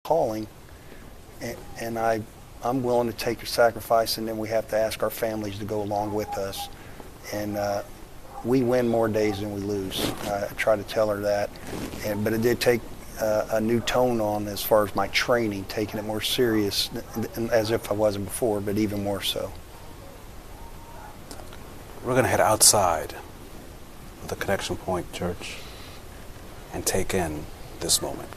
calling, and I'm willing to take a sacrifice, and then we have to ask our families to go along with us. And we win more days than we lose. I try to tell her that. But it did take a new tone on as far as my training, taking it more serious as if I wasn't before, but even more so. We're going to head outside of the Connection Point Church and take in this moment.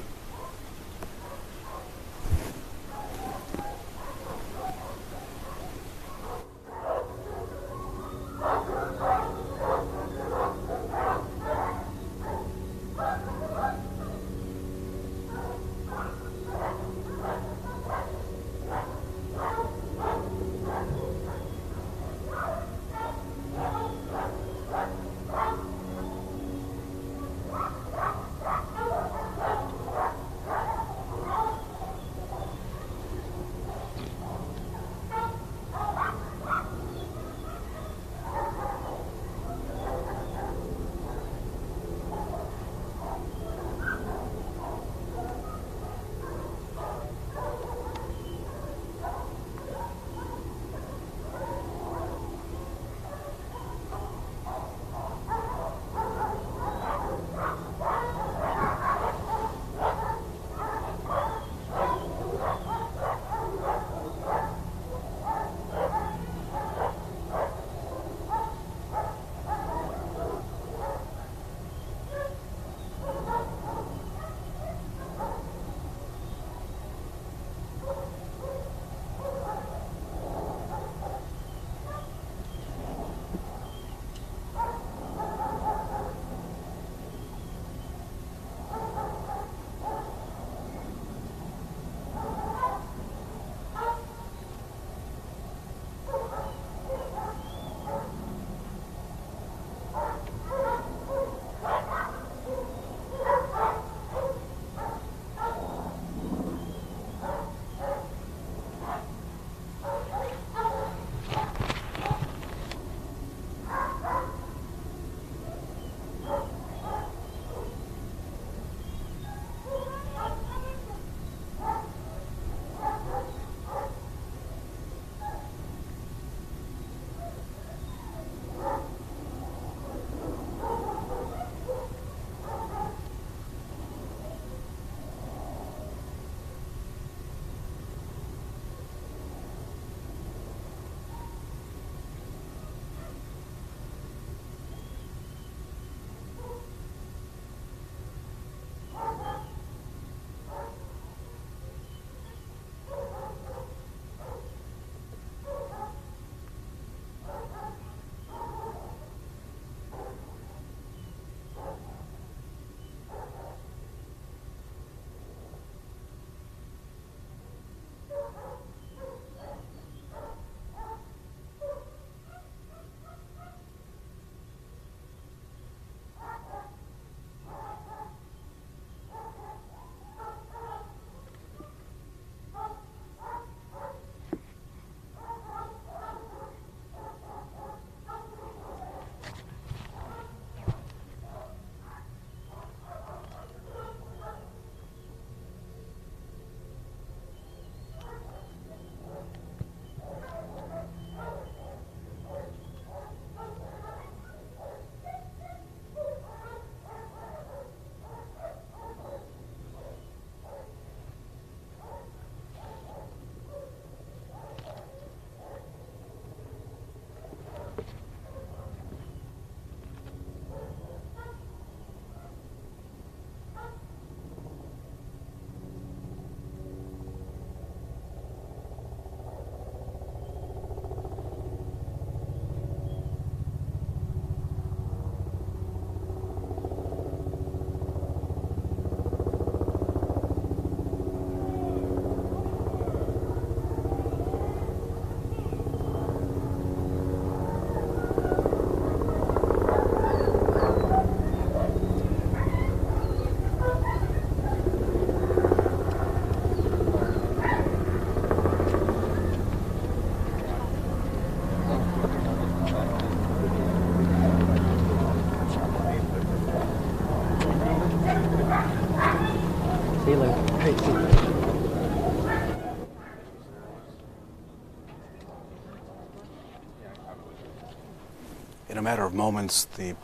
In a matter of moments, the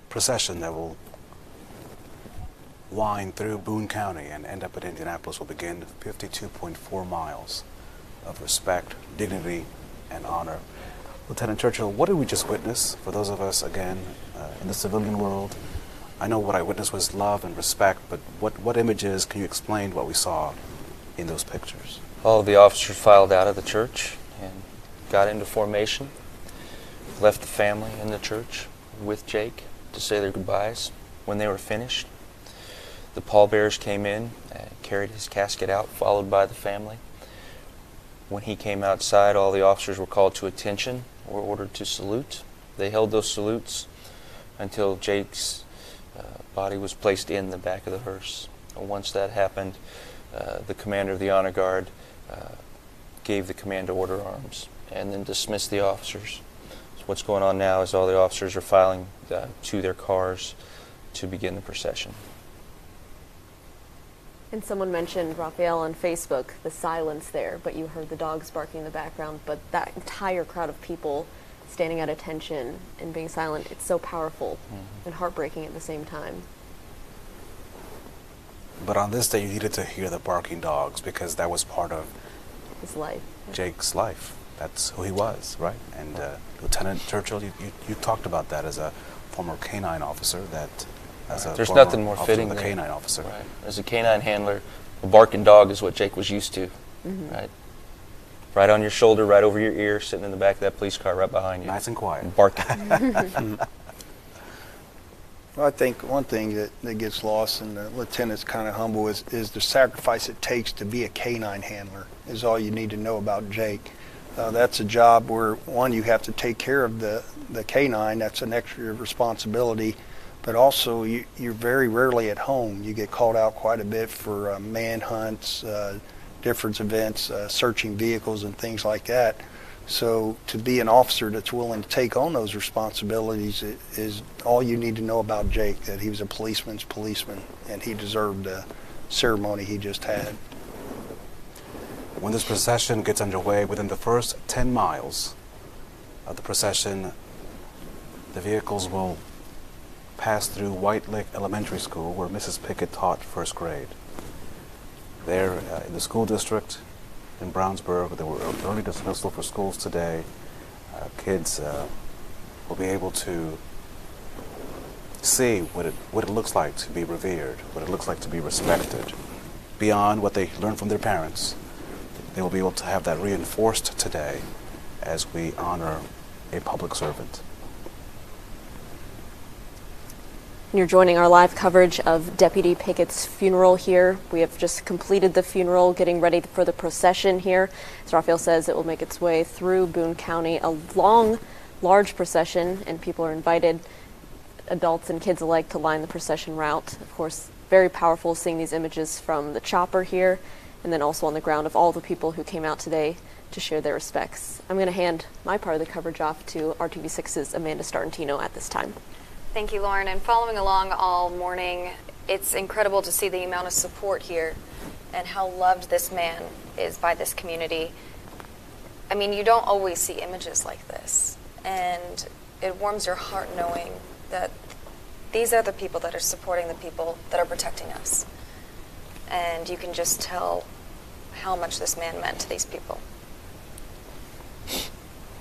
procession that will wind through Boone County and end up at Indianapolis will begin 52.4 miles of respect, dignity, and honor. Lieutenant Churchill, what did we just witness? For those of us, again, in the civilian world, I know what I witnessed was love and respect, but what images, can you explain what we saw in those pictures? All of the officers filed out of the church and got into formation, left the family in the church with Jake to say their goodbyes. When they were finished, the pallbearers came in and carried his casket out, followed by the family. When he came outside, all the officers were called to attention, were ordered to salute. They held those salutes until Jake's body was placed in the back of the hearse. Once that happened, the commander of the honor guard gave the command to order arms and then dismissed the officers. So what's going on now is all the officers are filing to their cars to begin the procession. And someone mentioned, Raphael, on Facebook, the silence there, but you heard the dogs barking in the background, but that entire crowd of people standing at attention and being silent, it's so powerful and heartbreaking at the same time. But on this day, you needed to hear the barking dogs because that was part of His life. Jake's life. That's who he was, right? And Lieutenant Churchill, you talked about that as a former canine officer, that as a There's former nothing more officer fitting than a than canine officer. Right. As a canine handler, a barking dog is what Jake was used to, right? Right on your shoulder, right over your ear, sitting in the back of that police car right behind you. Nice and quiet. Barking. Well, I think one thing that gets lost, and the lieutenant's kind of humble, is the sacrifice it takes to be a canine handler, is all you need to know about Jake. That's a job where, one, you have to take care of the canine. That's an extra responsibility. But also, you're very rarely at home. You get called out quite a bit for manhunts, different events, searching vehicles and things like that. So to be an officer that's willing to take on those responsibilities is all you need to know about Jake, that he was a policeman's policeman, and he deserved the ceremony he just had. When this procession gets underway, within the first 10 miles of the procession, the vehicles will pass through White Lake Elementary School, where Mrs. Pickett taught first grade. There in the school district in Brownsburg, there were early dismissal for schools today. Kids will be able to see what it looks like to be revered, what it looks like to be respected. Beyond what they learn from their parents, they will be able to have that reinforced today as we honor a public servant. You're joining our live coverage of Deputy Pickett's funeral here. We have just completed the funeral, getting ready for the procession here. As Raphael says, it will make its way through Boone County, a long, large procession, and people are invited, adults and kids alike, to line the procession route. Of course, very powerful seeing these images from the chopper here, and then also on the ground of all the people who came out today to share their respects. I'm going to hand my part of the coverage off to RTV6's Amanda Starantino at this time. Thank you, Lauren. And following along all morning, it's incredible to see the amount of support here and how loved this man is by this community. I mean, you don't always see images like this, and it warms your heart knowing that these are the people that are supporting the people that are protecting us. And you can just tell how much this man meant to these people.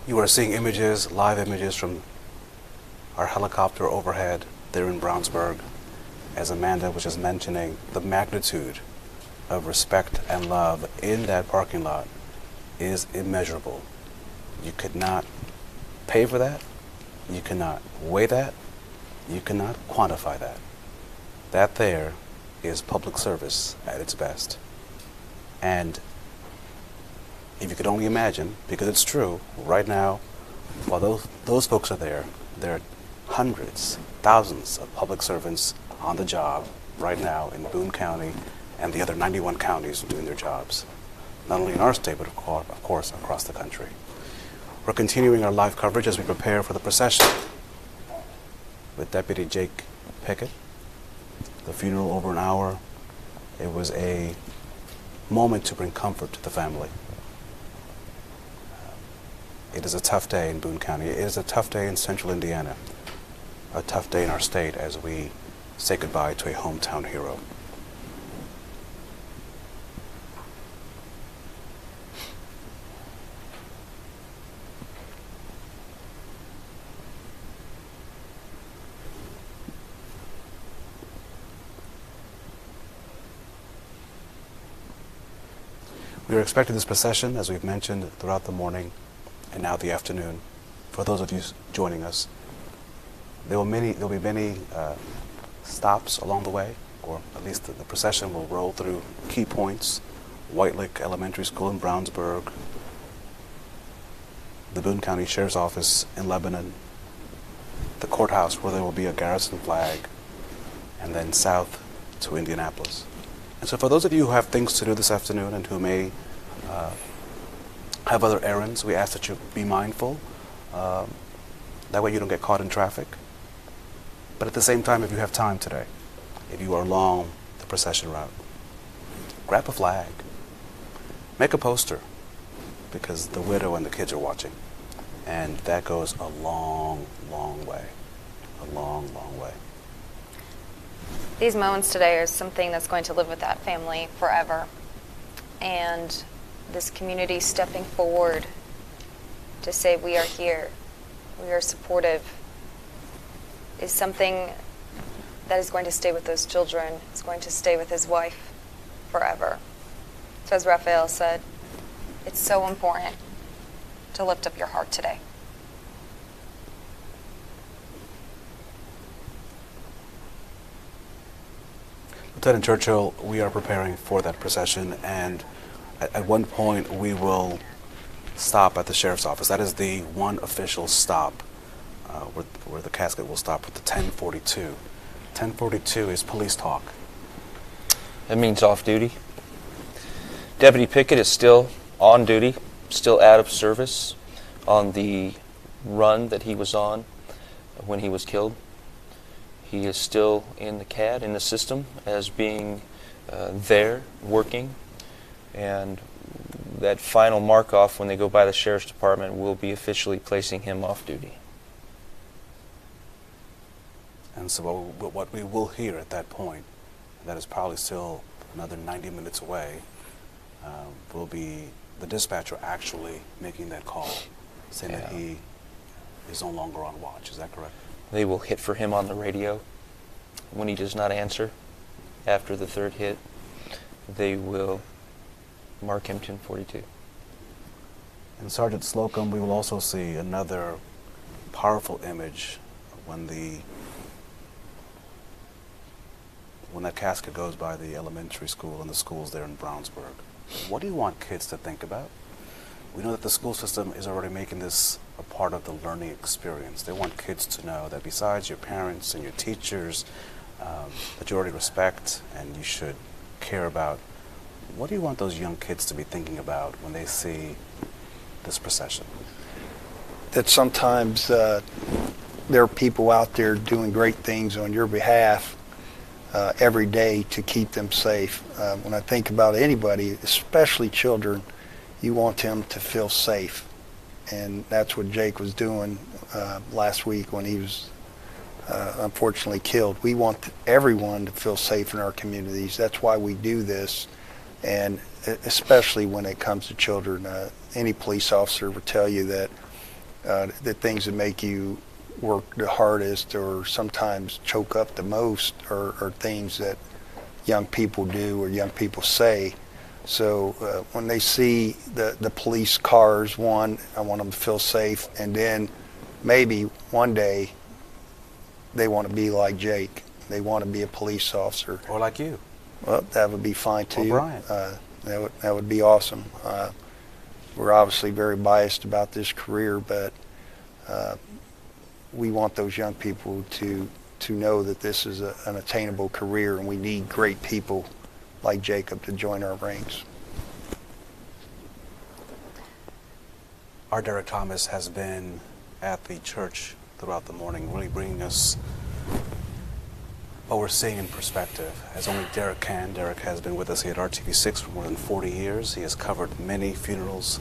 You are seeing images, live images from our helicopter overhead there in Brownsburg, as Amanda was just mentioning, the magnitude of respect and love in that parking lot is immeasurable. You could not pay for that. You cannot weigh that. You cannot quantify that. That there is public service at its best. And if you could only imagine, because it's true, right now, while those folks are there are hundreds, thousands of public servants on the job right now in Boone County and the other 91 counties doing their jobs, not only in our state, but of course across the country. We're continuing our live coverage as we prepare for the procession with Deputy Jacob Pickett. The funeral over an hour. It was a moment to bring comfort to the family. It is a tough day in Boone County. It is a tough day in central Indiana. A tough day in our state as we say goodbye to a hometown hero. We are expecting this procession, as we've mentioned, throughout the morning and now the afternoon. For those of you joining us, there will be many stops along the way, or at least the procession will roll through key points: White Lick Elementary School in Brownsburg, the Boone County Sheriff's Office in Lebanon, the courthouse where there will be a garrison flag, and then south to Indianapolis. And so for those of you who have things to do this afternoon and who may have other errands, we ask that you be mindful. That way you don't get caught in traffic. But at the same time, if you have time today, if you are along the procession route, grab a flag, make a poster, because the widow and the kids are watching. And that goes a long, long way. A long, long way. These moments today are something that's going to live with that family forever. And this community stepping forward to say we are here, we are supportive, is something that is going to stay with those children, is going to stay with his wife forever. So as Raphael said, it's so important to lift up your heart today. Lieutenant Churchill, we are preparing for that procession, and at one point we will stop at the sheriff's office. That is the one official stop where the casket will stop with the 1042. 1042 is police talk. That means off duty. Deputy Pickett is still on duty, still out of service on the run that he was on when he was killed. He is still in the CAD, in the system, as being there, working. And that final mark-off when they go by the Sheriff's Department will be officially placing him off duty. And so what we will hear at that point, that is probably still another 90 minutes away, will be the dispatcher actually making that call, saying that he is no longer on watch. Is that correct? They will hit for him on the radio. When he does not answer after the third hit, they will mark him 1042. And Sergeant Slocum, we will also see another powerful image when that casket goes by the elementary school and the schools there in Brownsburg. What do you want kids to think about? We know that the school system is already making this a part of the learning experience. They want kids to know that besides your parents and your teachers that you already respect and you should care about, what do you want those young kids to be thinking about when they see this procession? That sometimes there are people out there doing great things on your behalf every day to keep them safe. When I think about anybody, especially children, you want them to feel safe. And that's what Jake was doing last week when he was unfortunately killed. We want everyone to feel safe in our communities. That's why we do this. And especially when it comes to children, any police officer will tell you that the things that make you work the hardest or sometimes choke up the most are things that young people do or young people say. So when they see the police cars, one, I want them to feel safe, and then maybe one day they want to be like Jake. They want to be a police officer. Or like you. Well, that would be fine too. Or Brian. That would be awesome. We're obviously very biased about this career, but we want those young people to know that this is an attainable career, and we need great people like Jacob to join our ranks. Our Derek Thomas has been at the church throughout the morning, really bringing us what we're seeing in perspective, as only Derek can. Derek has been with us here at RTV6 for more than 40 years. He has covered many funerals.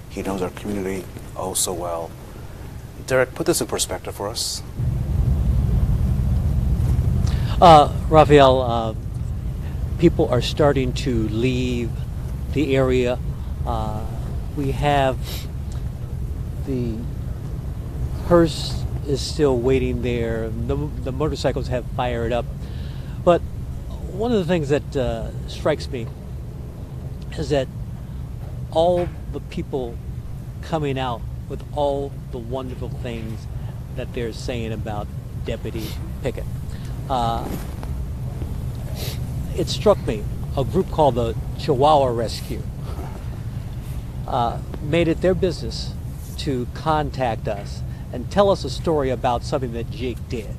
He knows our community oh so well. Derek, put this in perspective for us. Raphael, people are starting to leave the area. We have the hearse is still waiting there. The motorcycles have fired up. But one of the things that strikes me is that all the people coming out with all the wonderful things that they're saying about Deputy Pickett. It struck me, a group called the Chihuahua Rescue made it their business to contact us and tell us a story about something that Jake did.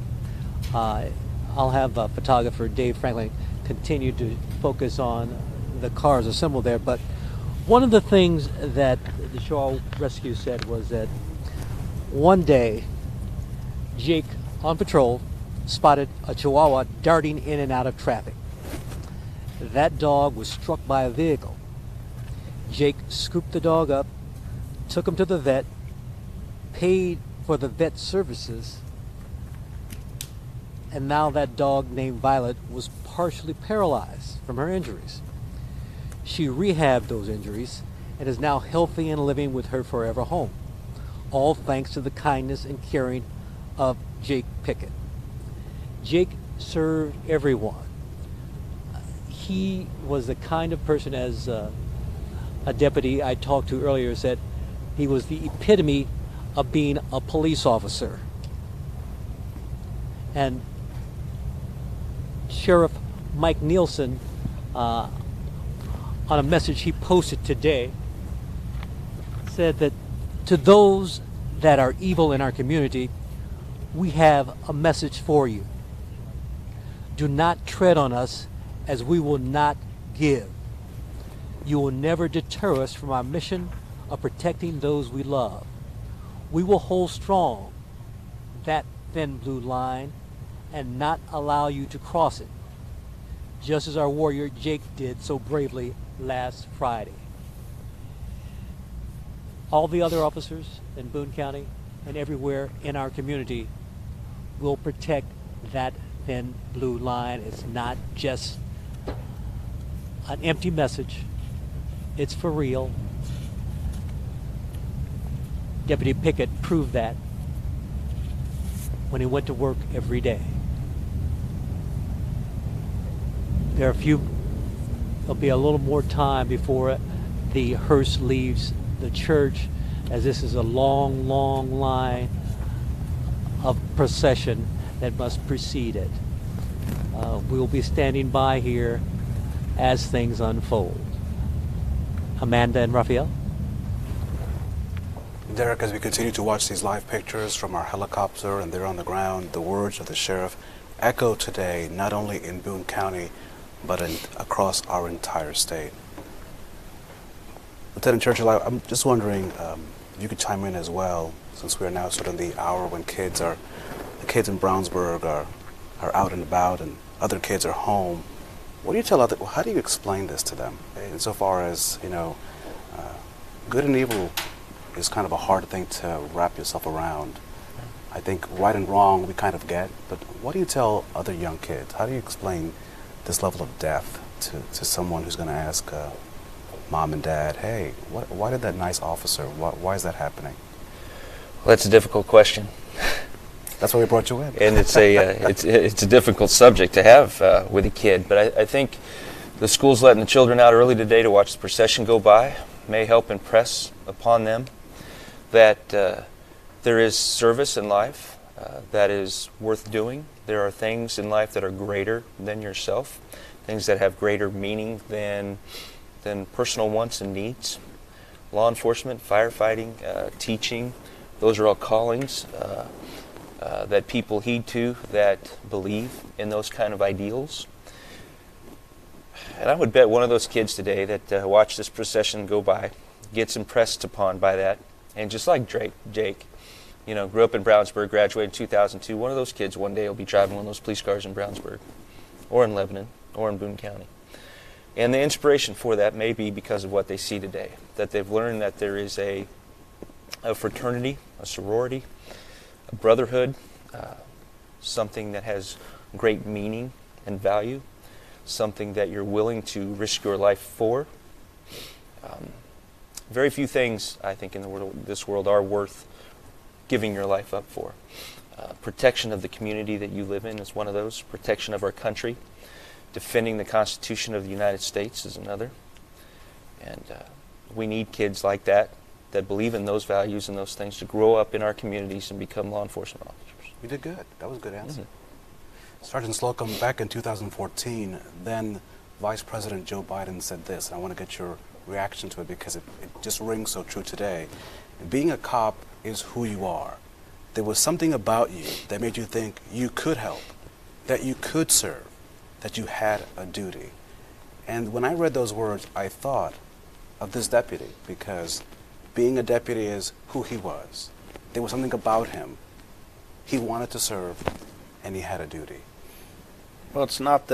I'll have photographer Dave Franklin continue to focus on the cars assembled there, but one of the things that the Chihuahua Rescue said was that one day Jake, on patrol, spotted a Chihuahua darting in and out of traffic. That dog was struck by a vehicle. Jake scooped the dog up, took him to the vet, paid for the vet services, and now that dog named Violet was partially paralyzed from her injuries. She rehabbed those injuries and is now healthy and living with her forever home, all thanks to the kindness and caring of Jake Pickett. Jake served everyone. He was the kind of person, as a deputy I talked to earlier said, he was the epitome of being a police officer. And Sheriff Mike Nielsen, on a message he posted today, said that to those that are evil in our community, we have a message for you. Do not tread on us, as we will not give. You will never deter us from our mission of protecting those we love. We will hold strong that thin blue line and not allow you to cross it, just as our warrior Jake did so bravely last Friday. All the other officers in Boone County and everywhere in our community will protect that thin blue line. It's not just an empty message. It's for real. Deputy Pickett proved that when he went to work every day. There'll be a little more time before the hearse leaves the church, as this is a long, long line of procession that must precede it. We will be standing by here as things unfold. Amanda and Raphael? Derek, as we continue to watch these live pictures from our helicopter and there on the ground, the words of the sheriff echo today, not only in Boone County, but across our entire state. Lieutenant Churchill, I'm just wondering if you could chime in as well, since we are now sort of in the hour when the kids in Brownsburg are out and about and other kids are home. What do you tell how do you explain this to them? Insofar as, good and evil is kind of a hard thing to wrap yourself around. I think right and wrong we kind of get, but what do you tell other young kids? How do you explain this level of death to someone who's going to ask mom and dad, hey, why did that nice officer, why is that happening? Well, that's a difficult question. That's why we brought you in. And it's a difficult subject to have with a kid. But I think the school's letting the children out early today to watch the procession go by may help impress upon them that there is service in life that is worth doing. There are things in life that are greater than yourself, things that have greater meaning than personal wants and needs. Law enforcement, firefighting, teaching, those are all callings that people heed to that believe in those kind of ideals. And I would bet one of those kids today that watched this procession go by gets impressed upon by that. And just like Jake, grew up in Brownsburg, graduated in 2002, one of those kids one day will be driving one of those police cars in Brownsburg. or in Lebanon, or in Boone County. And the inspiration for that may be because of what they see today, that they've learned that there is a fraternity, a sorority, a brotherhood, something that has great meaning and value, something that you're willing to risk your life for. Very few things, I think, in this world are worth giving your life up for. Protection of the community that you live in is one of those. Protection of our country. Defending the Constitution of the United States is another. And we need kids like that believe in those values and those things to grow up in our communities and become law enforcement officers. You did good. That was a good answer. Sergeant Slocum, back in 2014, then Vice President Joe Biden said this, and I want to get your reaction to it because it just rings so true today. Being a cop is who you are. There was something about you that made you think you could help, that you could serve, that you had a duty. And when I read those words, I thought of this deputy, because being a deputy is who he was. There was something about him. He wanted to serve, and he had a duty. Well, it's not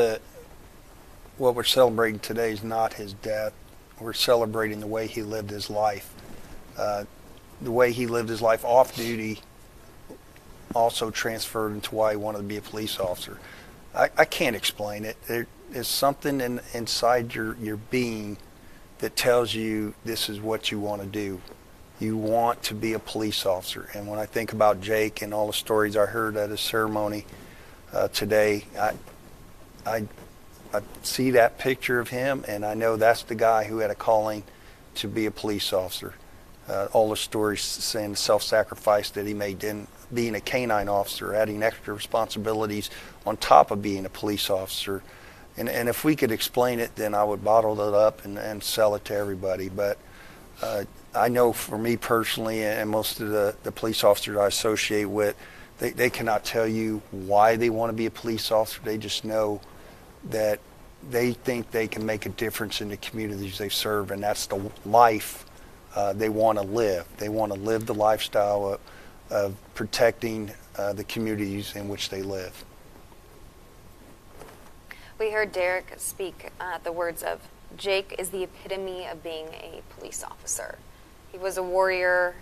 what we're celebrating today is not his death. We're celebrating the way he lived his life. The way he lived his life off duty also transferred into why he wanted to be a police officer. I can't explain it. There is something inside your being that tells you this is what you want to do. You want to be a police officer. And when I think about Jake and all the stories I heard at his ceremony today, I see that picture of him, and I know that's the guy who had a calling to be a police officer. All the stories saying the self-sacrifice that he made in being a canine officer, adding extra responsibilities on top of being a police officer. And if we could explain it, then I would bottle it up and sell it to everybody. But I know for me personally, and most of the police officers I associate with, they cannot tell you why they want to be a police officer. They just know that they think they can make a difference in the communities they serve, and that's the life they want to live. They want to live the lifestyle of protecting the communities in which they live. We heard Derek speak the words of, Jake is the epitome of being a police officer. He was a warrior,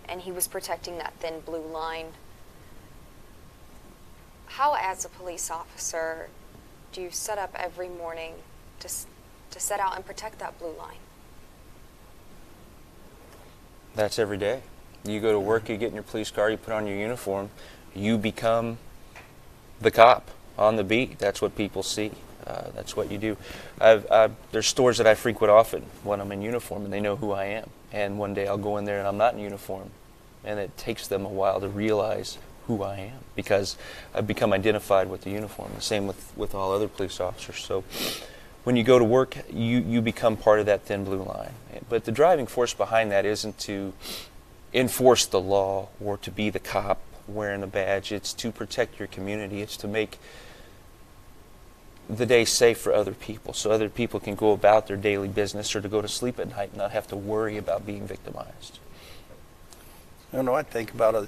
and he was protecting that thin blue line. How, as a police officer, do you set up every morning to set out and protect that blue line? That's every day. You go to work, you get in your police car, you put on your uniform, you become the cop on the beat. That's what people see. That's what you do. There's stores that I frequent often when I'm in uniform, and they know who I am. And one day I'll go in there and I'm not in uniform, and it takes them a while to realize who I am because I've become identified with the uniform. The same with all other police officers. So when you go to work, you become part of that thin blue line. But the driving force behind that isn't to enforce the law or to be the cop wearing the badge. It's to protect your community. It's to make the day safe for other people so other people can go about their daily business or to go to sleep at night and not have to worry about being victimized. I don't know, I think about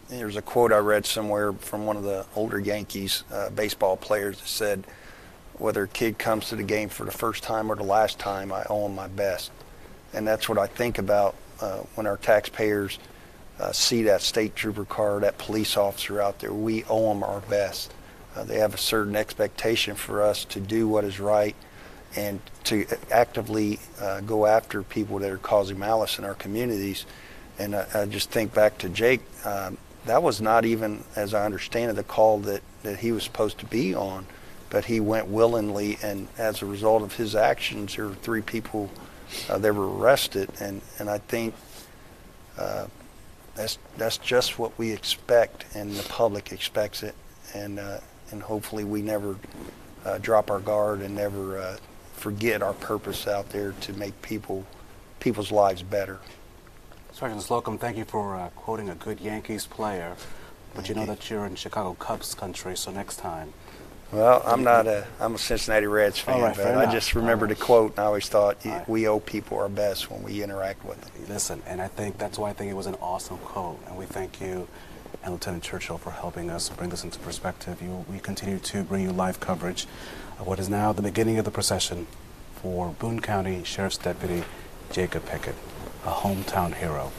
there's a quote I read somewhere from one of the older Yankees baseball players that said, whether a kid comes to the game for the first time or the last time, I owe him my best. And that's what I think about when our taxpayers see that state trooper car, that police officer out there. We owe them our best. They have a certain expectation for us to do what is right and to actively go after people that are causing malice in our communities. And I just think back to Jake, that was not even, as I understand it, the call that he was supposed to be on, but he went willingly, and as a result of his actions, there were 3 people that were arrested, and I think that's just what we expect, and the public expects it, and hopefully we never drop our guard and never forget our purpose out there to make people's lives better. Sergeant Slocum, thank you for quoting a good Yankees player, but you know that you're in Chicago Cubs country, so next time. Well, I'm a Cincinnati Reds fan, right, but I just remember the quote, and I always thought we owe people our best when we interact with them. Listen, and that's why I think it was an awesome quote, and we thank you. and Lieutenant Churchill for helping us bring this into perspective. We continue to bring you live coverage of what is now the beginning of the procession for Boone County Sheriff's Deputy Jacob Pickett, a hometown hero.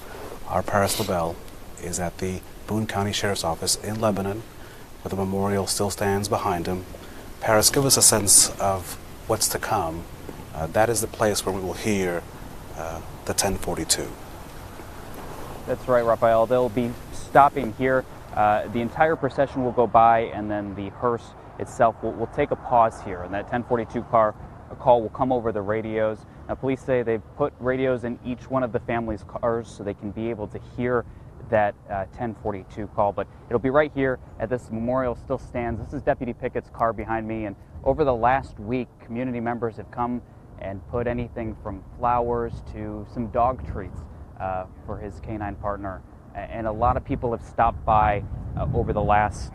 Our Paris LaBelle is at the Boone County Sheriff's Office in Lebanon, where the memorial still stands behind him. Paris, give us a sense of what's to come. That is the place where we will hear the 1042. That's right, Raphael. They'll be stopping here. The entire procession will go by, and then the hearse itself will take a pause here, and that 1042 call will come over the radios. Now, police say they've put radios in each one of the family's cars so they can be able to hear that 1042 call, but it'll be right here at this memorial still stands. This is Deputy Pickett's car behind me, and over the last week, community members have come and put anything from flowers to some dog treats for his canine partner. And a lot of people have stopped by over the last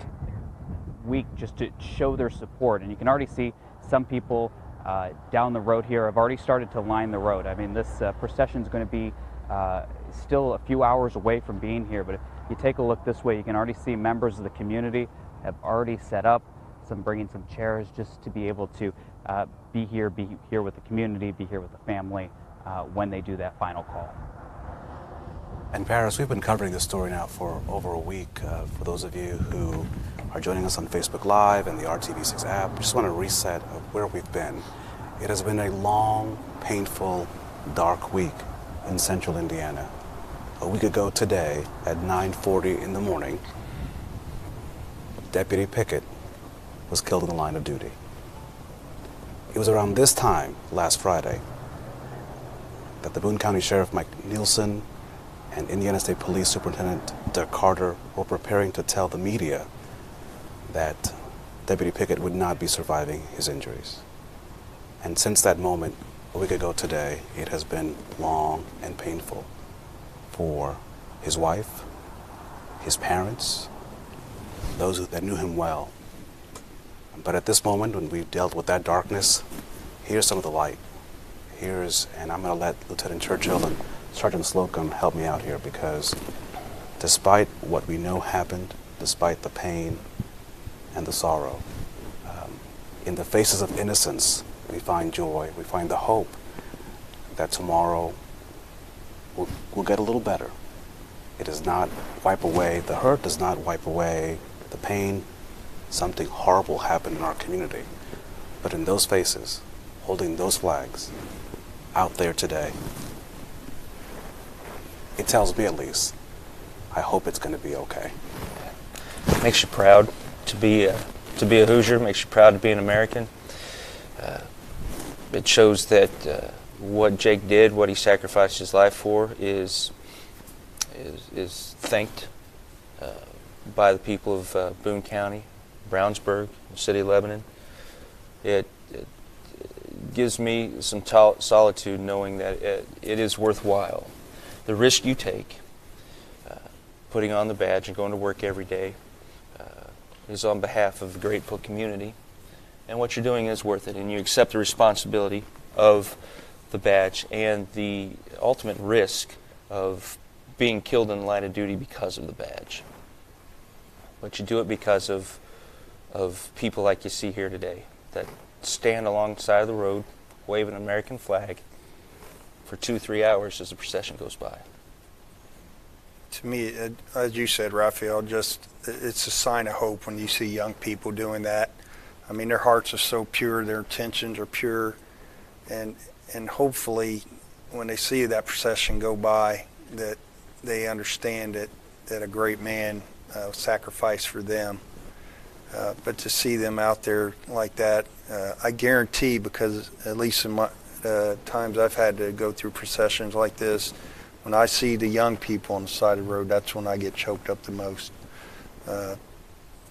week just to show their support. And you can already see some people down the road here have already started to line the road. I mean, this procession is going to be still a few hours away from being here, but if you take a look this way, you can already see members of the community have already set up, some bringing some chairs just to be able to be here with the community, be here with the family when they do that final call. And Paris, we've been covering this story now for over a week. For those of you who are joining us on Facebook Live and the RTV6 app, I just want to reset of where we've been. It has been a long, painful, dark week in central Indiana. A week ago today, at 9:40 in the morning, Deputy Pickett was killed in the line of duty. It was around this time, last Friday, that the Boone County Sheriff Mike Nielsen and Indiana State Police Superintendent Doug Carter were preparing to tell the media that Deputy Pickett would not be surviving his injuries. And since that moment, a week ago today, it has been long and painful for his wife, his parents, those that knew him well. But at this moment, when we've dealt with that darkness, here's some of the light. And I'm going to let Lieutenant Churchill and Sergeant Slocum help me out here, because despite what we know happened, despite the pain and the sorrow, in the faces of innocence, we find joy, we find the hope that tomorrow will get a little better. It does not wipe away, the hurt does not wipe away the pain. Something horrible happened in our community. But in those faces, holding those flags out there today, it tells me at least, I hope it's going to be okay. Makes you proud to be a Hoosier, makes you proud to be an American. It shows that what Jake did, what he sacrificed his life for, is thanked by the people of Boone County, Brownsburg, the city of Lebanon. It gives me some solitude knowing that it is worthwhile. The risk you take, putting on the badge and going to work every day, is on behalf of the grateful community. And what you're doing is worth it, and you accept the responsibility of the badge and the ultimate risk of being killed in the line of duty because of the badge. But you do it because of people like you see here today that stand alongside of the road, wave an American flag for 2-3 hours as the procession goes by. To me, as you said, Raphael, it's a sign of hope when you see young people doing that. I mean, their hearts are so pure, their intentions are pure, and hopefully when they see that procession go by, that they understand that a great man sacrificed for them. But to see them out there like that, I guarantee, because at least in my times I've had to go through processions like this, when I see the young people on the side of the road, that's when I get choked up the most.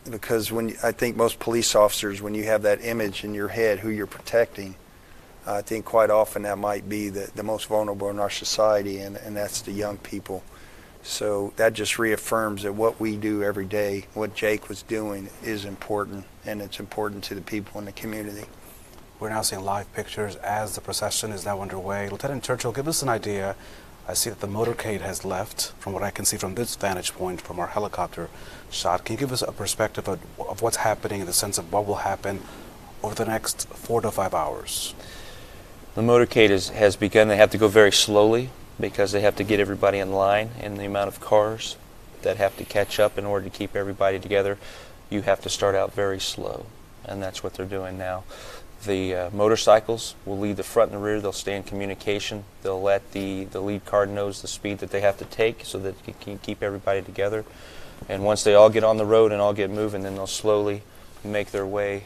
Because I think most police officers, when you have that image in your head, who you're protecting, I think quite often that might be the most vulnerable in our society, and that's the young people. So that just reaffirms that what we do every day, what Jake was doing, is important, and it's important to the people in the community. We're now seeing live pictures as the procession is now underway. Lieutenant Churchill, give us an idea I see that the motorcade has left, from what I can see from this vantage point from our helicopter shot. Can you give us a perspective of what's happening in the sense of what will happen over the next 4 to 5 hours? The motorcade has begun. They have to go very slowly because they have to get everybody in line, and the amount of cars that have to catch up in order to keep everybody together. You have to start out very slow, and that's what they're doing now. The motorcycles will lead the front and the rear. They'll stay in communication. They'll let the lead car knows the speed that they have to take so that it can keep everybody together. And once they all get on the road and all get moving, then they'll slowly make their way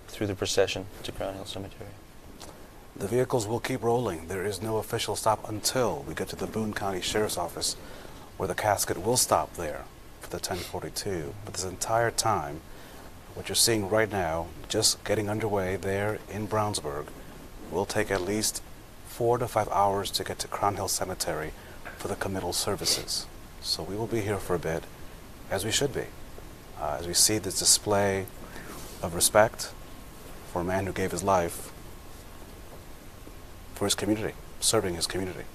through the procession to Crown Hill Cemetery. The vehicles will keep rolling. There is no official stop until we get to the Boone County Sheriff's Office, where the casket will stop there for the 1042. But this entire time, what you're seeing right now, just getting underway there in Brownsburg, will take at least 4 to 5 hours to get to Crown Hill Cemetery for the committal services. So we will be here for a bit, as we should be, as we see this display of respect for a man who gave his life for his community, serving his community.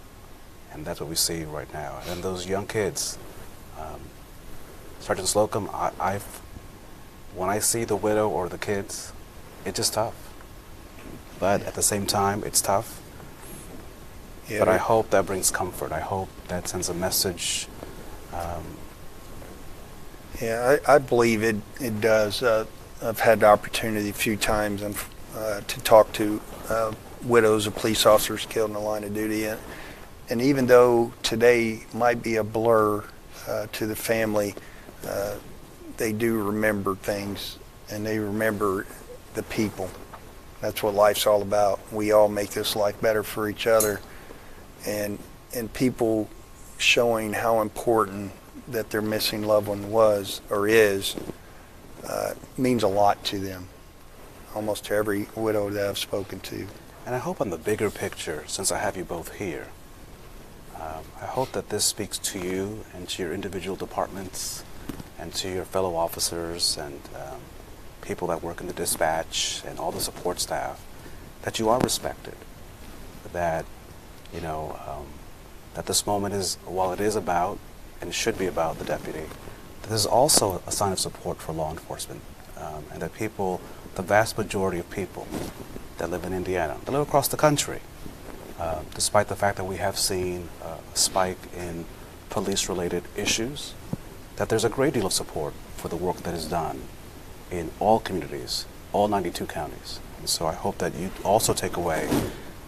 And that's what we see right now. And those young kids, Sergeant Slocum, when I see the widow or the kids, it's just tough. But at the same time, it's tough. Yeah, but I hope that brings comfort. I hope that sends a message. Yeah, I believe it does. I've had the opportunity a few times to talk to widows of police officers killed in the line of duty. And even though today might be a blur to the family, they do remember things, and they remember the people. That's what life's all about. We all make this life better for each other, and people showing how important that their missing loved one was or is means a lot to them, almost to every widow that I've spoken to. And I hope on the bigger picture, since I have you both here, I hope that this speaks to you and to your individual departments and to your fellow officers and people that work in the dispatch and all the support staff, that you are respected, that, that this moment is, while it is about and should be about the deputy, that this is also a sign of support for law enforcement, and that people, the vast majority of people that live in Indiana, that live across the country, despite the fact that we have seen a spike in police-related issues, that there's a great deal of support for the work that is done in all communities, all 92 counties. And so I hope that you also take away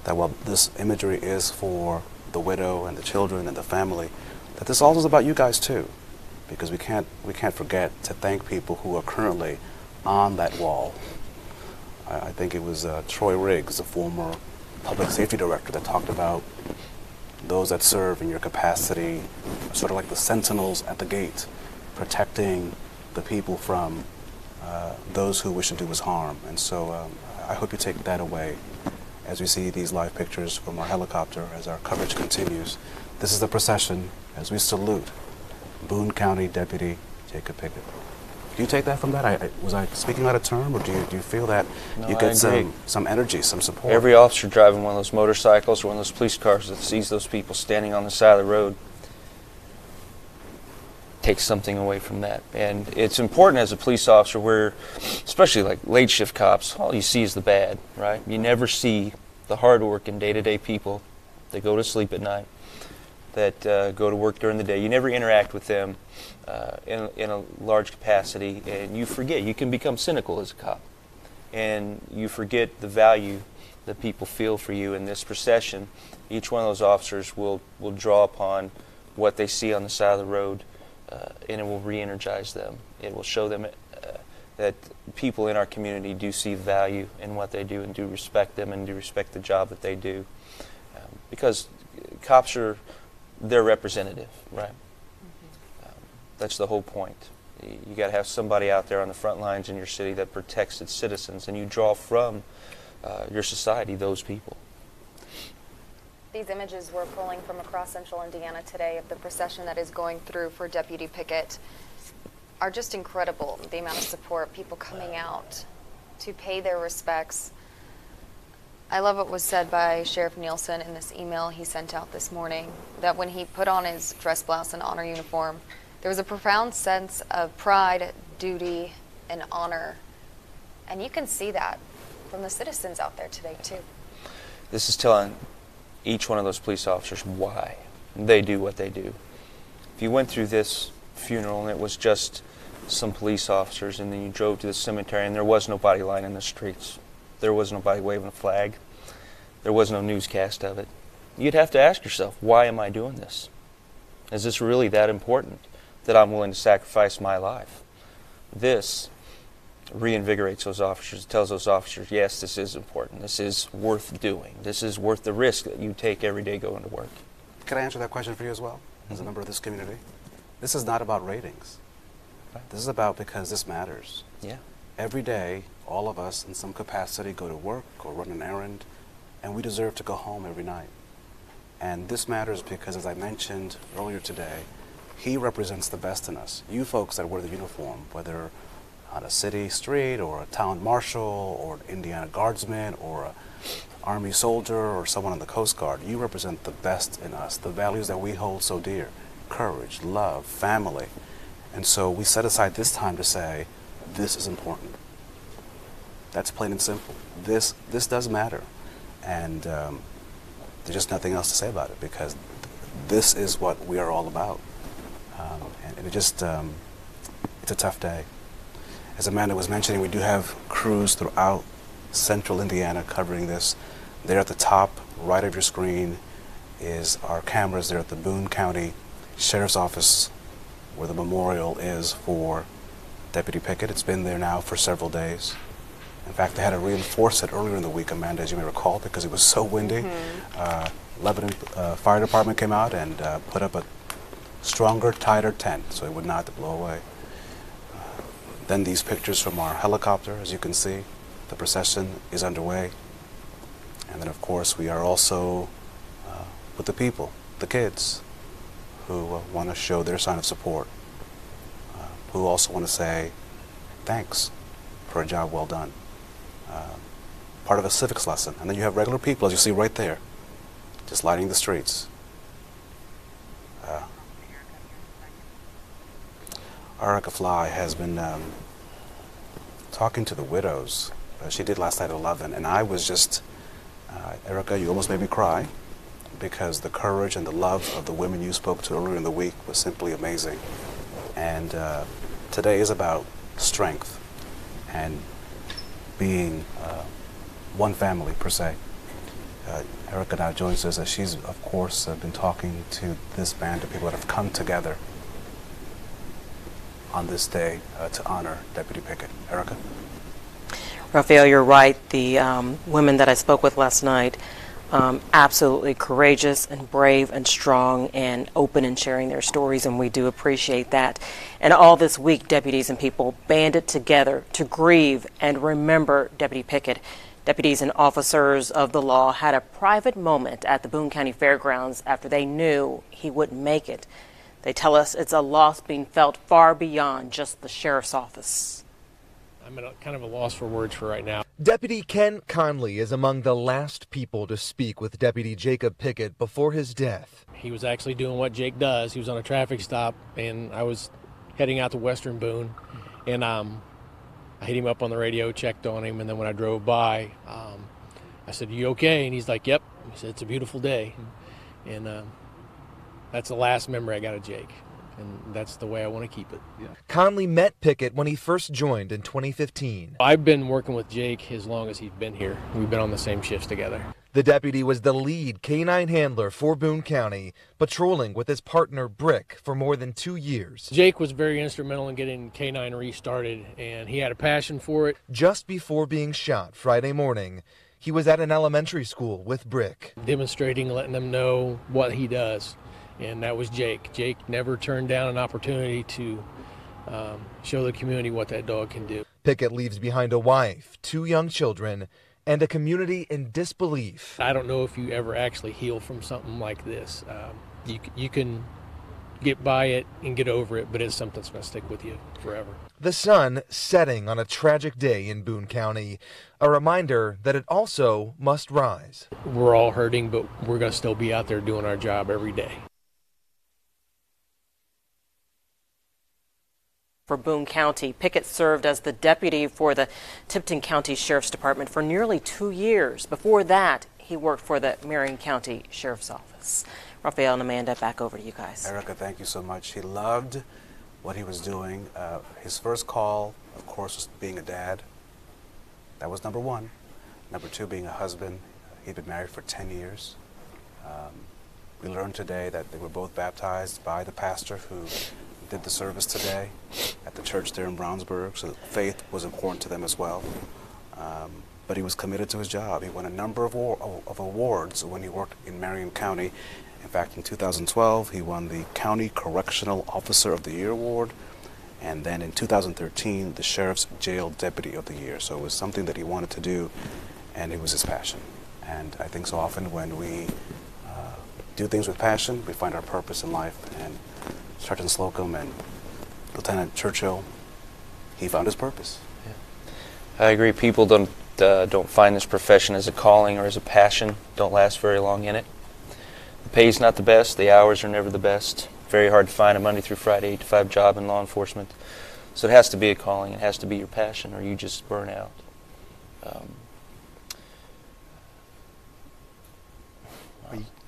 that while this imagery is for the widow and the children and the family, that this also is about you guys too, because we can't forget to thank people who are currently on that wall. I think it was Troy Riggs, the former public safety director, that talked about those that serve in your capacity, sort of like the sentinels at the gate, protecting the people from those who wish to do us harm. And so I hope you take that away as we see these live pictures from our helicopter as our coverage continues. This is the procession as we salute Boone County Deputy Jacob Pickett. Do you take that from that? Was I speaking out of term, or do you feel that you get some energy, some support? Every officer driving one of those motorcycles or one of those police cars that sees those people standing on the side of the road takes something away from that. And it's important as a police officer where, especially like late shift cops, all you see is the bad, right? You never see the hard-working day-to-day people that go to sleep at night, that go to work during the day. You never interact with them in a large capacity, and you forget. You can become cynical as a cop, and you forget the value that people feel for you. In this procession, each one of those officers will draw upon what they see on the side of the road, and it will re-energize them. It will show them that people in our community do see value in what they do and do respect them and do respect the job that they do. Because cops are their representative, right? Mm-hmm. That's the whole point. You got to have somebody out there on the front lines in your city that protects its citizens, and you draw from your society those people. These images we're pulling from across central Indiana today of the procession that is going through for Deputy Pickett are just incredible. The amount of support, people coming out to pay their respects. I love what was said by Sheriff Nielsen in this email he sent out this morning, that when he put on his dress blouse and honor uniform, there was a profound sense of pride, duty, and honor. And you can see that from the citizens out there today, too. This is telling each one of those police officers why they do what they do. If you went through this funeral and it was just some police officers, and then you drove to the cemetery and there was nobody lining the streets, there was nobody waving a flag, there was no newscast of it, you'd have to ask yourself, why am I doing this? Is this really that important that I'm willing to sacrifice my life? This reinvigorates those officers, tells those officers, yes, this is important, this is worth doing, this is worth the risk that you take every day going to work. Can I answer that question for you as well, as a member of this community? This is not about ratings. This is about because this matters. Yeah. Every day, all of us in some capacity go to work or run an errand, and we deserve to go home every night. And this matters because, as I mentioned earlier today, he represents the best in us. You folks that wear the uniform, whether on a city street or a town marshal or an Indiana guardsman or an Army soldier or someone on the Coast Guard, you represent the best in us, the values that we hold so dear: courage, love, family. And so we set aside this time to say, this is important. That's plain and simple. This does matter. And there's just nothing else to say about it, because this is what we are all about. And it just, it's a tough day. As Amanda was mentioning, we do have crews throughout central Indiana covering this. There at the top right of your screen is our cameras there at the Boone County Sheriff's Office, where the memorial is for Deputy Pickett. It's been there now for several days. In fact, they had to reinforce it earlier in the week, Amanda, as you may recall, because it was so windy. Lebanon Fire Department came out and put up a stronger, tighter tent so it would not blow away. Then these pictures from our helicopter, as you can see. The procession is underway. And then, of course, we are also with the people, the kids, who want to show their sign of support, who also want to say thanks for a job well done. Part of a civics lesson. And then you have regular people, as you see right there, just lighting the streets. Erica Fly has been talking to the widows. She did last night at 11, and I was just, Erica, you almost made me cry, because the courage and the love of the women you spoke to earlier in the week was simply amazing. And today is about strength and being one family, per se. Erica now joins us as she's, of course, been talking to this band of people that have come together on this day to honor Deputy Pickett. Erica? Raphael, you're right. The women that I spoke with last night, absolutely courageous and brave and strong and open in sharing their stories, and we do appreciate that. And all this week, deputies and people banded together to grieve and remember Deputy Pickett. Deputies and officers of the law had a private moment at the Boone County Fairgrounds after they knew he wouldn't make it. They tell us it's a loss being felt far beyond just the sheriff's office. I'm at kind of a loss for words for right now. Deputy Ken Conley is among the last people to speak with Deputy Jacob Pickett before his death. He was actually doing what Jake does. He was on a traffic stop, and I was heading out to Western Boone, and I hit him up on the radio, checked on him, and then when I drove by, I said, "You okay?" And he's like, "Yep." He said, "It's a beautiful day." And that's the last memory I got of Jake, and that's the way I want to keep it. Yeah. Conley met Pickett when he first joined in 2015. I've been working with Jake as long as he's been here. We've been on the same shifts together. The deputy was the lead canine handler for Boone County, patrolling with his partner Brick for more than 2 years. Jake was very instrumental in getting K9 restarted, and he had a passion for it. Just before being shot Friday morning, he was at an elementary school with Brick, demonstrating, letting them know what he does, and that was Jake. Jake never turned down an opportunity to show the community what that dog can do. Pickett leaves behind a wife, 2 young children, and a community in disbelief. I don't know if you ever actually heal from something like this. You can get by it and get over it, but it's something that's going to stick with you forever. The sun setting on a tragic day in Boone County, a reminder that it also must rise. We're all hurting, but we're going to still be out there doing our job every day. For Boone County, Pickett served as the deputy for the Tipton County Sheriff's Department for nearly 2 years. Before that, he worked for the Marion County Sheriff's Office. Raphael and Amanda, back over to you guys. Erica, thank you so much. He loved what he was doing. His first call, of course, was being a dad. That was number one. Number two, being a husband. He'd been married for 10 years. We learned today that they were both baptized by the pastor who did the service today at the church there in Brownsburg, so faith was important to them as well. But he was committed to his job. He won a number of awards when he worked in Marion County. In fact, in 2012, he won the County Correctional Officer of the Year Award, and then in 2013, the Sheriff's Jail Deputy of the Year. So it was something that he wanted to do, and it was his passion. And I think so often when we do things with passion, we find our purpose in life. And Sergeant Slocum and Lieutenant Churchill, he found his purpose. Yeah. I agree. People don't find this profession as a calling or as a passion, don't last very long in it. The pay's not the best, the hours are never the best. Very hard to find a Monday through Friday 8-to-5 job in law enforcement. So it has to be a calling, it has to be your passion, or you just burn out.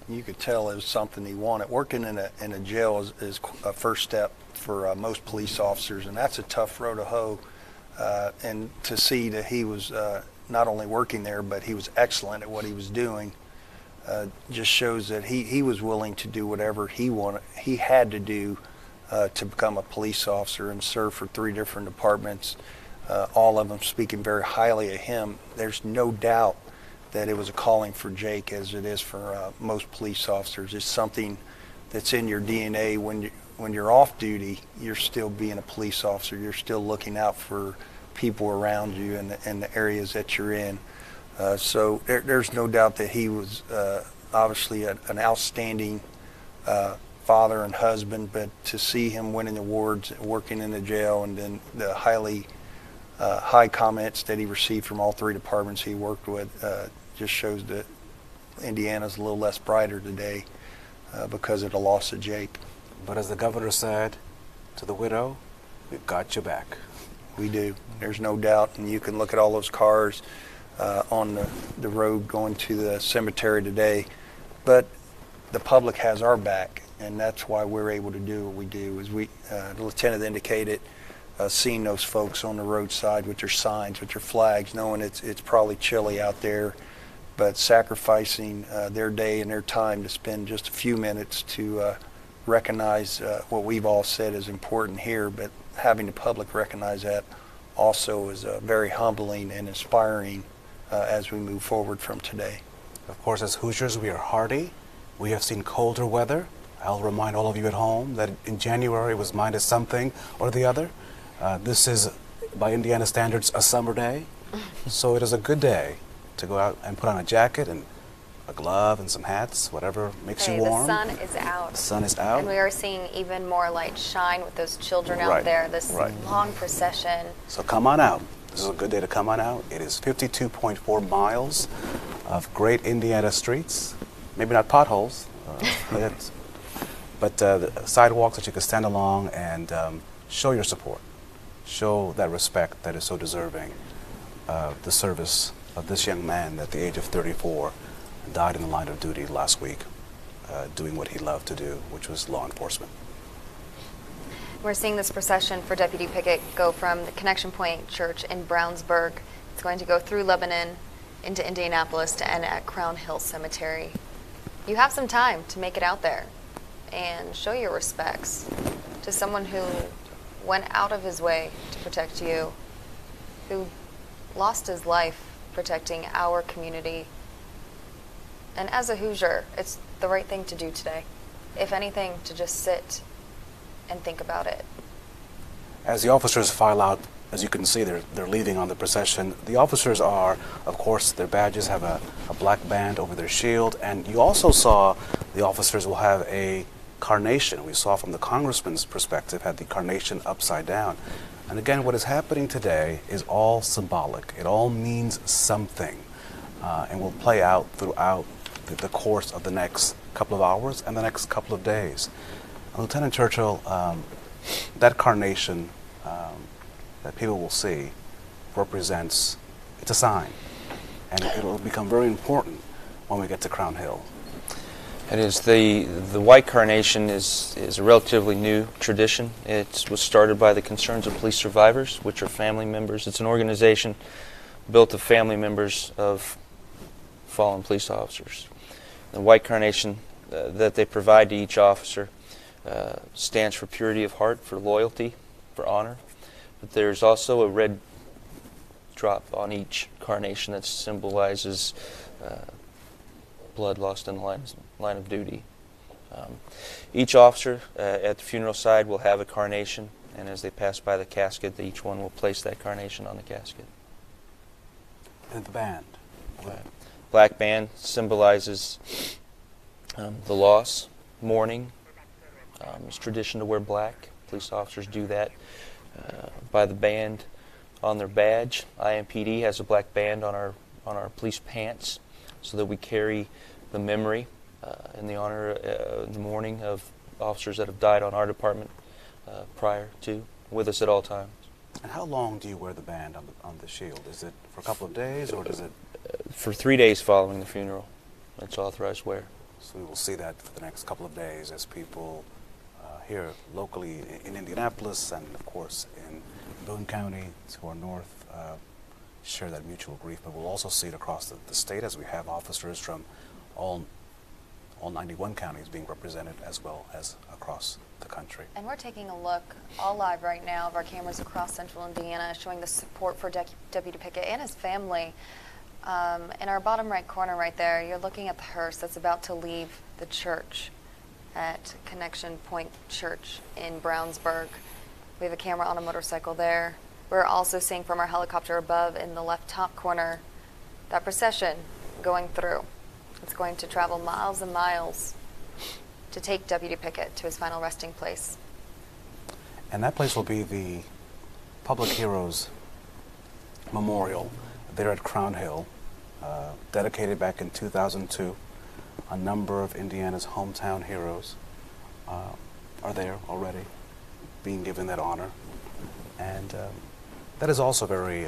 You could tell it was something he wanted. Working in a jail is a first step for most police officers, and that's a tough row to hoe. And to see that he was not only working there, but he was excellent at what he was doing, just shows that he was willing to do whatever he had to do to become a police officer and serve for 3 different departments, all of them speaking very highly of him. There's no doubt that it was a calling for Jake, as it is for most police officers. It's something that's in your DNA. When you're off duty, you're still being a police officer. You're still looking out for people around you and the areas that you're in. So there's no doubt that he was obviously an outstanding father and husband, but to see him winning awards, working in the jail, and then the high comments that he received from all 3 departments he worked with just shows that Indiana's a little less brighter today because of the loss of Jake. But as the governor said to the widow, we've got your back. We do. There's no doubt. And you can look at all those cars on the road going to the cemetery today. But the public has our back, and that's why we're able to do what we do. As the lieutenant indicated, seeing those folks on the roadside with their signs, with their flags, knowing it's probably chilly out there, but sacrificing their day and their time to spend just a few minutes to recognize what we've all said is important here, but having the public recognize that also is very humbling and inspiring as we move forward from today. Of course, as Hoosiers, we are hardy. We have seen colder weather. I'll remind all of you at home that in January it was minus something or the other. This is, by Indiana standards, a summer day. So it is a good day to go out and put on a jacket and a glove and some hats, whatever makes you warm. The sun is out. The sun is out. And we are seeing even more light shine with those children out there, this long procession. So come on out. This is a good day to come on out. It is 52.4 miles of great Indiana streets. Maybe not potholes, but the sidewalks that you can stand along and show your support. Show that respect that is so deserving of the service of this young man at the age of 34 died in the line of duty last week doing what he loved to do, which was law enforcement. We're seeing this procession for Deputy Pickett go from the Connection Point Church in Brownsburg. It's going to go through Lebanon into Indianapolis to end at Crown Hill Cemetery. You have some time to make it out there and show your respects to someone who went out of his way to protect you, who lost his life protecting our community. And as a Hoosier, it's the right thing to do today. If anything, to just sit and think about it. As the officers file out, as you can see, they're leaving on the procession. The officers are, of course, their badges have a black band over their shield, and you also saw the officers will have a carnation we saw from the congressman's perspective had the carnation upside down. And again, what is happening today is all symbolic. It all means something, and will play out throughout the course of the next couple of hours and the next couple of days. Lieutenant Churchill, that carnation that people will see represents, it's a sign, and it'll become very important when we get to Crown Hill. It is. The white carnation is a relatively new tradition. It was started by the Concerns of Police Survivors, which are family members. It's an organization built of family members of fallen police officers. The white carnation that they provide to each officer stands for purity of heart, for loyalty, for honor. But there's also a red drop on each carnation that symbolizes blood lost in the line of duty. Each officer at the funeral side will have a carnation, and as they pass by the casket, each one will place that carnation on the casket. And the band? Black band symbolizes the loss, mourning. It's tradition to wear black. Police officers do that by the band on their badge. IMPD has a black band on our police pants, so that we carry the memory in the honor, the mourning of officers that have died on our department prior to, with us at all times. And how long do you wear the band on the shield? Is it for a couple of days, or does it? For 3 days following the funeral, it's authorized wear. So we will see that for the next couple of days as people here locally in Indianapolis and, of course, in Boone County to our north share that mutual grief. But we'll also see it across the state as we have officers from all 91 counties being represented, as well as across the country. And we're taking a look all live right now of our cameras across central Indiana showing the support for Deputy Pickett and his family. In our bottom right corner right there, you're looking at the hearse that's about to leave the church at Connection Point Church in Brownsburg. We have a camera on a motorcycle there. We're also seeing from our helicopter above in the left top corner that procession going through. It's going to travel miles and miles to take Deputy Pickett to his final resting place. And that place will be the Public Heroes Memorial there at Crown Hill, dedicated back in 2002. A number of Indiana's hometown heroes are there already, being given that honor. And that is also very,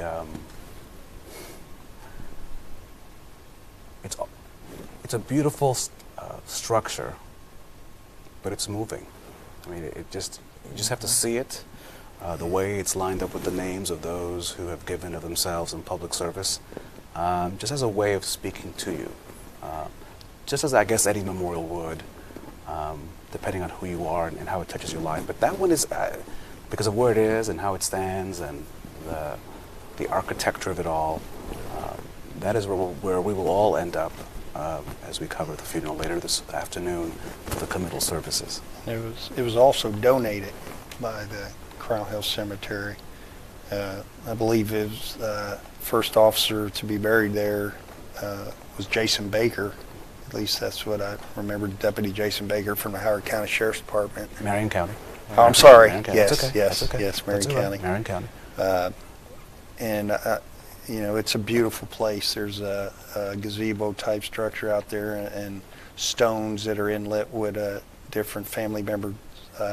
it's a beautiful structure, but it's moving. I mean, you just have to see it, the way it's lined up with the names of those who have given of themselves in public service, just as a way of speaking to you. Just as I guess any memorial would, depending on who you are and how it touches your life. But that one is, because of where it is and how it stands and the architecture of it all, that is where we will all end up as we cover the funeral later this afternoon for the committal services. It was also donated by the Crown Hill Cemetery. I believe his first officer to be buried there was Jason Baker. At least that's what I remember, Deputy Jason Baker from the Howard County Sheriff's Department. Marion County. Oh, I'm sorry. Marion County. Yes, Okay. yes, Okay. yes, Marion County. Marion County. And you know, it's a beautiful place. There's a gazebo type structure out there, and stones that are inlet with different family member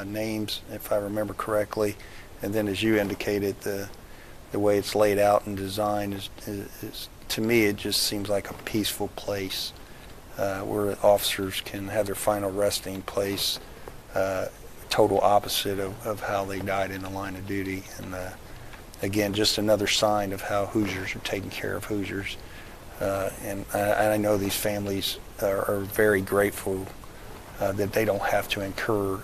names, if I remember correctly. And then, as you indicated, the way it's laid out and designed is to me, it just seems like a peaceful place where officers can have their final resting place. Total opposite of how they died in the line of duty. And again, just another sign of how Hoosiers are taking care of Hoosiers. And I know these families are very grateful that they don't have to incur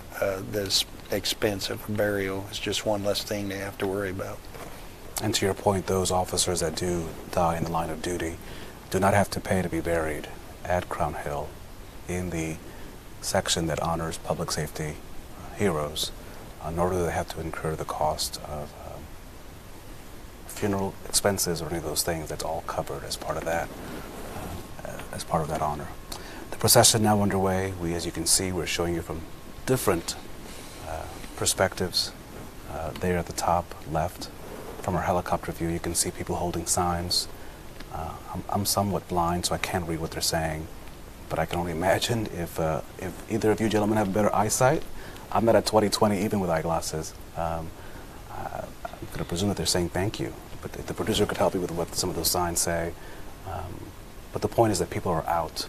this expense of a burial. It's just one less thing they have to worry about. And to your point, those officers that do die in the line of duty do not have to pay to be buried at Crown Hill in the section that honors public safety heroes, nor do they have to incur the cost of funeral expenses or any of those things. That's all covered as part of that, honor. The procession now underway. As you can see, we're showing you from different perspectives. There at the top left, from our helicopter view, you can see people holding signs. I'm somewhat blind, so I can't read what they're saying, but I can only imagine if either of you gentlemen have better eyesight. I'm not at 20/20 even with eyeglasses. I'm going to presume that they're saying thank you, but if the producer could help me with what some of those signs say. But the point is that people are out,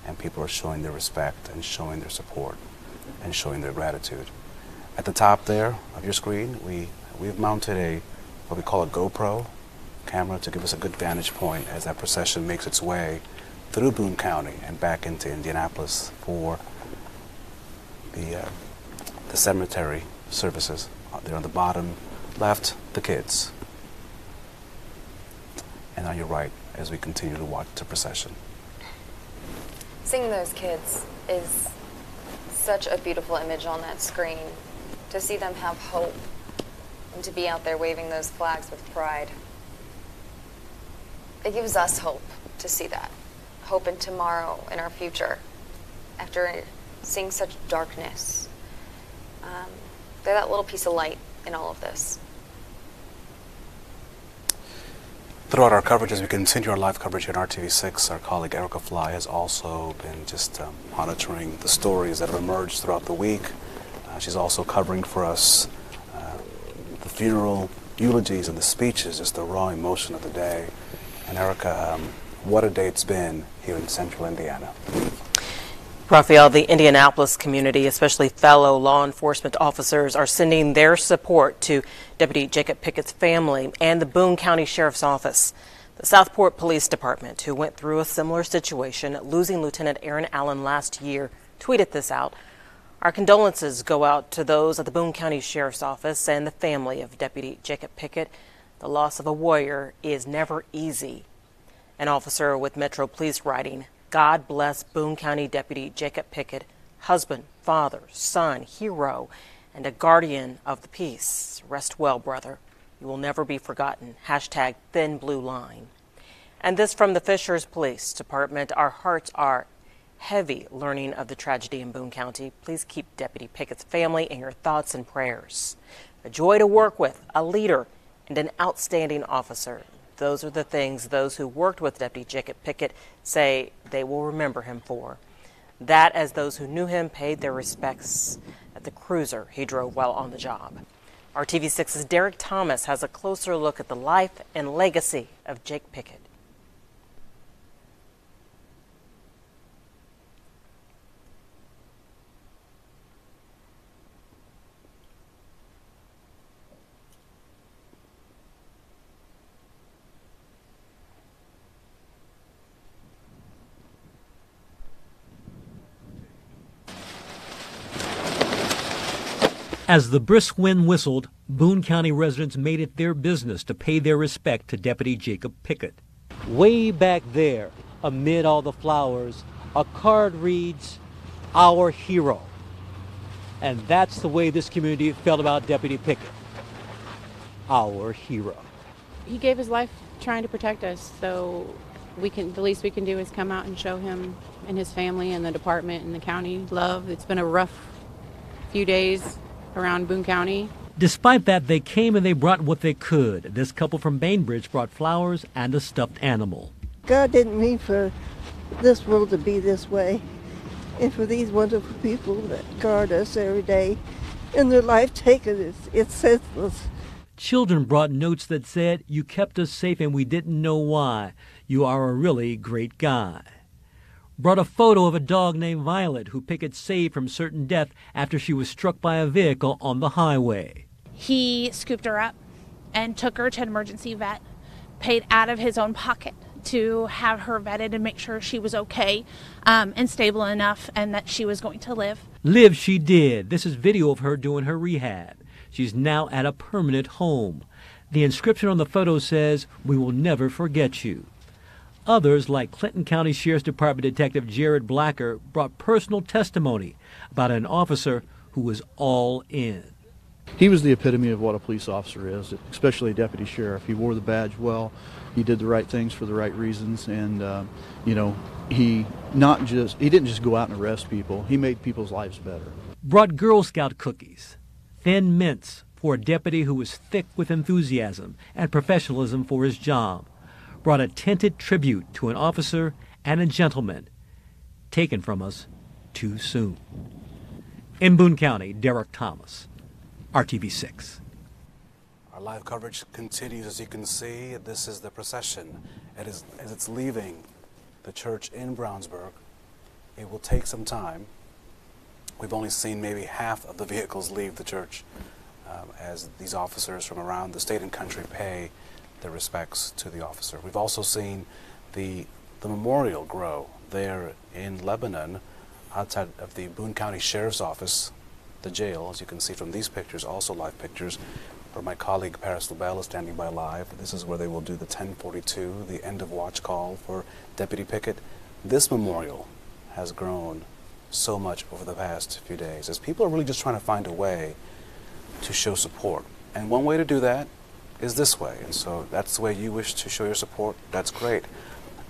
and people are showing their respect and showing their support and showing their gratitude. At the top there of your screen, we've mounted what we call a GoPro camera to give us a good vantage point as that procession makes its way through Boone County and back into Indianapolis for the cemetery services. There on the bottom left, the kids. And on your right, as we continue to watch the procession. Seeing those kids is such a beautiful image on that screen. To see them have hope and to be out there waving those flags with pride. It gives us hope to see that. Hope in tomorrow, in our future. After seeing such darkness. They're that little piece of light in all of this. Throughout our coverage, as we continue our live coverage here on RTV6, our colleague Erica Fly has also been just monitoring the stories that have emerged throughout the week. She's also covering for us the funeral eulogies and the speeches, just the raw emotion of the day. And Erica, what a day it's been here in central Indiana. Raphael, the Indianapolis community, especially fellow law enforcement officers, are sending their support to Deputy Jacob Pickett's family and the Boone County Sheriff's Office. The Southport Police Department, who went through a similar situation, losing Lieutenant Aaron Allen last year, tweeted this out. Our condolences go out to those at the Boone County Sheriff's Office and the family of Deputy Jacob Pickett. The loss of a warrior is never easy. An officer with Metro Police writing, God bless Boone County Deputy Jacob Pickett, husband, father, son, hero, and a guardian of the peace. Rest well, brother. You will never be forgotten. Hashtag Thin Blue Line. And this from the Fishers Police Department. Our hearts are heavy learning of the tragedy in Boone County. Please keep Deputy Pickett's family in your thoughts and prayers. A joy to work with, a leader, and an outstanding officer. Those are the things those who worked with Deputy Jacob Pickett say they will remember him for. That as those who knew him paid their respects at the cruiser he drove while on the job. Our TV6's Derek Thomas has a closer look at the life and legacy of Jake Pickett. As the brisk wind whistled, Boone County residents made it their business to pay their respect to Deputy Jacob Pickett. Way back there, amid all the flowers, a card reads, "Our hero." And that's the way this community felt about Deputy Pickett. Our hero. He gave his life trying to protect us, so the least we can do is come out and show him and his family and the department and the county love. It's been a rough few days around Boone County. Despite that, they came and they brought what they could. This couple from Bainbridge brought flowers and a stuffed animal. God didn't mean for this world to be this way, and for these wonderful people that guard us every day, and their life taken, it's senseless. Children brought notes that said, "You kept us safe and we didn't know why. You are a really great guy." Brought a photo of a dog named Violet who Pickett saved from certain death after she was struck by a vehicle on the highway. He scooped her up and took her to an emergency vet, paid out of his own pocket to have her vetted and make sure she was okay and stable enough and that she was going to live. Live she did. This is video of her doing her rehab. She's now at a permanent home. The inscription on the photo says, "We will never forget you." Others, like Clinton County Sheriff's Department Detective Jared Blacker, brought personal testimony about an officer who was all in. He was the epitome of what a police officer is, especially a deputy sheriff. He wore the badge well. He did the right things for the right reasons, and he didn't just go out and arrest people. He made people's lives better. brought Girl Scout cookies, thin mints for a deputy who was thick with enthusiasm and professionalism for his job, brought a tinted tribute to an officer and a gentleman taken from us too soon. In Boone County, Derek Thomas, RTV6. Our live coverage continues. As you can see, this is the procession. As it's leaving the church in Brownsburg. It will take some time. We've only seen maybe half of the vehicles leave the church as these officers from around the state and country pay their respects to the officer. We've also seen the memorial grow there in Lebanon, outside of the Boone County Sheriff's Office, the jail, as you can see from these pictures, also live pictures, where my colleague Paris LaBelle is standing by live. This is where they will do the 1042, the end of watch call for Deputy Pickett. This memorial has grown so much over the past few days, as people are really just trying to find a way to show support. And one way to do that is this way. And so that's the way you wish to show your support. That's great.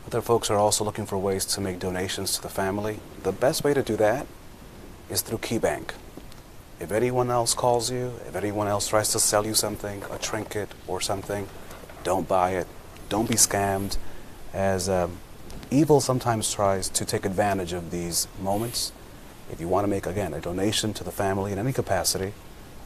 Other folks are also looking for ways to make donations to the family. The best way to do that is through KeyBank. If anyone else calls you, if anyone else tries to sell you something, a trinket or something, don't buy it. Don't be scammed, as evil sometimes tries to take advantage of these moments. If you want to make, again, a donation to the family in any capacity,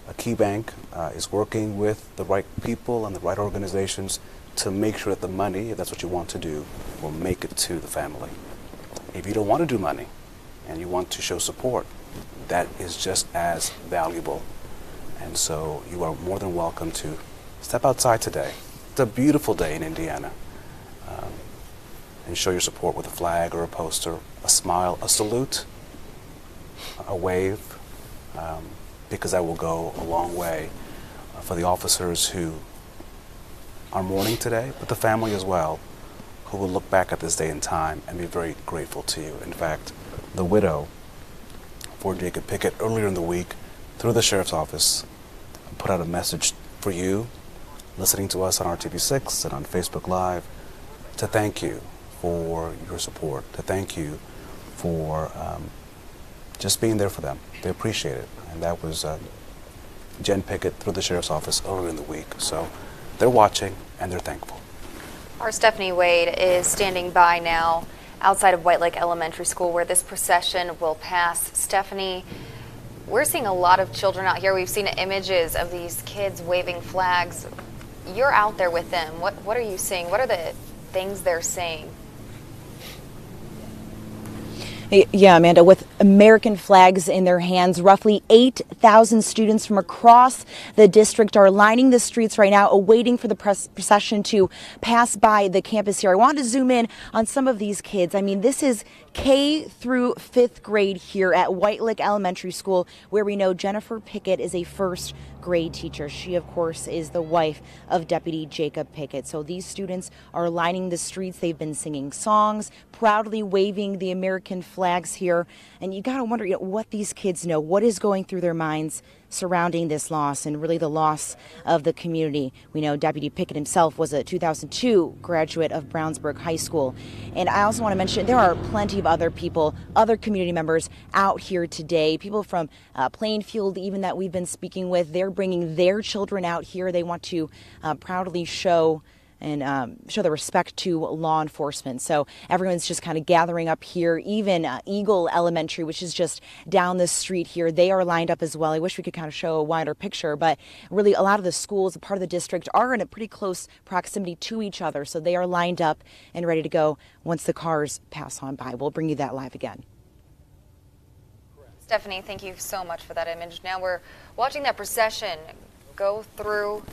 a KeyBank is working with the right people and the right organizations to make sure that the money, if that's what you want to do, will make it to the family. If you don't want to do money and you want to show support, that is just as valuable. And so you are more than welcome to step outside today. It's a beautiful day in Indiana. And show your support with a flag or a poster, a smile, a salute, a wave, because that will go a long way for the officers who are mourning today, but the family as well, who will look back at this day in time and be very grateful to you. In fact, the widow for Jacob Pickett earlier in the week, through the sheriff's office, put out a message for you listening to us on RTV6 and on Facebook Live to thank you for your support, to thank you for just being there for them. They appreciate it. And that was Jen Pickett through the sheriff's office earlier in the week. So they're watching and they're thankful. Our Stephanie Wade is standing by now outside of White Lake Elementary School, where this procession will pass. Stephanie, we're seeing a lot of children out here. We've seen images of these kids waving flags. You're out there with them. What are you seeing? What are the things they're saying? Yeah, Amanda, with American flags in their hands, roughly 8,000 students from across the district are lining the streets right now, awaiting for the procession to pass by the campus here. I wanted to zoom in on some of these kids. I mean, this is K through 5th grade here at White Lake Elementary School, where we know Jennifer Pickett is a first grade teacher. She, of course, is the wife of Deputy Jacob Pickett. So these students are lining the streets. They've been singing songs, proudly waving the American flags here. And you got to wonder, what these kids know, what is going through their minds surrounding this loss, and really the loss of the community. We know Deputy Pickett himself was a 2002 graduate of Brownsburg High School. And I also want to mention there are plenty of other people, other community members out here today, people from Plainfield even that we've been speaking with. They're bringing their children out here. They want to proudly show the respect to law enforcement. So everyone's just kind of gathering up here. Even Eagle Elementary, which is just down the street here, they are lined up as well. I wish we could kind of show a wider picture, but really a lot of the schools, a part of the district, are in a pretty close proximity to each other. So they are lined up and ready to go once the cars pass on by. We'll bring you that live again. Stephanie, thank you so much for that image. Now we're watching that procession go through.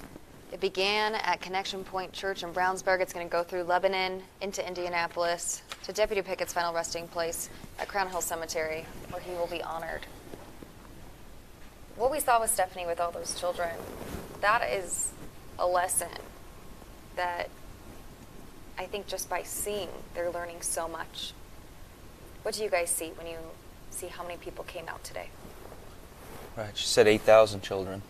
It began at Connection Point Church in Brownsburg. It's going to go through Lebanon into Indianapolis to Deputy Pickett's final resting place at Crown Hill Cemetery, where he will be honored. What we saw with Stephanie with all those children, that is a lesson that I think just by seeing, they're learning so much. What do you guys see when you see how many people came out today? Right, she said 8,000 children.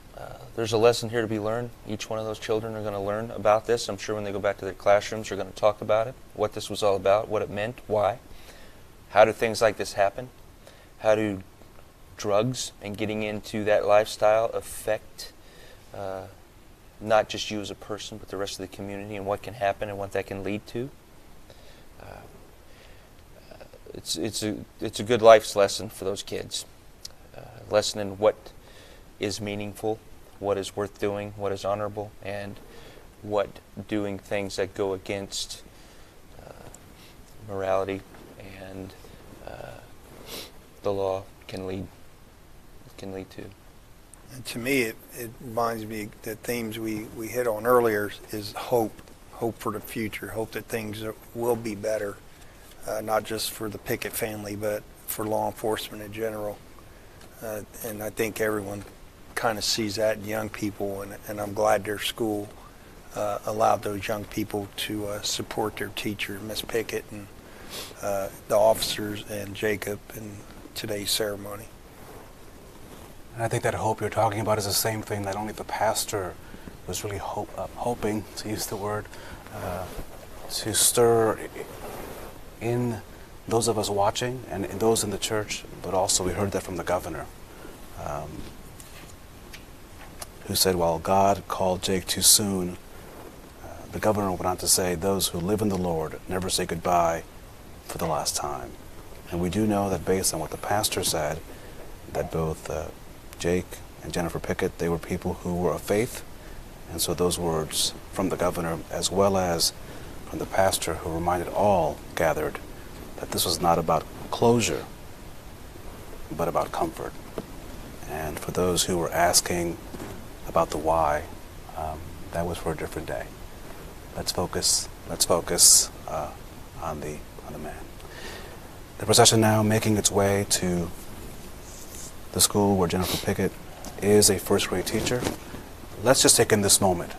There's a lesson here to be learned. Each one of those children are going to learn about this. I'm sure when they go back to their classrooms, they're going to talk about it, what this was all about, what it meant, why. How do things like this happen? How do drugs and getting into that lifestyle affect not just you as a person, but the rest of the community, and what can happen and what that can lead to. It's a good life's lesson for those kids. Lesson in what is meaningful, what is worth doing, what is honorable, and what doing things that go against morality and the law can lead to. And to me, it reminds me the themes we hit on earlier is hope for the future, hope that things will be better, not just for the Pickett family, but for law enforcement in general. And I think everyone kind of sees that in young people, and I'm glad their school allowed those young people to support their teacher, Miss Pickett, and the officers and Jacob in today's ceremony. And I think that hope you're talking about is the same thing that only the pastor was really hoping, to use the word, to stir in those of us watching and in those in the church, but also we heard that from the governor, who said, while God called Jake too soon, the governor went on to say, those who live in the Lord never say goodbye for the last time. And we do know that based on what the pastor said, that both Jake and Jennifer Pickett, they were people who were of faith. And so those words from the governor, as well as from the pastor who reminded all gathered that this was not about closure, but about comfort. And for those who were asking about the why, that was for a different day. Let's focus on the man. The procession now making its way to the school where Jennifer Pickett is a first grade teacher. Let's just take in this moment.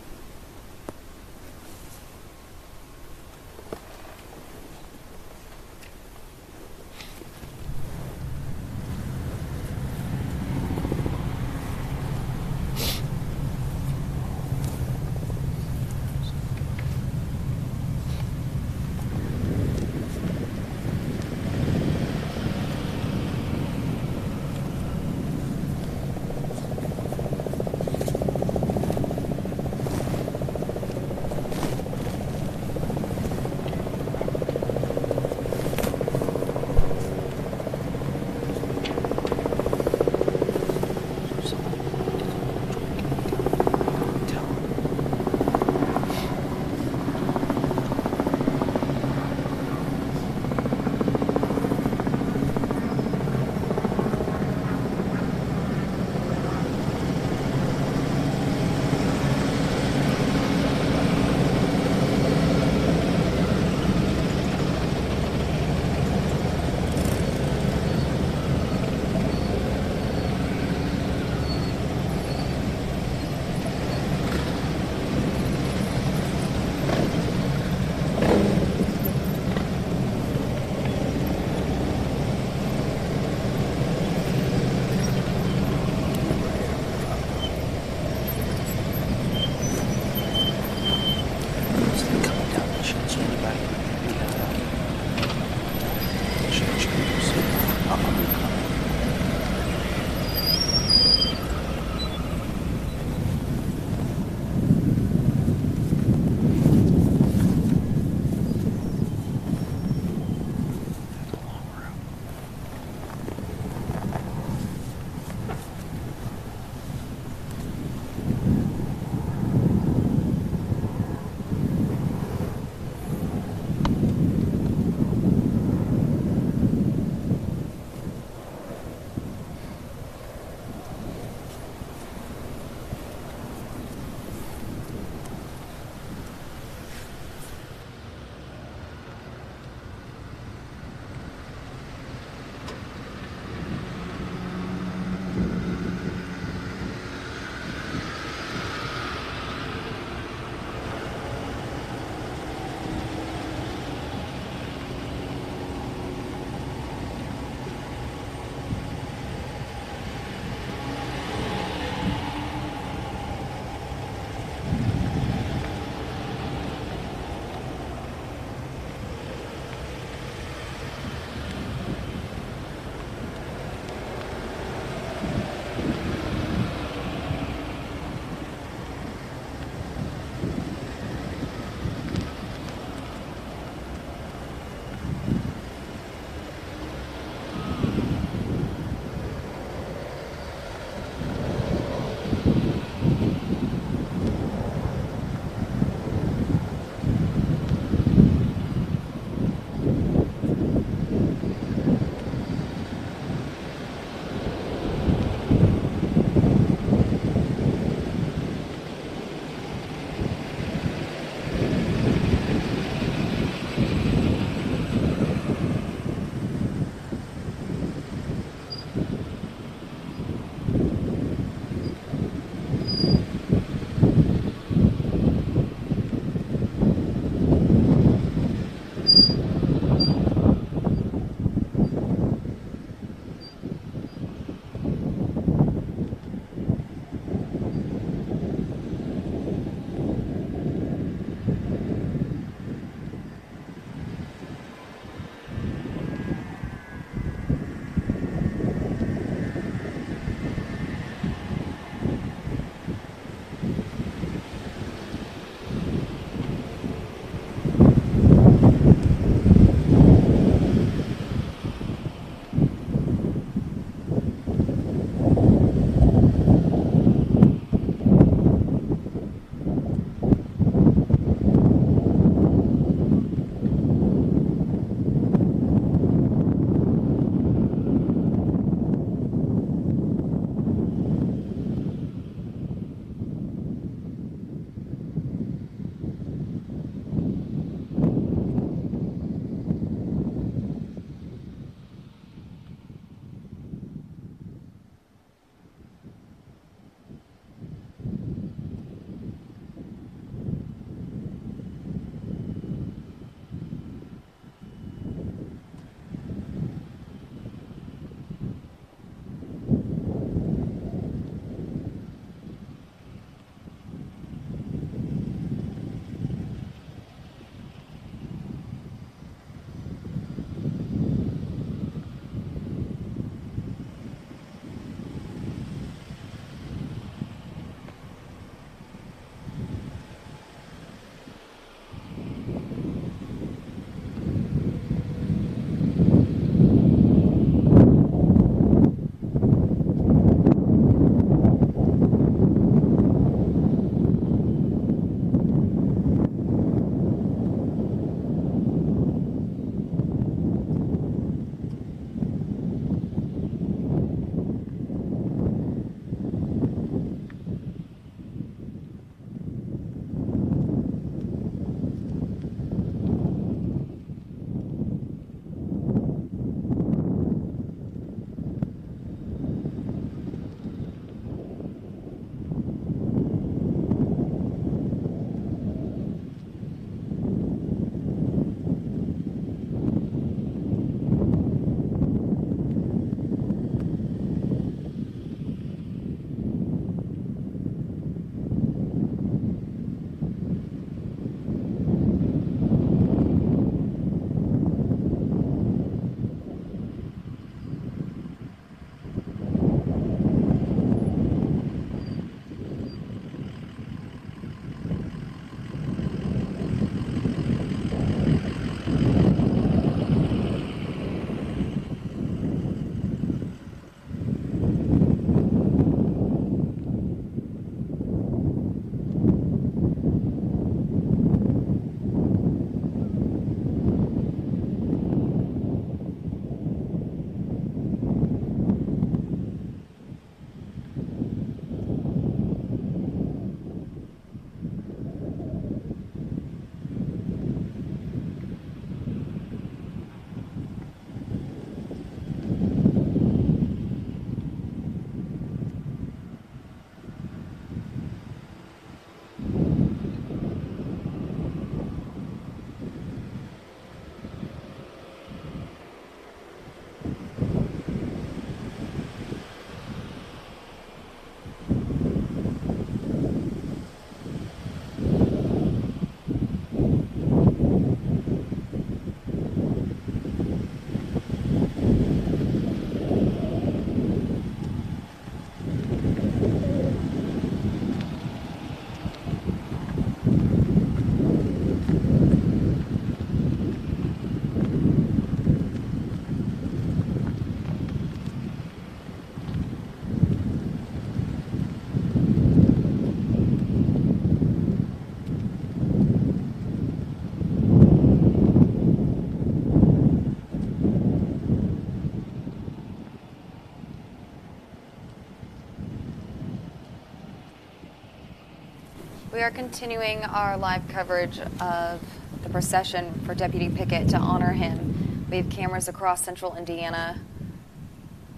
We are continuing our live coverage of the procession for Deputy Pickett to honor him. We have cameras across central Indiana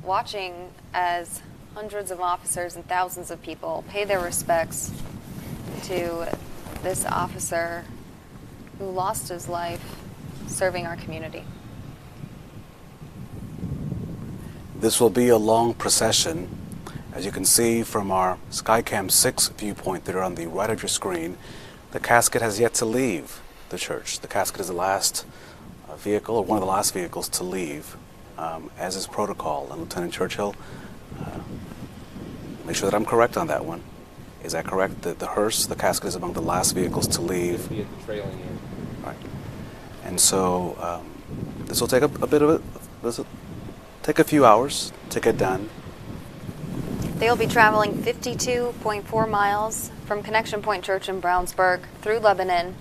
watching as hundreds of officers and thousands of people pay their respects to this officer who lost his life serving our community. This will be a long procession. As you can see from our Skycam 6 viewpoint there on the right of your screen, the casket has yet to leave the church. The casket is the last vehicle, or one of the last vehicles to leave, as is protocol. And Lieutenant Churchill, make sure that I'm correct on that one. Is that correct? The hearse, the casket is among the last vehicles to leave. Be at the trailing end. Right. And so this will take a bit of it. This will take a few hours to get done. They'll be traveling 52.4 miles from Connection Point Church in Brownsburg through Lebanon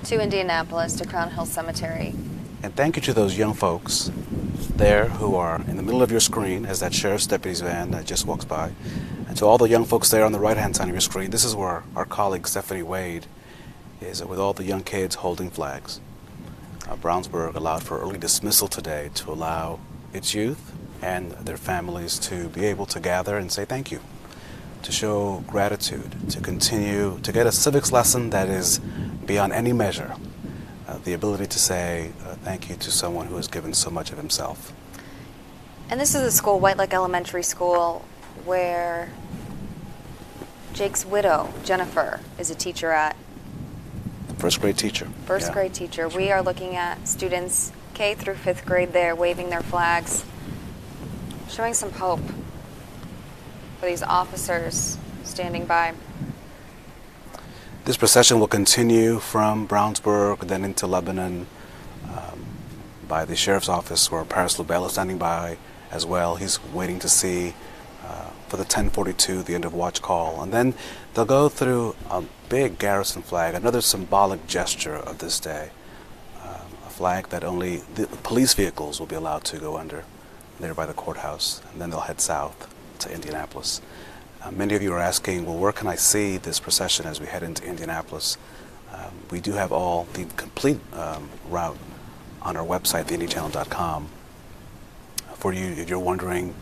to Indianapolis to Crown Hill Cemetery. And thank you to those young folks there who are in the middle of your screen as that sheriff's deputy's van just walks by. And to all the young folks there on the right-hand side of your screen, this is where our colleague Stephanie Wade is with all the young kids holding flags. Brownsburg allowed for early dismissal today to allow its youth and their families to be able to gather and say thank you, to show gratitude, to continue to get a civics lesson that is beyond any measure, the ability to say thank you to someone who has given so much of himself. And this is a school, White Lake Elementary School, where Jake's widow, Jennifer, is a teacher at. First grade teacher. First grade teacher. We are looking at students K through 5th grade there waving their flags, showing some hope for these officers standing by. This procession will continue from Brownsburg, then into Lebanon, by the sheriff's office where Paris LaBelle is standing by as well. He's waiting to see for the 10:42, the end of watch call. And then they'll go through a big garrison flag, another symbolic gesture of this day, a flag that only the police vehicles will be allowed to go under there by the courthouse. And then they'll head south to Indianapolis. Many of you are asking, well, where can I see this procession as we head into Indianapolis? We do have all the complete route on our website, theindychannel.com. For you, if you're wondering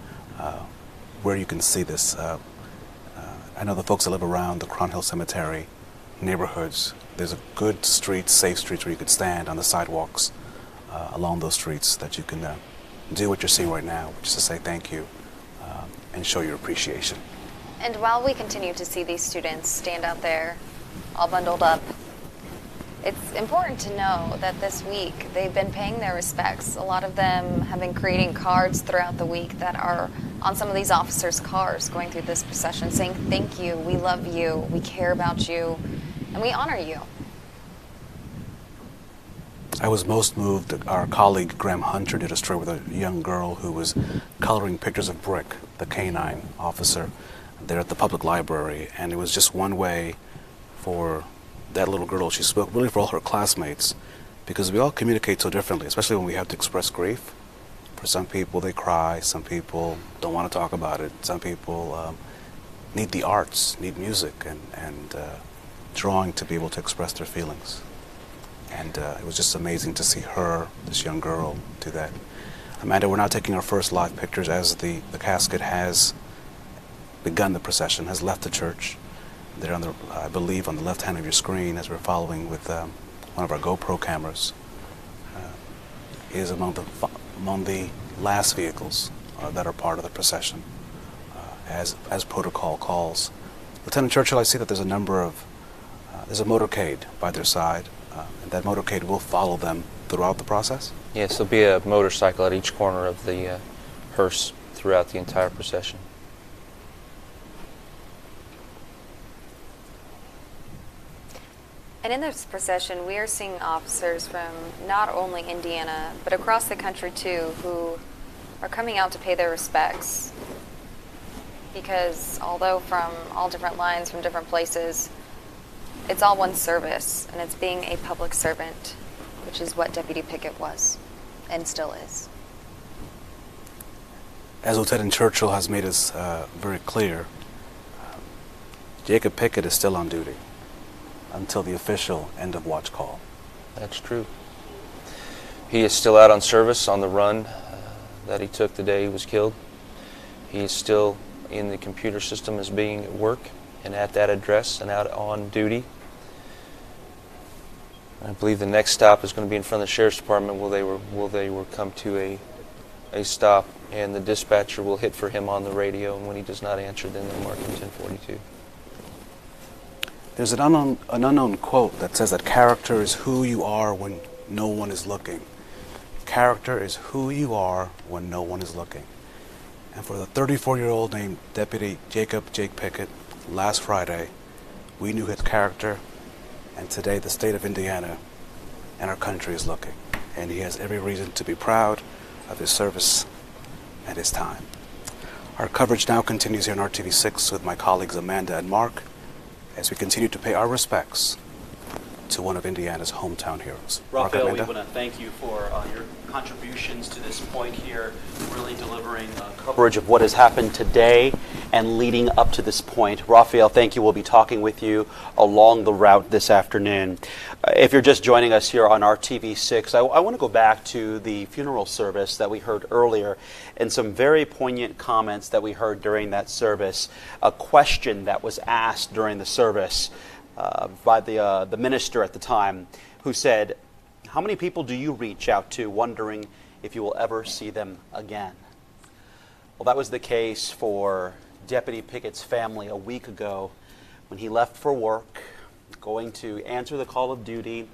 where you can see this, I know the folks that live around the Crown Hill Cemetery neighborhoods, there's a good streets, safe streets where you could stand on the sidewalks along those streets that you can do what you're seeing right now, which is to say thank you and show your appreciation. And while we continue to see these students stand out there, all bundled up, it's important to know that this week they've been paying their respects. A lot of them have been creating cards throughout the week that are on some of these officers' cars going through this procession saying, thank you, we love you, we care about you, and we honor you. I was most moved. Our colleague Graham Hunter did a story with a young girl who was coloring pictures of Brick, the canine officer, there at the public library, and it was just one way for that little girl. She spoke really for all her classmates, because we all communicate so differently, especially when we have to express grief. For some people, they cry. Some people don't want to talk about it. Some people need the arts, need music, and drawing to be able to express their feelings. And it was just amazing to see her, this young girl, do that. Amanda, we're now taking our first live pictures as the casket has begun the procession, has left the church. There on the, I believe, on the left hand of your screen, as we're following with one of our GoPro cameras, is among the last vehicles that are part of the procession, as protocol calls. Lieutenant Churchill, I see that there's a number of, there's a motorcade by their side, and that motorcade will follow them throughout the process? Yes, there'll be a motorcycle at each corner of the hearse throughout the entire procession. And in this procession, we are seeing officers from not only Indiana, but across the country too, who are coming out to pay their respects. Because although from all different lines, from different places, it's all one service, and it's being a public servant, which is what Deputy Pickett was, and still is. As Lieutenant Churchill has made us very clear, Jacob Pickett is still on duty until the official end of watch call. That's true. He is still out on service on the run that he took the day he was killed. He is still in the computer system as being at work and at that address and out on duty. I believe the next stop is going to be in front of the Sheriff's Department will they come to a stop, and the dispatcher will hit for him on the radio, and when he does not answer, then they'll mark him 1042. There's an unknown quote that says that character is who you are when no one is looking. Character is who you are when no one is looking. And for the 34-year-old named Deputy Jacob Jake Pickett, last Friday, we knew his character, and today the state of Indiana and our country is looking. And he has every reason to be proud of his service and his time. Our coverage now continues here on RTV6 with my colleagues Amanda and Mark as we continue to pay our respects to one of Indiana's hometown heroes. Raphael, we Amanda? want to thank you for your contributions to this point here, really delivering coverage of what has happened today and leading up to this point. Raphael, thank you. We'll be talking with you along the route this afternoon. If you're just joining us here on RTV6, I want to go back to the funeral service that we heard earlier and some very poignant comments that we heard during that service. A question that was asked during the service by the minister at the time, who said, "How many people do you reach out to wondering if you will ever see them again?" Well, that was the case for Deputy Pickett's family a week ago when he left for work, going to answer the call of duty,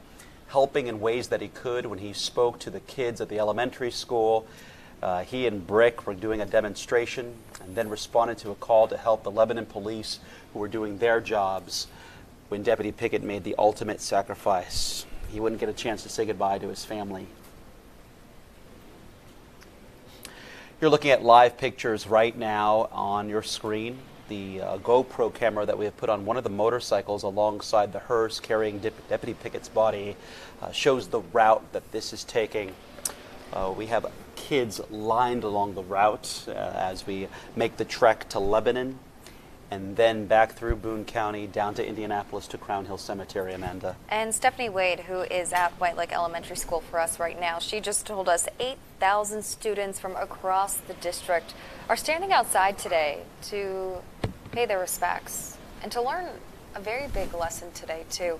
helping in ways that he could when he spoke to the kids at the elementary school. He and Brick were doing a demonstration and then responded to a call to help the Lebanon police who were doing their jobs when Deputy Pickett made the ultimate sacrifice. He wouldn't get a chance to say goodbye to his family. You're looking at live pictures right now on your screen. The GoPro camera that we have put on one of the motorcycles alongside the hearse carrying Deputy Pickett's body shows the route that this is taking. We have kids lined along the route as we make the trek to Lebanon, and then back through Boone County down to Indianapolis to Crown Hill Cemetery, Amanda. And Stephanie Wade, who is at White Lake Elementary School for us right now, she just told us 8,000 students from across the district are standing outside today to pay their respects and to learn a very big lesson today, too.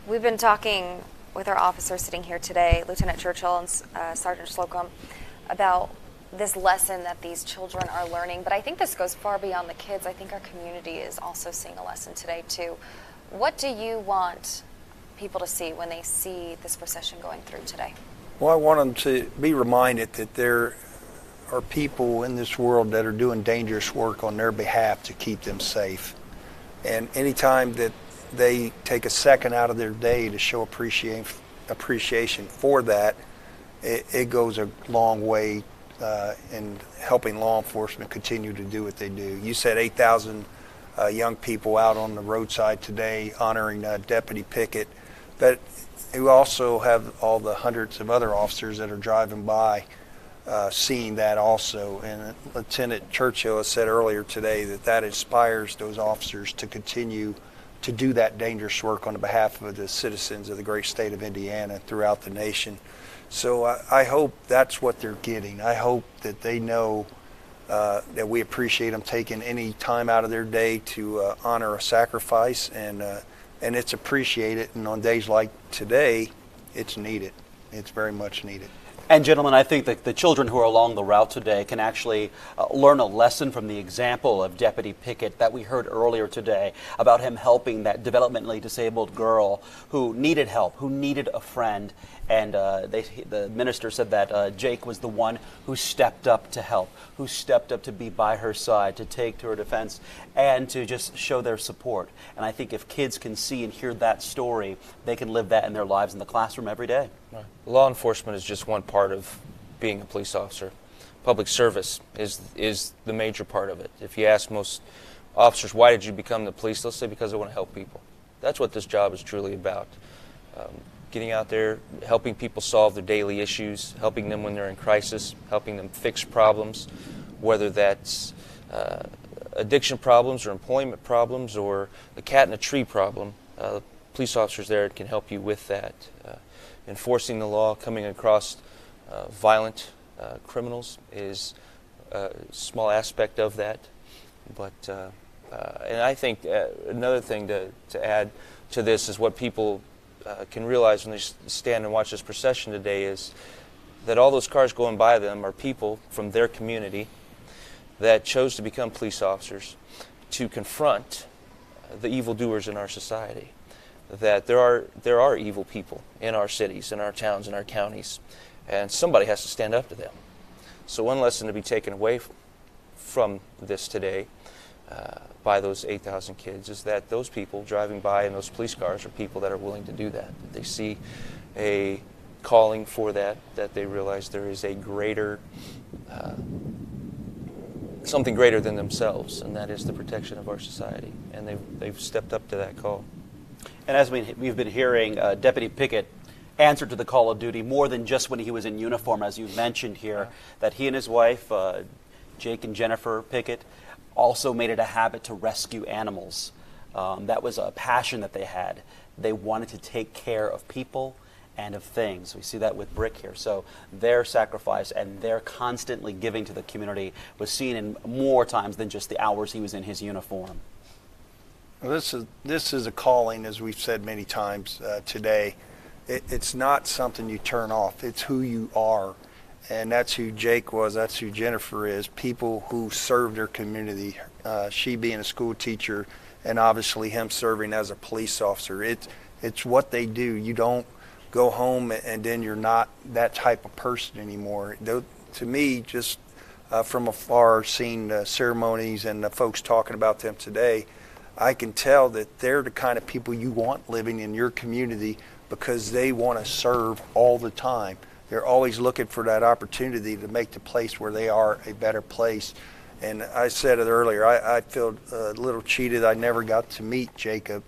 We've been talking with our officers sitting here today, Lieutenant Churchill and Sergeant Slocum, about this lesson that these children are learning, but I think this goes far beyond the kids. I think our community is also seeing a lesson today too. What do you want people to see when they see this procession going through today? Well, I want them to be reminded that there are people in this world that are doing dangerous work on their behalf to keep them safe. And anytime that they take a second out of their day to show appreciation for that, it goes a long way in helping law enforcement continue to do what they do. You said 8,000 young people out on the roadside today honoring Deputy Pickett, but you also have all the hundreds of other officers that are driving by seeing that also. And Lieutenant Churchill has said earlier today that inspires those officers to continue to do that dangerous work on behalf of the citizens of the great state of Indiana throughout the nation. So I hope that's what they're getting. I hope that they know that we appreciate them taking any time out of their day to honor a sacrifice, and it's appreciated. And on days like today, it's needed. It's very much needed. And gentlemen, I think that the children who are along the route today can actually learn a lesson from the example of Deputy Pickett that we heard earlier today about him helping that developmentally disabled girl who needed help, who needed a friend. And the minister said that Jake was the one who stepped up to help, who stepped up to be by her side, to take to her defense, and to just show their support. And I think if kids can see and hear that story, they can live that in their lives in the classroom every day. Right. Law enforcement is just one part of being a police officer. Public service is the major part of it. If you ask most officers, why did you become the police, they'll say, because I want to help people. That's what this job is truly about. Getting out there, helping people solve their daily issues, helping them when they're in crisis, helping them fix problems, whether that's addiction problems or employment problems or the cat in a tree problem, police officers there can help you with that. Enforcing the law, coming across violent criminals is a small aspect of that. But and I think another thing to add to this is what people can realize when they stand and watch this procession today is that all those cars going by them are people from their community that chose to become police officers to confront the evildoers in our society. That there are evil people in our cities, in our towns, in our counties, and somebody has to stand up to them. So one lesson to be taken away from this today by those 8,000 kids is that those people driving by in those police cars are people that are willing to do that. That they see a calling for that they realize there is a greater, something greater than themselves, and that is the protection of our society. And they've stepped up to that call. And as we've been hearing, Deputy Pickett answered to the call of duty more than just when he was in uniform, as you mentioned here, that he and his wife, Jake and Jennifer Pickett, also made it a habit to rescue animals. That was a passion that they had. They wanted to take care of people and of things. We see that with Brick here. So their sacrifice and their constantly giving to the community was seen in more times than just the hours he was in his uniform. Well, this is a calling, as we've said many times today. It's not something you turn off. It's who you are. And that's who Jake was. That's who Jennifer is. People who serve their community. She being a school teacher, and obviously him serving as a police officer. It's what they do. You don't go home and then you're not that type of person anymore. To me, just from afar, seeing the ceremonies and the folks talking about them today, I can tell that they're the kind of people you want living in your community because they want to serve all the time. They're always looking for that opportunity to make the place where they are a better place. And I said it earlier, I feel a little cheated. I never got to meet Jacob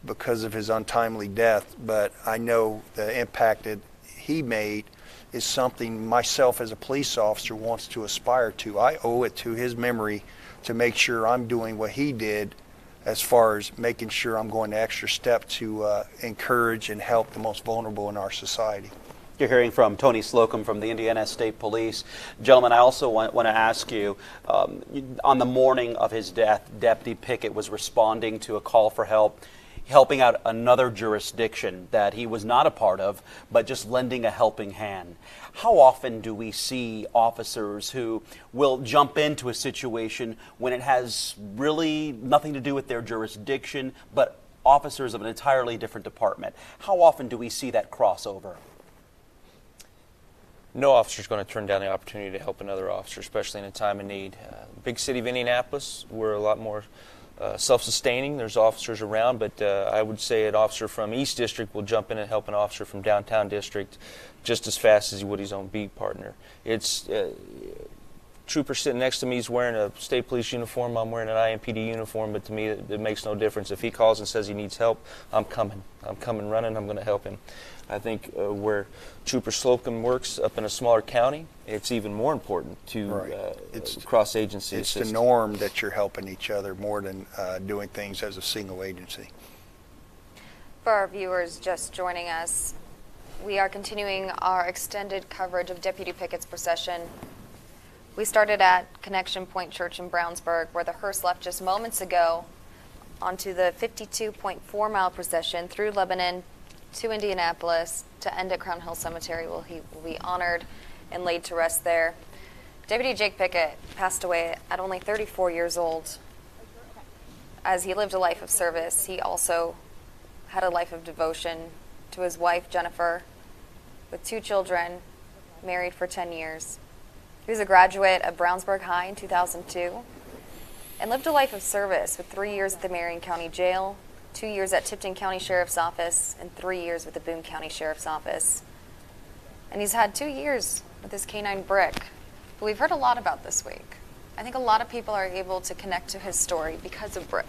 because of his untimely death, but I know the impact that he made is something myself as a police officer wants to aspire to. I owe it to his memory to make sure I'm doing what he did as far as making sure I'm going the extra step to encourage and help the most vulnerable in our society. You're hearing from Tony Slocum from the Indiana State Police. Gentlemen, I also want to ask you, on the morning of his death, Deputy Pickett was responding to a call for help, helping out another jurisdiction that he was not a part of, but just lending a helping hand. How often do we see officers who will jump into a situation when it has really nothing to do with their jurisdiction, but officers of an entirely different department? How often do we see that crossover? No officer is going to turn down the opportunity to help another officer, especially in a time of need. Big city of Indianapolis, we're a lot more self-sustaining. There's officers around, but I would say an officer from East District will jump in and help an officer from Downtown District just as fast as he would his own beat partner. It's trooper sitting next to me is wearing a state police uniform. I'm wearing an IMPD uniform, but to me it makes no difference. If he calls and says he needs help, I'm coming. I'm coming running. I'm going to help him. I think where Trooper Slocum works up in a smaller county, it's even more important to cross-agency assist. It's the norm that you're helping each other more than doing things as a single agency. For our viewers just joining us, we are continuing our extended coverage of Deputy Pickett's procession. We started at Connection Point Church in Brownsburg, where the hearse left just moments ago, onto the 52.4-mile procession through Lebanon to Indianapolis to end at Crown Hill Cemetery, where he will be honored and laid to rest there. Deputy Jake Pickett passed away at only 34 years old. As he lived a life of service, he also had a life of devotion to his wife, Jennifer, with 2 children, married for 10 years. He was a graduate of Brownsburg High in 2002 and lived a life of service with 3 years at the Marion County Jail, 2 years at Tipton County Sheriff's Office, and 3 years with the Boone County Sheriff's Office. And he's had 2 years with his canine Brick, who we've heard a lot about this week. I think a lot of people are able to connect to his story because of Brick.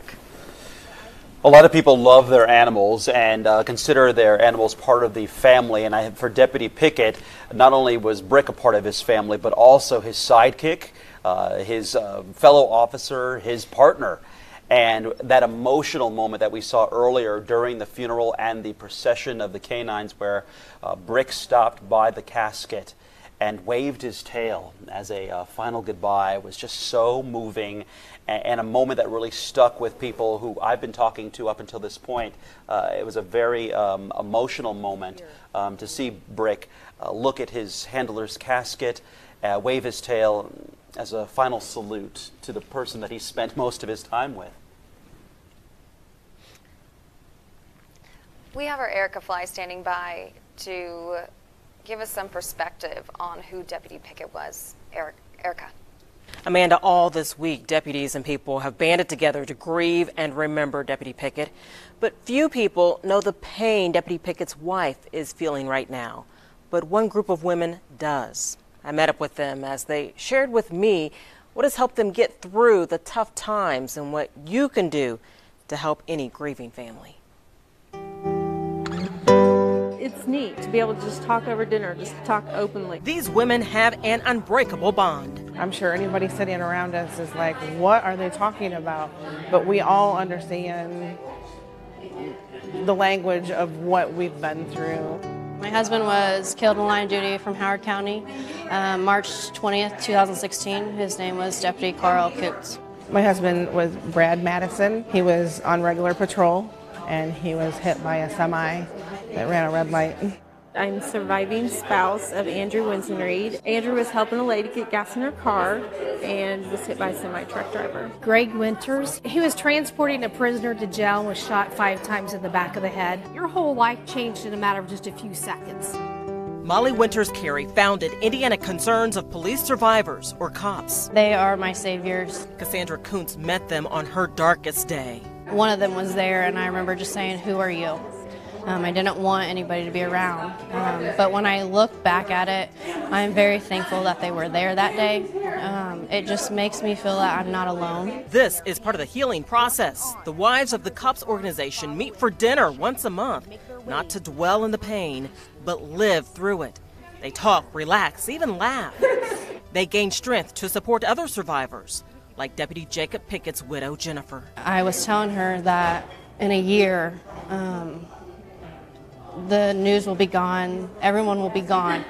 A lot of people love their animals and consider their animals part of the family. And for Deputy Pickett, not only was Brick a part of his family, but also his sidekick, his fellow officer, his partner. And that emotional moment that we saw earlier during the funeral and the procession of the canines, where Brick stopped by the casket and waved his tail as a final goodbye, was just so moving, and a moment that really stuck with people who I've been talking to up until this point. It was a very emotional moment to see Brick look at his handler's casket, wave his tail as a final salute to the person that he spent most of his time with. We have our Erica Fly standing by to give us some perspective on who Deputy Pickett was. Erica. Amanda, all this week, deputies and people have banded together to grieve and remember Deputy Pickett. But few people know the pain Deputy Pickett's wife is feeling right now. But one group of women does. I met up with them as they shared with me what has helped them get through the tough times and what you can do to help any grieving family. It's neat to be able to just talk over dinner, just talk openly. These women have an unbreakable bond. I'm sure anybody sitting around us is like, what are they talking about? But we all understand the language of what we've been through. My husband was killed in line of duty from Howard County, March 20th, 2016. His name was Deputy Carl Coots. My husband was Brad Madison. He was on regular patrol, and he was hit by a semi that ran a red light. I'm surviving spouse of Andrew Winston Reed. Andrew was helping a lady get gas in her car and was hit by a semi-truck driver. Greg Winters, he was transporting a prisoner to jail and was shot 5 times in the back of the head. Your whole life changed in a matter of just a few seconds. Molly Winters Carey founded Indiana Concerns of Police Survivors, or COPS. They are my saviors. Cassandra Kuntz met them on her darkest day. One of them was there, and I remember just saying, "Who are you?" I didn't want anybody to be around, but when I look back at it, I'm very thankful that they were there that day. It just makes me feel that I'm not alone. This is part of the healing process. The wives of the COPS organization meet for dinner once a month, not to dwell in the pain, but live through it. They talk, relax, even laugh. They gain strength to support other survivors, like Deputy Jacob Pickett's widow, Jennifer. I was telling her that in a year, the news will be gone, everyone will be gone,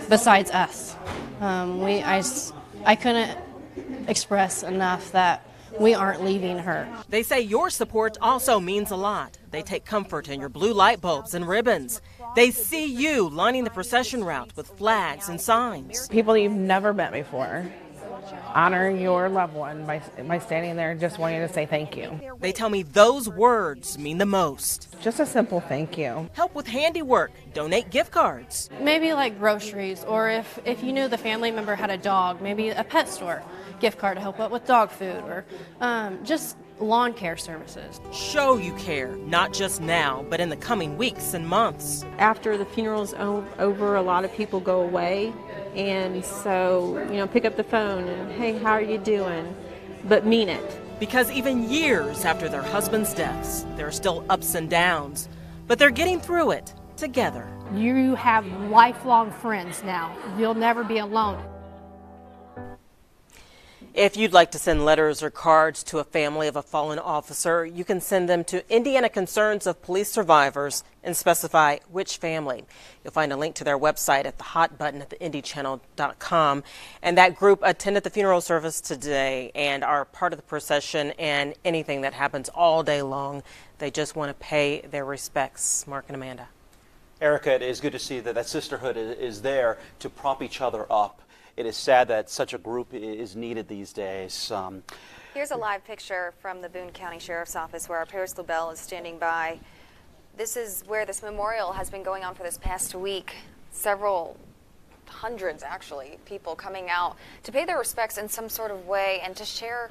besides us. I couldn't express enough that we aren't leaving her. They say your support also means a lot. They take comfort in your blue light bulbs and ribbons. They see you lining the procession route with flags and signs. People you've never met before. Honor your loved one by standing there just wanting to say thank you. They tell me those words mean the most. Just a simple thank you. Help with handiwork, donate gift cards. Maybe like groceries, or if you knew the family member had a dog, maybe a pet store gift card to help out with dog food, or just lawn care services. Show you care, not just now, but in the coming weeks and months. After the funeral's over, a lot of people go away. And so, pick up the phone and, hey, how are you doing? But mean it. Because even years after their husbands' deaths, there are still ups and downs, but they're getting through it together. You have lifelong friends now. You'll never be alone. If you'd like to send letters or cards to a family of a fallen officer, you can send them to Indiana Concerns of Police Survivors and specify which family. You'll find a link to their website at the hot button at theindychannel.com. And that group attended the funeral service today and are part of the procession and anything that happens all day long. They just want to pay their respects. Mark and Amanda. Erica, it is good to see that that sisterhood is there to prop each other up. It is sad that such a group is needed these days. Here's a live picture from the Boone County Sheriff's Office where Paris LaBelle is standing by. This is where this memorial has been going on for this past week. Several hundreds, actually, people coming out to pay their respects in some sort of way and to share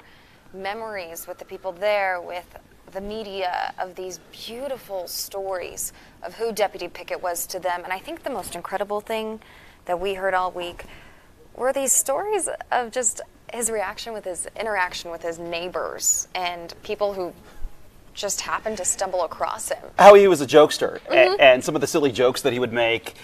memories with the people there, with the media, of these beautiful stories of who Deputy Pickett was to them. And I think the most incredible thing that we heard all week were these stories of just his reaction with his interaction with his neighbors and people who just happened to stumble across him. How he was a jokester, and some of the silly jokes that he would make,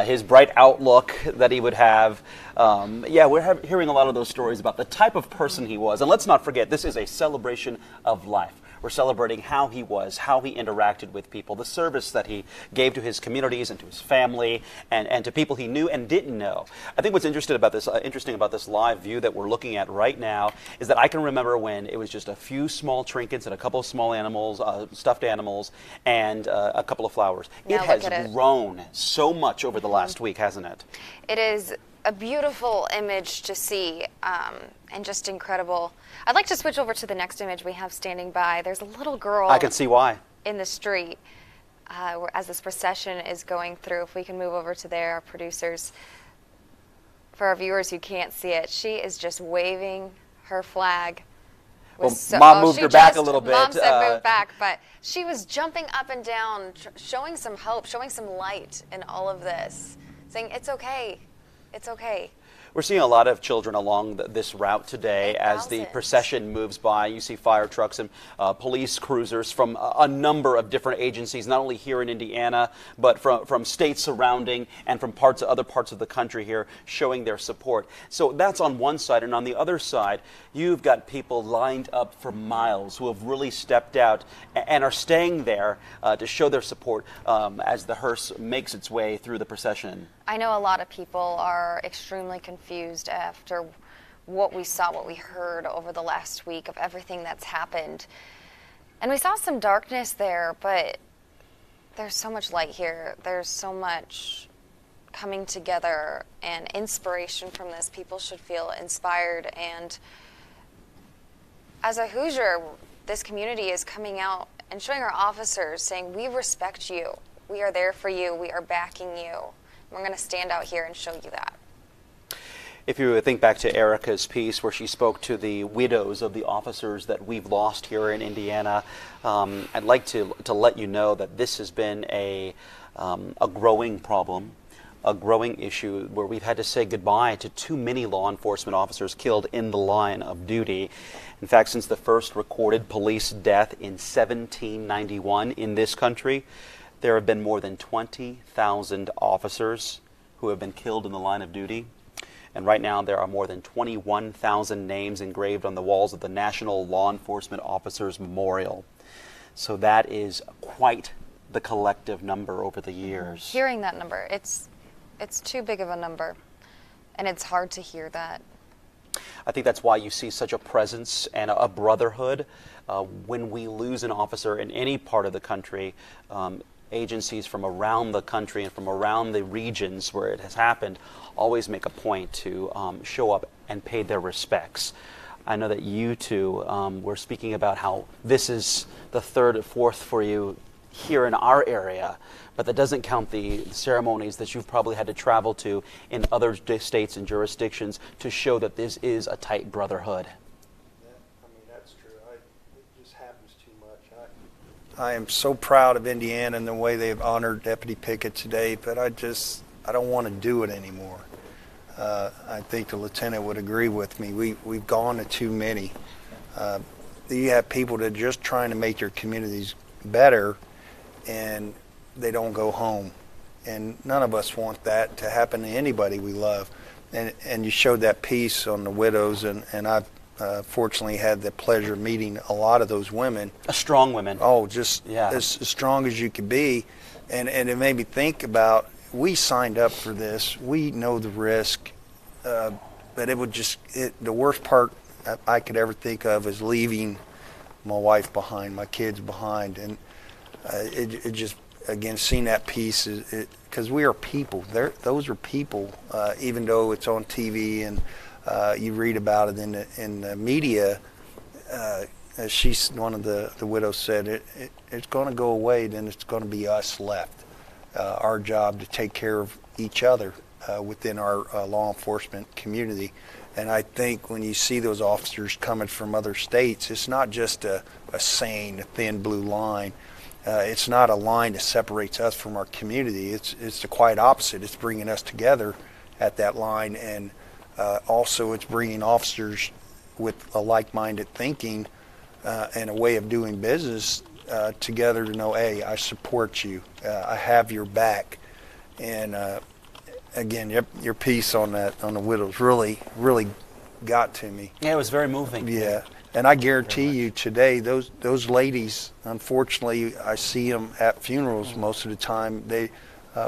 his bright outlook that he would have. Yeah, we're hearing a lot of those stories about the type of person he was. And let's not forget, this is a celebration of life. We're celebrating how he was, how he interacted with people, the service that he gave to his communities and to his family and to people he knew and didn't know. I think what's interesting about this live view that we're looking at right now is that I can remember when it was just a few small trinkets and a couple of small animals, stuffed animals, and a couple of flowers. Now It has grown so much over the last week, hasn't it? It is a beautiful image to see, and just incredible. I'd like to switch over to the next image we have standing by. There's a little girl. I can see why. In the street, as this procession is going through. If we can move over to there, our producers. For our viewers who can't see it, she is just waving her flag. Well, Mom moved her back a little bit. Mom said move back, but she was jumping up and down, showing some hope, showing some light in all of this, saying it's okay. It's okay. We're seeing a lot of children along this route today as the procession moves by. You see fire trucks and police cruisers from a number of different agencies, not only here in Indiana, but from states surrounding and from other parts of the country here showing their support. So that's on one side. And on the other side, you've got people lined up for miles who have really stepped out and are staying there to show their support as the hearse makes its way through the procession. I know a lot of people are extremely confused after what we saw, what we heard over the last week of everything that's happened. And we saw some darkness there, but there's so much light here. There's so much coming together and inspiration from this. People should feel inspired. And as a Hoosier, this community is coming out and showing our officers, saying, we respect you. We are there for you. We are backing you. We're going to stand out here and show you that. If you think back to Erica's piece where she spoke to the widows of the officers that we've lost here in Indiana, I'd like to let you know that this has been a growing problem, a growing issue where we've had to say goodbye to too many law enforcement officers killed in the line of duty. In fact, since the first recorded police death in 1791 in this country, there have been more than 20,000 officers who have been killed in the line of duty. And right now there are more than 21,000 names engraved on the walls of the National Law Enforcement Officers Memorial. So that is quite the collective number over the years. Hearing that number, it's too big of a number, and it's hard to hear that. I think that's why you see such a presence and a brotherhood. When we lose an officer in any part of the country, agencies from around the country and from around the regions where it has happened always make a point to show up and pay their respects. I know that you two were speaking about how this is the third or fourth for you here in our area, but that doesn't count the ceremonies that you've probably had to travel to in other states and jurisdictions to show that this is a tight brotherhood. I am so proud of Indiana and the way they've honored Deputy Pickett today, but I don't want to do it anymore. I think the lieutenant would agree with me. We've gone to too many. You have people that are just trying to make their communities better, and they don't go home. And none of us want that to happen to anybody we love. And you showed that piece on the widows, and I've fortunately had the pleasure of meeting a lot of those women. Strong women. Oh, just as strong as you could be. And it made me think about, we signed up for this. We know the risk. But it would the worst part I could ever think of is leaving my wife behind, my kids behind. And it just, again, seeing that piece, because we are people. Those are people, even though it's on TV and you read about it in the media. As one of the widows said, it's going to go away, then it's going to be us left. Our job to take care of each other within our law enforcement community. And I think when you see those officers coming from other states, it's not just a saying, a thin blue line. It's not a line that separates us from our community. It's the quite opposite. It's bringing us together at that line, and also it's bringing officers with a like-minded thinking and a way of doing business together to know, hey, I support you. I have your back. And again, your piece on the widows really got to me. Yeah, it was very moving. Yeah, and I guarantee you today, those ladies, unfortunately, I see them at funerals most of the time.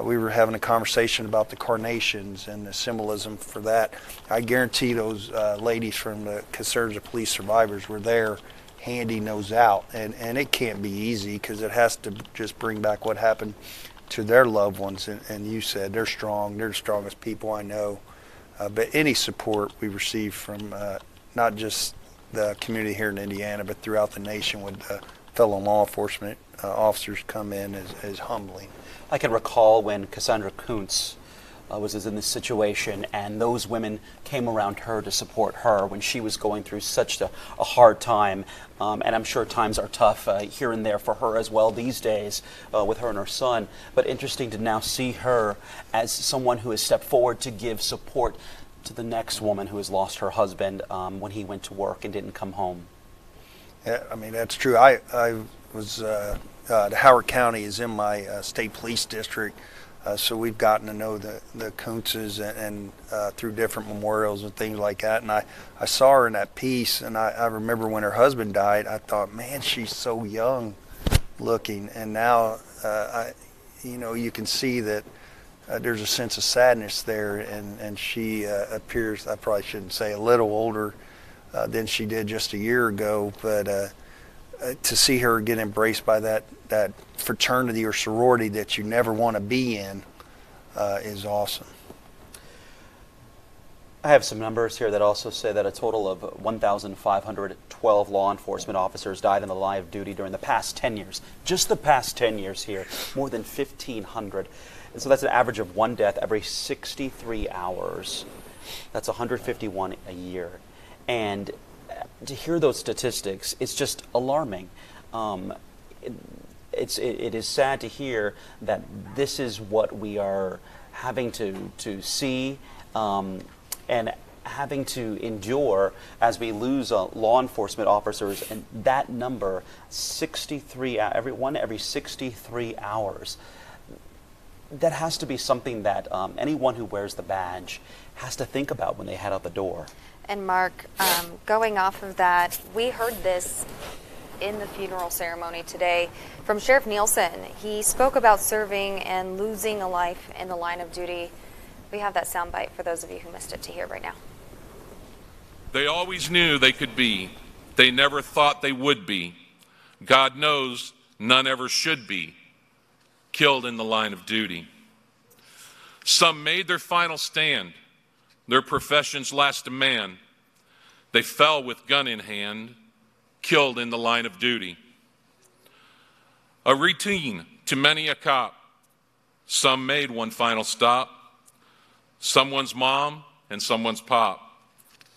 We were having a conversation about the carnations and the symbolism for that. I guarantee those ladies from the Conservative Police Survivors were there handing those out, and it can't be easy because it has to just bring back what happened to their loved ones. And you said they're strong. They're the strongest people I know. But any support we receive from not just the community here in Indiana, but throughout the nation with fellow law enforcement officers come in is humbling. I can recall when Cassandra Kuntz was in this situation, and those women came around her to support her when she was going through such a hard time. And I'm sure times are tough here and there for her as well these days with her and her son. But interesting to now see her as someone who has stepped forward to give support to the next woman who has lost her husband when he went to work and didn't come home. Yeah, I mean, that's true. I was, the Howard County is in my state police district. So we've gotten to know the Kuntzes and through different memorials and things like that. And I saw her in that piece, and I remember when her husband died, I thought, man, she's so young looking. And now, you can see that there's a sense of sadness there, and she appears, I probably shouldn't say a little older than she did just a year ago, but to see her get embraced by that fraternity or sorority that you never want to be in is awesome. I have some numbers here that also say that a total of 1,512 law enforcement officers died in the line of duty during the past 10 years. Just the past 10 years here, more than 1,500. And so that's an average of one death every 63 hours. That's 151 a year. And to hear those statistics, it's just alarming. It is sad to hear that this is what we are having to see and having to endure as we lose law enforcement officers. And that number, 63, every 63 hours. That has to be something that anyone who wears the badge has to think about when they head out the door. And Mark, going off of that, we heard this in the funeral ceremony today from Sheriff Nielsen. He spoke about serving and losing a life in the line of duty. We have that soundbite for those of you who missed it to hear right now. They always knew they could be. They never thought they would be. God knows none ever should be killed in the line of duty. Some made their final stand, their profession's last demand. They fell with gun in hand, killed in the line of duty. A routine to many a cop. Some made one final stop. Someone's mom and someone's pop,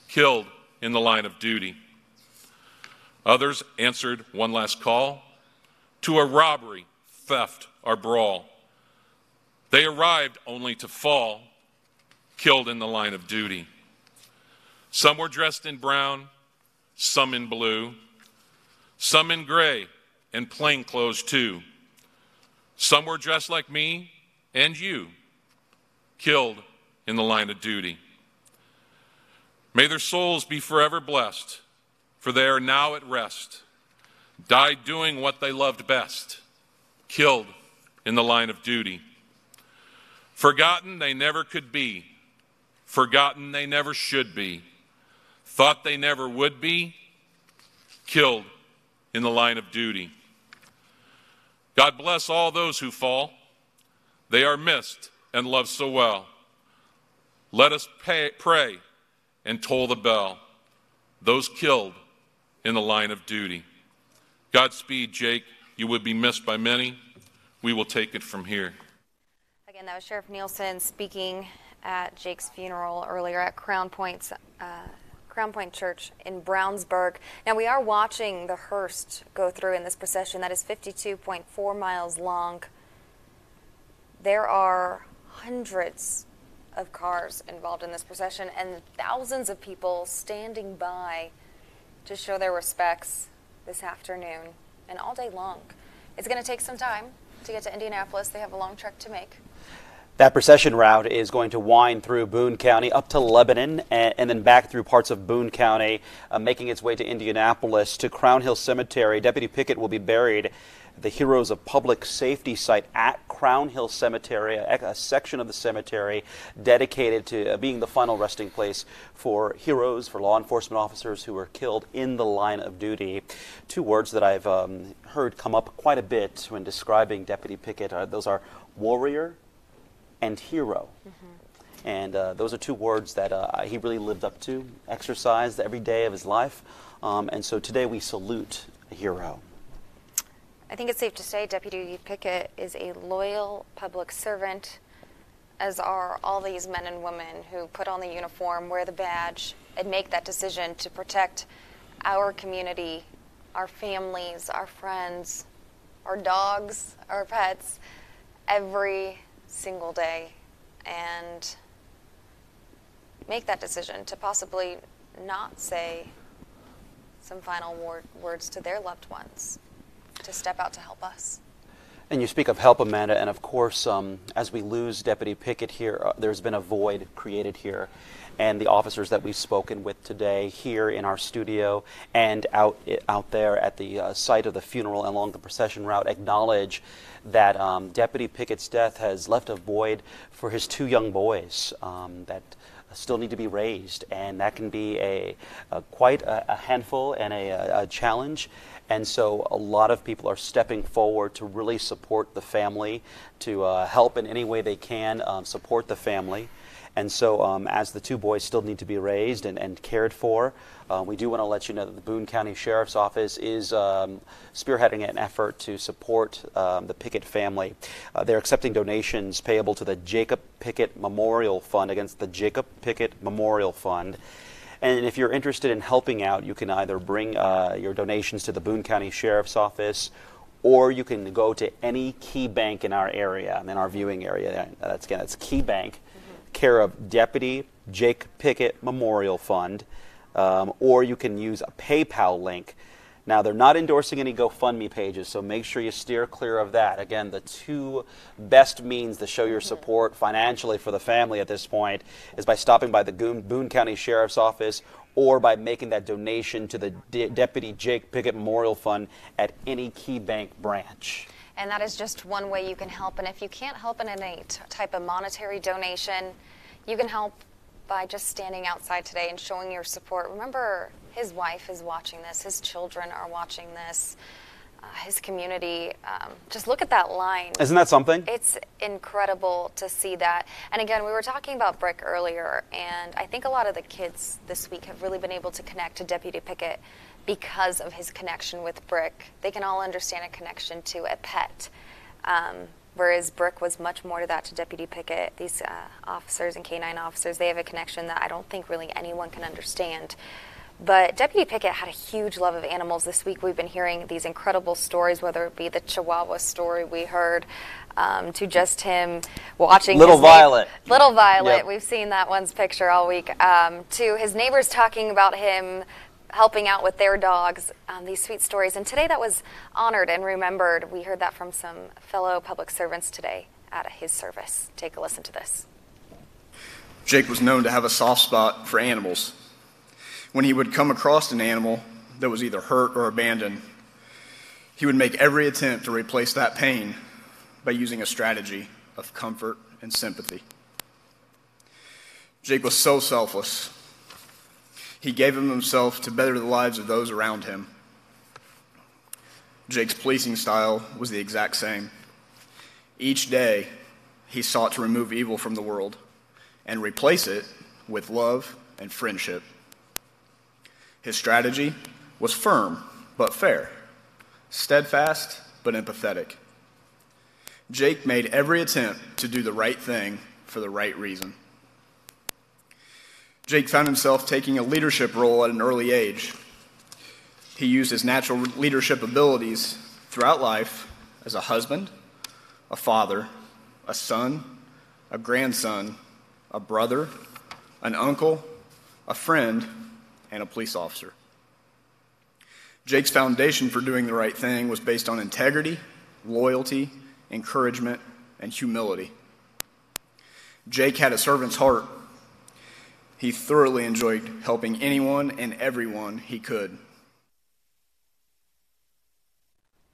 killed in the line of duty. Others answered one last call to a robbery, theft, or brawl. They arrived only to fall, killed in the line of duty. Some were dressed in brown, some in blue, some in gray and plain clothes too. Some were dressed like me and you, killed in the line of duty. May their souls be forever blessed, for they are now at rest, died doing what they loved best, killed in the line of duty. Forgotten they never could be, forgotten they never should be, thought they never would be, killed in the line of duty. God bless all those who fall. They are missed and loved so well. Let us pray and toll the bell, those killed in the line of duty. Godspeed, Jake. You would be missed by many. We will take it from here. Again, that was Sheriff Nielsen speaking at Jake's funeral earlier at Crown Point Church in Brownsburg. Now, we are watching the hearse go through in this procession that is 52.4 miles long. There are hundreds of cars involved in this procession and thousands of people standing by to show their respects this afternoon and all day long. It's going to take some time to get to Indianapolis. They have a long trek to make. That procession route is going to wind through Boone County up to Lebanon and then back through parts of Boone County, making its way to Indianapolis to Crown Hill Cemetery. Deputy Pickett will be buried at the Heroes of Public Safety site at Crown Hill Cemetery, a section of the cemetery dedicated to being the final resting place for heroes, for law enforcement officers who were killed in the line of duty. Two words that I've heard come up quite a bit when describing Deputy Pickett, those are warrior and hero. And those are two words that he really lived up to, exercised every day of his life. And so today we salute a hero. I think it's safe to say Deputy Pickett is a loyal public servant, as are all these men and women who put on the uniform, wear the badge, and make that decision to protect our community, our families, our friends, our dogs, our pets, every single day, and make that decision to possibly not say some final words to their loved ones, to step out to help us. And you speak of help, Amanda, and of course, as we lose Deputy Pickett here, there's been a void created here. And the officers that we've spoken with today here in our studio and out there at the site of the funeral and along the procession route acknowledge that Deputy Pickett's death has left a void for his two young boys that still need to be raised. And that can be quite a handful and a challenge. And so a lot of people are stepping forward to really support the family, to help in any way they can support the family. And so as the two boys still need to be raised and cared for, we do want to let you know that the Boone County Sheriff's Office is spearheading an effort to support the Pickett family. They're accepting donations payable to the Jacob Pickett Memorial Fund against the Jacob Pickett Memorial Fund. And if you're interested in helping out, you can either bring your donations to the Boone County Sheriff's Office, or you can go to any key bank in our area, in our viewing area. That's Key Bank, care of Deputy Jake Pickett Memorial Fund, or you can use a PayPal link. Now, they're not endorsing any GoFundMe pages, so make sure you steer clear of that. Again, the two best means to show your support financially for the family at this point is by stopping by the Boone County Sheriff's Office or by making that donation to the Deputy Jake Pickett Memorial Fund at any Key Bank branch. And that is just one way you can help. And if you can't help in any type of monetary donation, you can help by just standing outside today and showing your support. Remember, his wife is watching this. His children are watching this. His community. Just look at that line. Isn't that something? It's incredible to see that. And again, we were talking about Brick earlier, and I think a lot of the kids this week have really been able to connect to Deputy Pickett because of his connection with Brick. They can all understand a connection to a pet. Whereas Brick was much more to that to Deputy Pickett. These officers and K-9 officers, they have a connection that I don't think really anyone can understand. But Deputy Pickett had a huge love of animals. This week we've been hearing these incredible stories, whether it be the Chihuahua story we heard, to just him watching Little Violet. Little Violet, Yep. We've seen that one's picture all week, to his neighbors talking about him helping out with their dogs, these sweet stories. And today that was honored and remembered. We heard that from some fellow public servants today at his service. Take a listen to this. Jake was known to have a soft spot for animals. When he would come across an animal that was either hurt or abandoned, he would make every attempt to replace that pain by using a strategy of comfort and sympathy. Jake was so selfless. He gave of himself to better the lives of those around him. Jake's policing style was the exact same. Each day, he sought to remove evil from the world and replace it with love and friendship. His strategy was firm but fair, steadfast but empathetic. Jake made every attempt to do the right thing for the right reason. Jake found himself taking a leadership role at an early age. He used his natural leadership abilities throughout life as a husband, a father, a son, a grandson, a brother, an uncle, a friend, and a police officer. Jake's foundation for doing the right thing was based on integrity, loyalty, encouragement, and humility. Jake had a servant's heart. He thoroughly enjoyed helping anyone and everyone he could.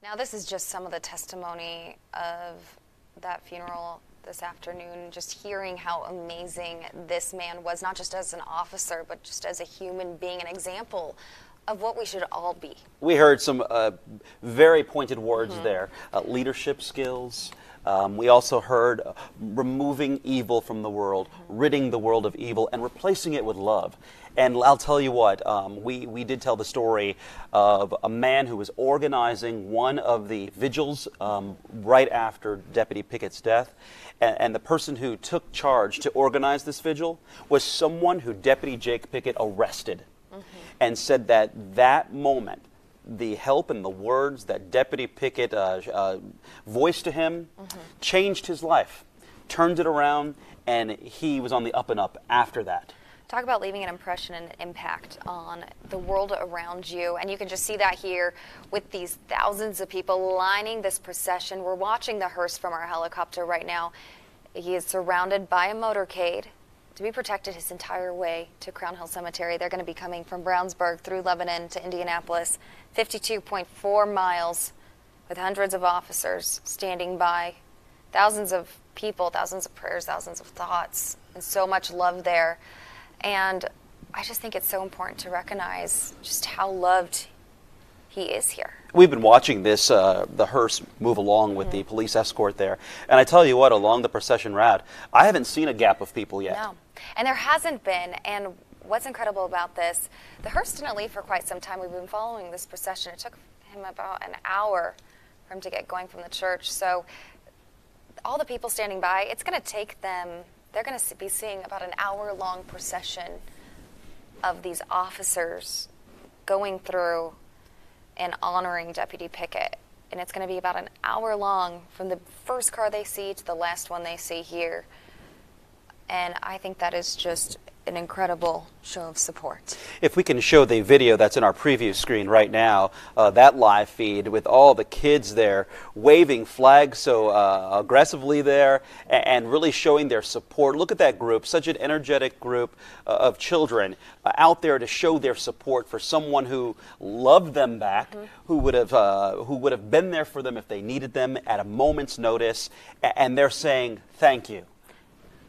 Now, this is just some of the testimony of that funeral this afternoon, just hearing how amazing this man was, not just as an officer, but just as a human being, an example of what we should all be. We heard some very pointed words there, leadership skills. We also heard removing evil from the world, ridding the world of evil, and replacing it with love. And I'll tell you what, we did tell the story of a man who was organizing one of the vigils right after Deputy Pickett's death. And the person who took charge to organize this vigil was someone who Deputy Jacob Pickett arrested, and said that that moment, the help and the words that Deputy Pickett voiced to him changed his life, turned it around, and he was on the up and up after that. Talk about leaving an impression and an impact on the world around you. And you can just see that here with these thousands of people lining this procession. We're watching the hearse from our helicopter right now. He is surrounded by a motorcade to be protected his entire way to Crown Hill Cemetery. They're going to be coming from Brownsburg through Lebanon to Indianapolis, 52.4 miles, with hundreds of officers standing by, thousands of people, thousands of prayers, thousands of thoughts, and so much love there. And I just think it's so important to recognize just how loved he is here. We've been watching this, the hearse move along with the police escort there. And I tell you what, along the procession route, I haven't seen a gap of people yet. No, and there hasn't been. And what's incredible about this, the hearse didn't leave for quite some time. We've been following this procession. It took him about an hour for him to get going from the church. So all the people standing by, it's going to take them, they're going to be seeing about an hour-long procession of these officers going through and honoring Deputy Pickett. And it's going to be about an hour long from the first car they see to the last one they see here. And I think that is just an incredible show of support. If we can show the video that's in our preview screen right now, that live feed with all the kids there waving flags so aggressively there and really showing their support. Look at that group, such an energetic group of children out there to show their support for someone who loved them back, who would have been there for them if they needed them at a moment's notice, and they're saying thank you.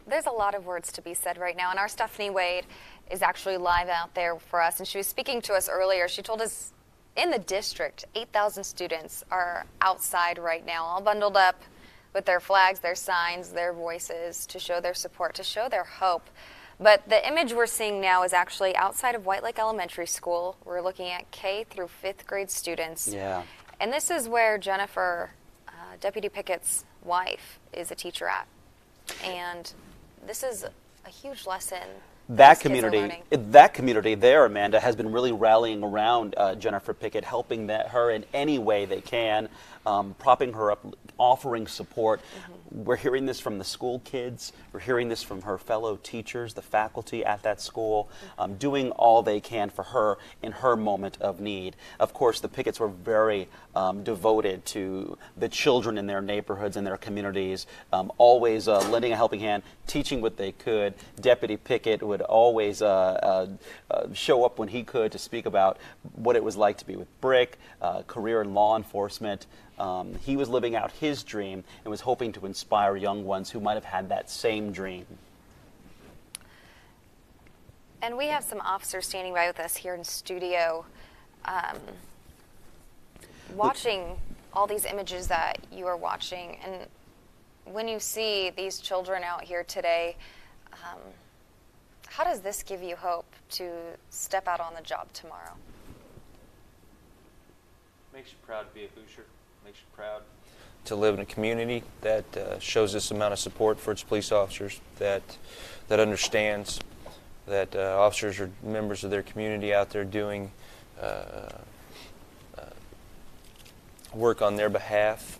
There's a lot of words to be said right now, and our Stephanie Wade is actually live out there for us, and she was speaking to us earlier. She told us in the district, 8,000 students are outside right now, all bundled up with their flags, their signs, their voices to show their support, to show their hope. But the image we're seeing now is actually outside of White Lake Elementary School. We're looking at K through 5th grade students. Yeah. And this is where Jennifer, Deputy Pickett's wife, is a teacher at. And this is a huge lesson. That community there, Amanda, has been really rallying around Jennifer Pickett, helping her in any way they can, propping her up, offering support. We're hearing this from the school kids. We're hearing this from her fellow teachers, the faculty at that school, doing all they can for her in her moment of need. Of course, the Picketts were very devoted to the children in their neighborhoods and their communities, always lending a helping hand, teaching what they could. Deputy Pickett would always show up when he could to speak about what it was like to be with Brick, career in law enforcement. He was living out his dream and was hoping to inspire young ones who might have had that same dream. And we have some officers standing by with us here in studio, watching all these images that you are watching. And when you see these children out here today, how does this give you hope to step out on the job tomorrow? Makes you proud to be a Hoosier. Makes you proud to live in a community that shows this amount of support for its police officers, that understands that officers are members of their community out there doing work on their behalf.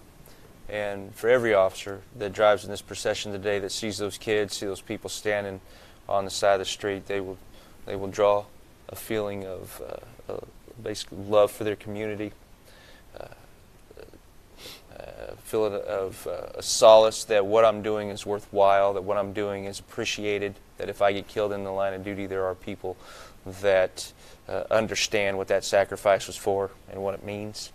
And for every officer that drives in this procession today that sees those kids, see those people standing on the side of the street, they will draw a feeling of basically love for their community, feeling of a solace that what I'm doing is worthwhile, that what I'm doing is appreciated, that if I get killed in the line of duty, there are people that understand what that sacrifice was for and what it means.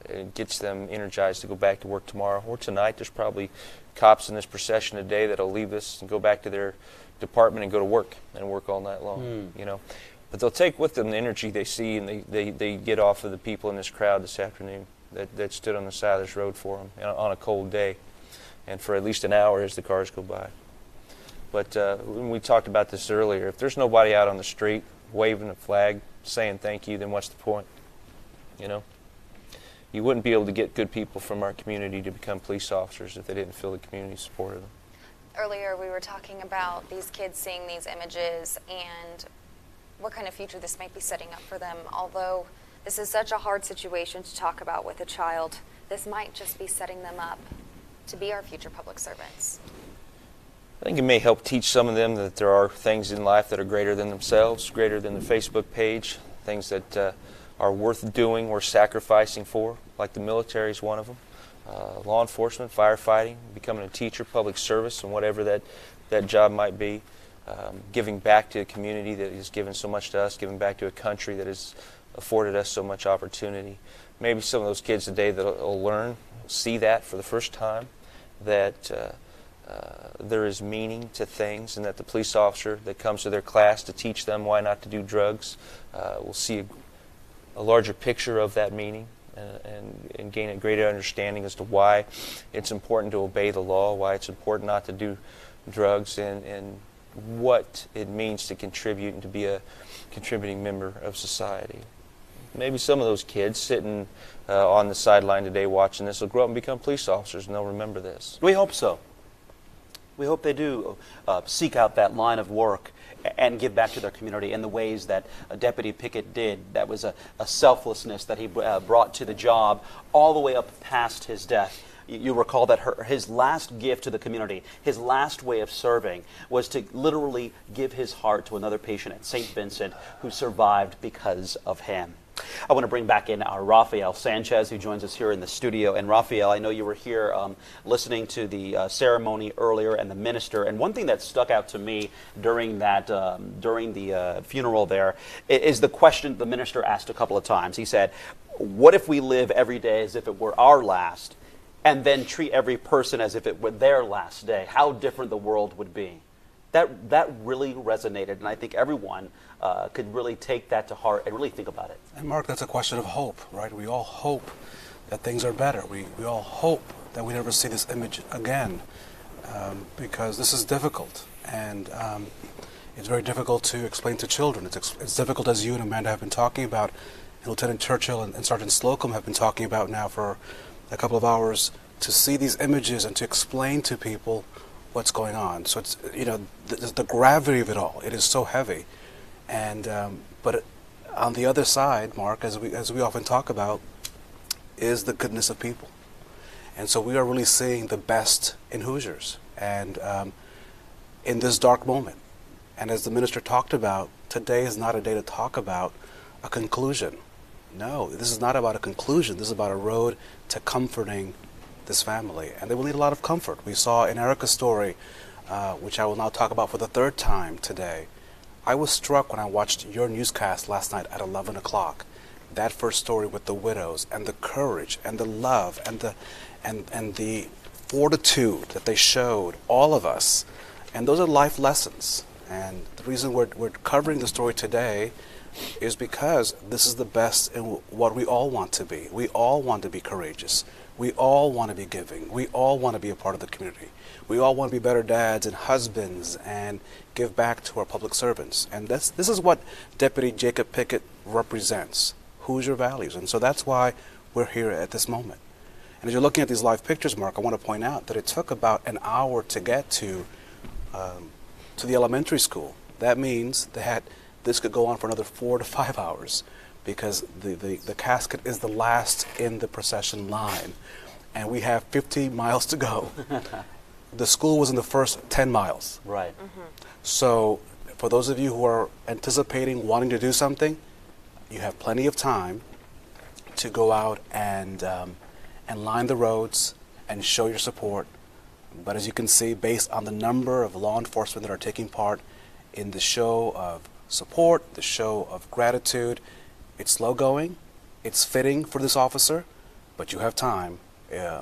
It gets them energized to go back to work tomorrow or tonight. There's probably cops in this procession today that'll leave this and go back to their department and go to work and work all night long, you know. But they'll take with them the energy they see, and they get off of the people in this crowd this afternoon that stood on the side of this road for them on a cold day, and for at least an hour as the cars go by. But when we talked about this earlier, if there's nobody out on the street waving a flag, saying thank you, then what's the point? You know? You wouldn't be able to get good people from our community to become police officers if they didn't feel the community supported them. Earlier we were talking about these kids seeing these images and what kind of future this might be setting up for them. Although this is such a hard situation to talk about with a child, this might just be setting them up to be our future public servants. I think it may help teach some of them that there are things in life that are greater than themselves, greater than the Facebook page, things that are worth doing or sacrificing for, like the military is one of them. Law enforcement, firefighting, becoming a teacher, public service, and whatever that job might be. Giving back to a community that has given so much to us, giving back to a country that has afforded us so much opportunity. Maybe some of those kids today that will learn, see that for the first time, that there is meaning to things, and that the police officer that comes to their class to teach them why not to do drugs will see a larger picture of that meaning and gain a greater understanding as to why it's important to obey the law, why it's important not to do drugs, and what it means to contribute and to be a contributing member of society. Maybe some of those kids sitting on the sideline today watching this will grow up and become police officers, and they'll remember this. We hope so. We hope they do seek out that line of work and give back to their community in the ways that Deputy Pickett did. That was a selflessness that he brought to the job all the way up past his death. You recall that his last gift to the community, his last way of serving, was to literally give his heart to another patient at St. Vincent who survived because of him. I want to bring back in our Rafael Sanchez, who joins us here in the studio. And Rafael, I know you were here listening to the ceremony earlier and the minister. And one thing that stuck out to me during that during the funeral there is the question the minister asked a couple of times. He said, "What if we live every day as if it were our last, and then treat every person as if it were their last day? How different the world would be." That really resonated, and I think everyone could really take that to heart and really think about it. And Mark, that's a question of hope, right? We all hope that things are better. We all hope that we never see this image again, because this is difficult, and it's very difficult to explain to children. It's difficult, as you and Amanda have been talking about, and Lieutenant Churchill and Sergeant Slocum have been talking about now for a couple of hours, to see these images and to explain to people what's going on. So it's, you know, the gravity of it all. It is so heavy, and but on the other side, Mark, as we often talk about, is the goodness of people, and so we are really seeing the best in Hoosiers, and in this dark moment. And as the minister talked about, today is not a day to talk about a conclusion. No, this is not about a conclusion. This is about a road to comforting this family, and they will need a lot of comfort. We saw in Erica's story, which I will now talk about for the third time today. I was struck when I watched your newscast last night at 11 o'clock. That first story with the widows, and the courage and the love and the fortitude that they showed all of us, and those are life lessons. And the reason we're covering the story today is because this is the best in what we all want to be. We all want to be courageous. We all want to be giving. We all want to be a part of the community. We all want to be better dads and husbands and give back to our public servants. And this is what Deputy Jacob Pickett represents, Hoosier values. And so that's why we're here at this moment. And as you're looking at these live pictures, Mark, I want to point out that it took about an hour to get to the elementary school. That means that this could go on for another 4 to 5 hours, because the casket is the last in the procession line, and we have 50 miles to go. The school was in the first 10 miles. Right. So for those of you who are anticipating wanting to do something, You have plenty of time to go out and line the roads and show your support. But as you can see, based on the number of law enforcement that are taking part in the show of support, the show of gratitude, it's slow going, it's fitting for this officer, but you have time.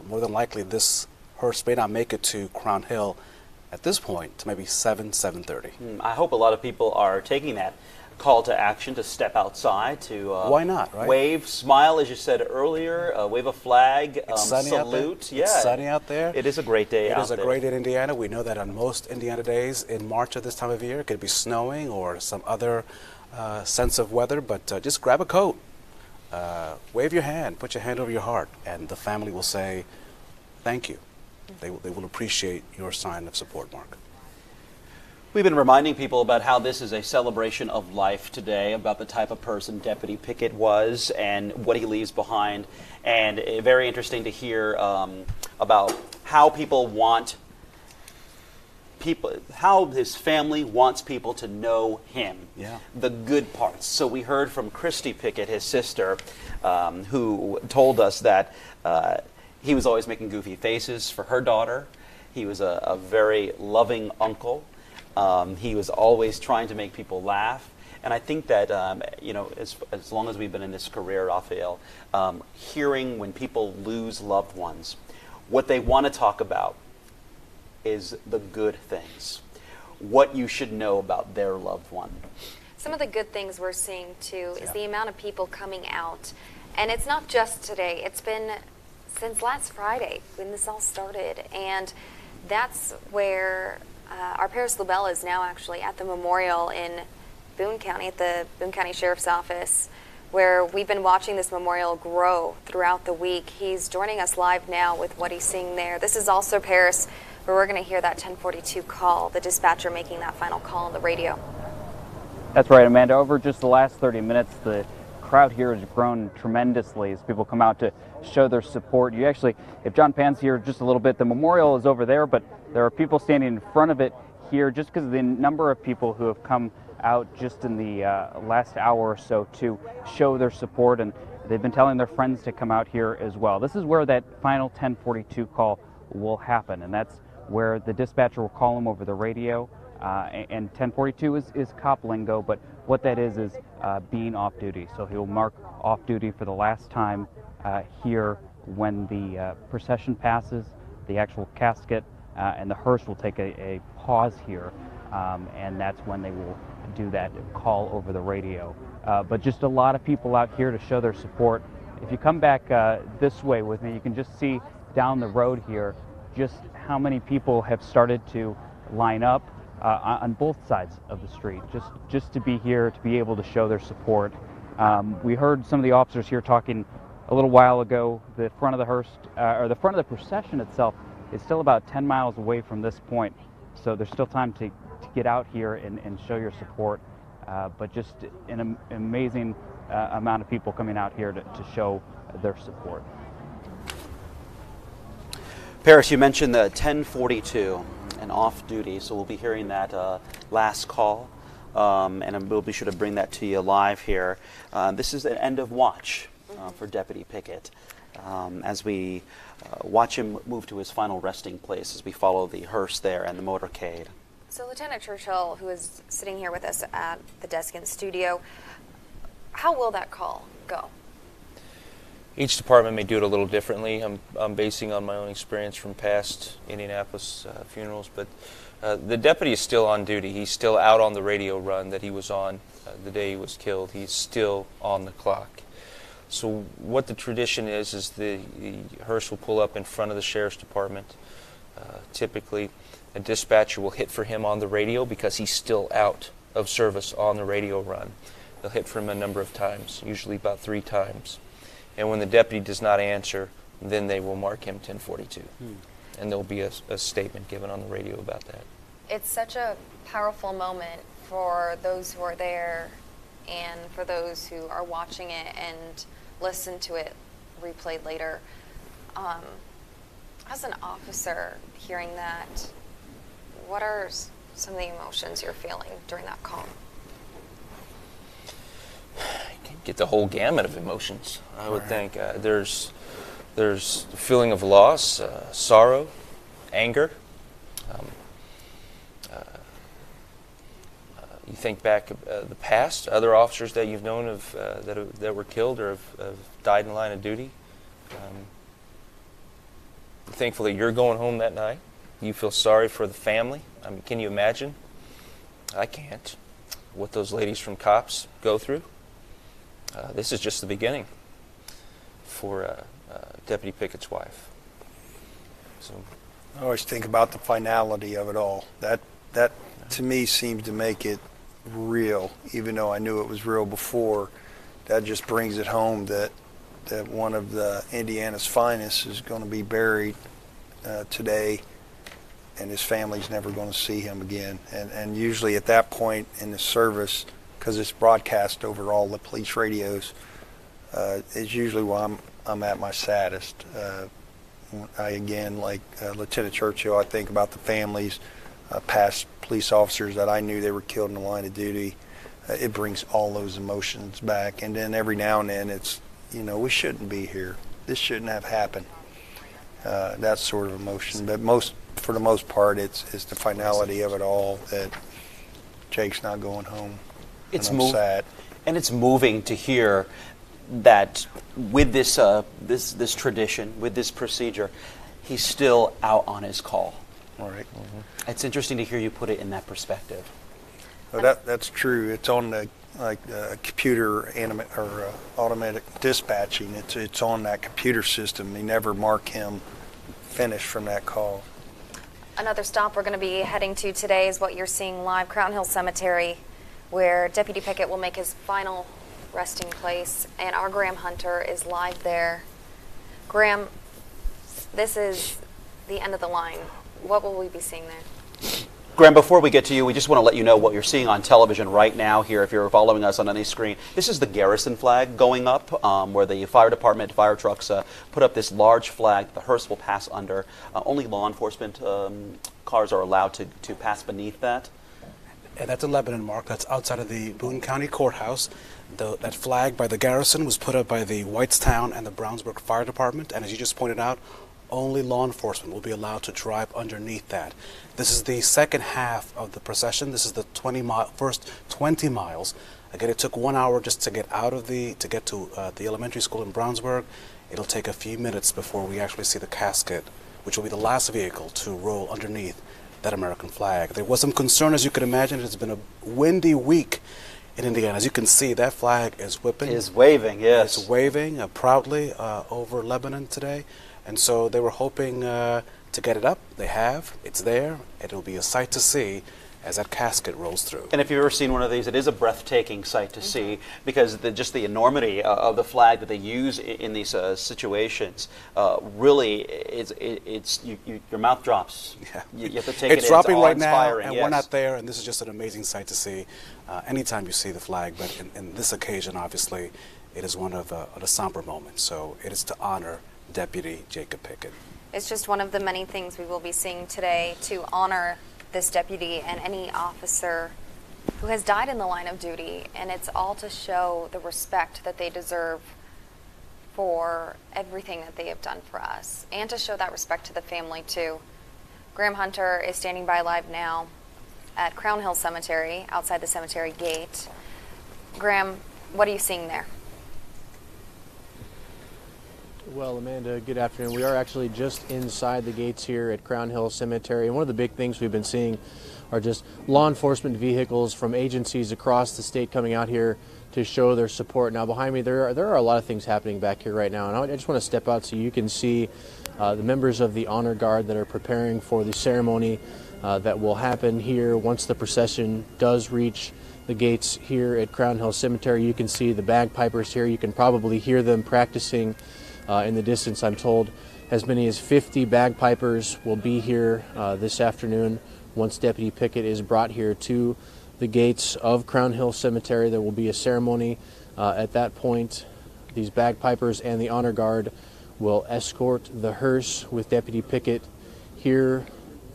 More than likely, this hearse may not make it to Crown Hill at this point to maybe 7:30. I hope a lot of people are taking that call to action to step outside to why not, right? Wave, smile, as you said earlier, wave a flag, it's sunny salute. Out there. It's sunny out there. It is a great day out there. It is a great day in Indiana. We know that on most Indiana days in March at this time of year, it could be snowing or some other sense of weather, but just grab a coat, wave your hand, put your hand over your heart, and the family will say thank you. They will appreciate your sign of support, Mark. We've been reminding people about how this is a celebration of life today, about the type of person Deputy Pickett was and what he leaves behind. And very interesting to hear about how how his family wants people to know him, the good parts. So we heard from Christy Pickett, his sister, who told us that he was always making goofy faces for her daughter. He was a very loving uncle. He was always trying to make people laugh. And I think that, as long as we've been in this career, Raphael, hearing when people lose loved ones, what they want to talk about is the good things, what you should know about their loved one. Some of the good things we're seeing, too, is the amount of people coming out. And it's not just today. It's been since last Friday when this all started. And that's where our Paris LaBelle is now actually at the memorial in Boone County, at the Boone County Sheriff's Office, where we've been watching this memorial grow throughout the week. He's joining us live now with what he's seeing there. This is also Paris, where we're going to hear that 1042 call, the dispatcher making that final call on the radio. That's right, Amanda. Over just the last 30 minutes, the crowd here has grown tremendously as people come out to show their support. You actually, if John pans here just a little bit, the memorial is over there, but there are people standing in front of it here just because of the number of people who have come out just in the last hour or so to show their support, and they've been telling their friends to come out here as well. This is where that final 1042 call will happen, and that's where the dispatcher will call them over the radio. And 1042 is cop lingo, but what that is being off duty. So he'll mark off duty for the last time here when the procession passes, the actual casket, and the hearse will take a pause here, and that's when they will do that call over the radio. But just a lot of people out here to show their support. If you come back this way with me, you can just see down the road here just how many people have started to line up on both sides of the street, just to be here, to be able to show their support. We heard some of the officers here talking a little while ago. The front of the hearse, or the front of the procession itself, is still about 10 miles away from this point, so there's still time to get out here and show your support. But just an amazing amount of people coming out here to show their support. Paris, you mentioned the 1042 and off duty, so we'll be hearing that last call, and we'll be sure to bring that to you live here. This is an end of watch for Deputy Pickett as we watch him move to his final resting place as we follow the hearse there and the motorcade. So Lieutenant Churchill, who is sitting here with us at the desk in the studio, how will that call go? Each department may do it a little differently. I'm basing on my own experience from past Indianapolis funerals, but the deputy is still on duty. He's still out on the radio run that he was on the day he was killed. He's still on the clock. So what the tradition is the hearse will pull up in front of the sheriff's department. Typically, a dispatcher will hit for him on the radio because he's still out of service on the radio run. They'll hit for him a number of times, usually about 3 times. And when the deputy does not answer, then they will mark him 1042. And there'll be a statement given on the radio about that. It's such a powerful moment for those who are there and for those who are watching it and listen to it replayed later. As an officer, hearing that, what are some of the emotions you're feeling during that call? get the whole gamut of emotions. I would think there's a feeling of loss, sorrow, anger. You think back the past, other officers that you've known that were killed or have died in the line of duty. Thankfully, you're going home that night. You feel sorry for the family. I mean, can you imagine? I can't. What those ladies from COPS go through. This is just the beginning for Deputy Pickett's wife. So, I always think about the finality of it all. That to me seems to make it real, even though I knew it was real before. That just brings it home that one of the Indiana's finest is going to be buried today, and his family's never going to see him again. And usually at that point in the service, because it's broadcast over all the police radios, is usually when I'm at my saddest. Again, like Lieutenant Churchill, I think about the families, past police officers that I knew they were killed in the line of duty. It brings all those emotions back. And then every now and then it's, we shouldn't be here. This shouldn't have happened. That sort of emotion. But for the most part, it's the finality of it all, that Jake's not going home. It's and I'm sad. And it's moving to hear that with this this tradition, with this procedure, he's still out on his call. All right. Mm-hmm. It's interesting to hear you put it in that perspective. Well, that's true. It's on the computer or automatic dispatching. It's on that computer system. They never mark him finished from that call. Another stop we're going to be heading to today is what you're seeing live, Crown Hill Cemetery, where Deputy Pickett will make his final resting place, and our Graham Hunter is live there. Graham, this is the end of the line. What will we be seeing there? Graham, before we get to you, we just want to let you know what you're seeing on television right now here, if you're following us on any screen. This is the garrison flag going up, where the fire department, fire trucks put up this large flag the hearse will pass under. Only law enforcement cars are allowed to pass beneath that. And that's a Lebanon mark. That's outside of the Boone County Courthouse. That flag by the garrison was put up by the Whitestown and the Brownsburg Fire Department. And as you just pointed out, only law enforcement will be allowed to drive underneath that. This is the second half of the procession. This is the first 20 miles. Again, it took 1 hour just to get to get to the elementary school in Brownsburg. It'll take a few minutes before we actually see the casket, which will be the last vehicle to roll underneath that American flag. There was some concern, as you can imagine. It's been a windy week in Indiana. As you can see, that flag is whipping. Is waving, yes. It's waving proudly over Lebanon today. And so they were hoping to get it up. They have. It's there. It'll be a sight to see as that casket rolls through. And if you've ever seen one of these, it is a breathtaking sight to see, because just the enormity of the flag that they use in these situations really your mouth drops. Yeah. You have to take it's dropping right now, and yes. We're not there, and this is just an amazing sight to see anytime you see the flag. But in this occasion, obviously, it is one of a somber moment. So it is to honor Deputy Jacob Pickett. It's just one of the many things we will be seeing today to honor this deputy and any officer who has died in the line of duty, and it's all to show the respect that they deserve for everything that they have done for us, and to show that respect to the family too. Graham Hunter is standing by live now at Crown Hill Cemetery, outside the cemetery gate. Graham, what are you seeing there? Well, Amanda, good afternoon. We are actually just inside the gates here at Crown Hill Cemetery, and one of the big things we've been seeing are just law enforcement vehicles from agencies across the state coming out here to show their support. Now, behind me, there are a lot of things happening back here right now, and I just want to step out so you can see the members of the Honor Guard that are preparing for the ceremony that will happen here once the procession does reach the gates here at Crown Hill Cemetery. You can see the bagpipers here. You can probably hear them practicing in the distance. I'm told as many as 50 bagpipers will be here this afternoon once Deputy Pickett is brought here to the gates of Crown Hill Cemetery. There will be a ceremony at that point. These bagpipers and the Honor Guard will escort the hearse with Deputy Pickett here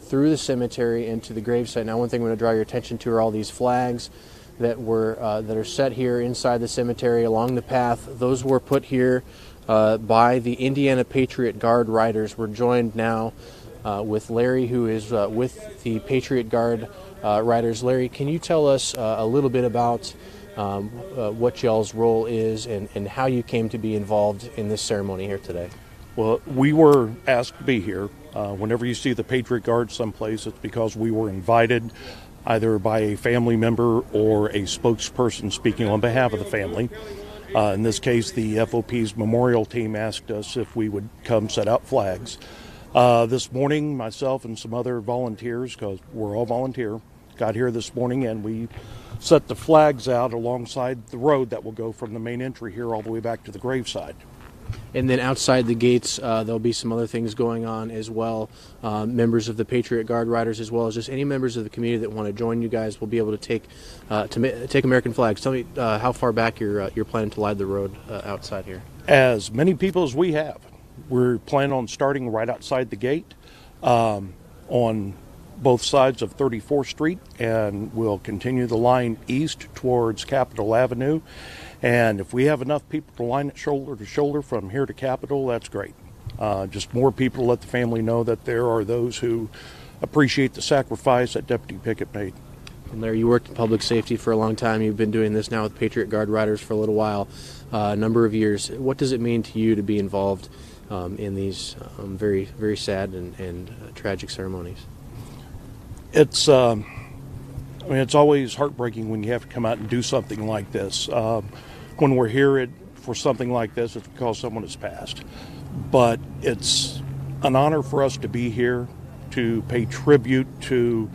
through the cemetery into the gravesite. Now, one thing I'm going to draw your attention to are all these flags that are set here inside the cemetery along the path, those were put here by the Indiana Patriot Guard Riders. We're joined now with Larry, who is with the Patriot Guard Riders. Larry, can you tell us a little bit about what y'all's role is and how you came to be involved in this ceremony here today? Well, we were asked to be here. Whenever you see the Patriot Guard someplace, it's because we were invited either by a family member or a spokesperson speaking on behalf of the family. In this case, the FOP's memorial team asked us if we would come set out flags. This morning, myself and some other volunteers, because we're all volunteer, got here this morning and we set the flags out alongside the road that will go from the main entry here all the way back to the graveside. And then outside the gates, there'll be some other things going on as well. Members of the Patriot Guard Riders, as well as just any members of the community that want to join you guys, will be able to take American flags. Tell me how far back you're planning to line the road outside here. As many people as we have. We're planning on starting right outside the gate on both sides of 34th Street, and we'll continue the line east towards Capitol Avenue. And if we have enough people to line it shoulder to shoulder from here to Capitol, that's great. Just more people to let the family know that there are those who appreciate the sacrifice that Deputy Pickett made. And Larry, you worked in public safety for a long time. You've been doing this now with Patriot Guard Riders for a little while, a number of years. What does it mean to you to be involved in these very, very sad and tragic ceremonies? It's it's always heartbreaking when you have to come out and do something like this. When we're here for something like this, it's because someone has passed. But it's an honor for us to be here to pay tribute to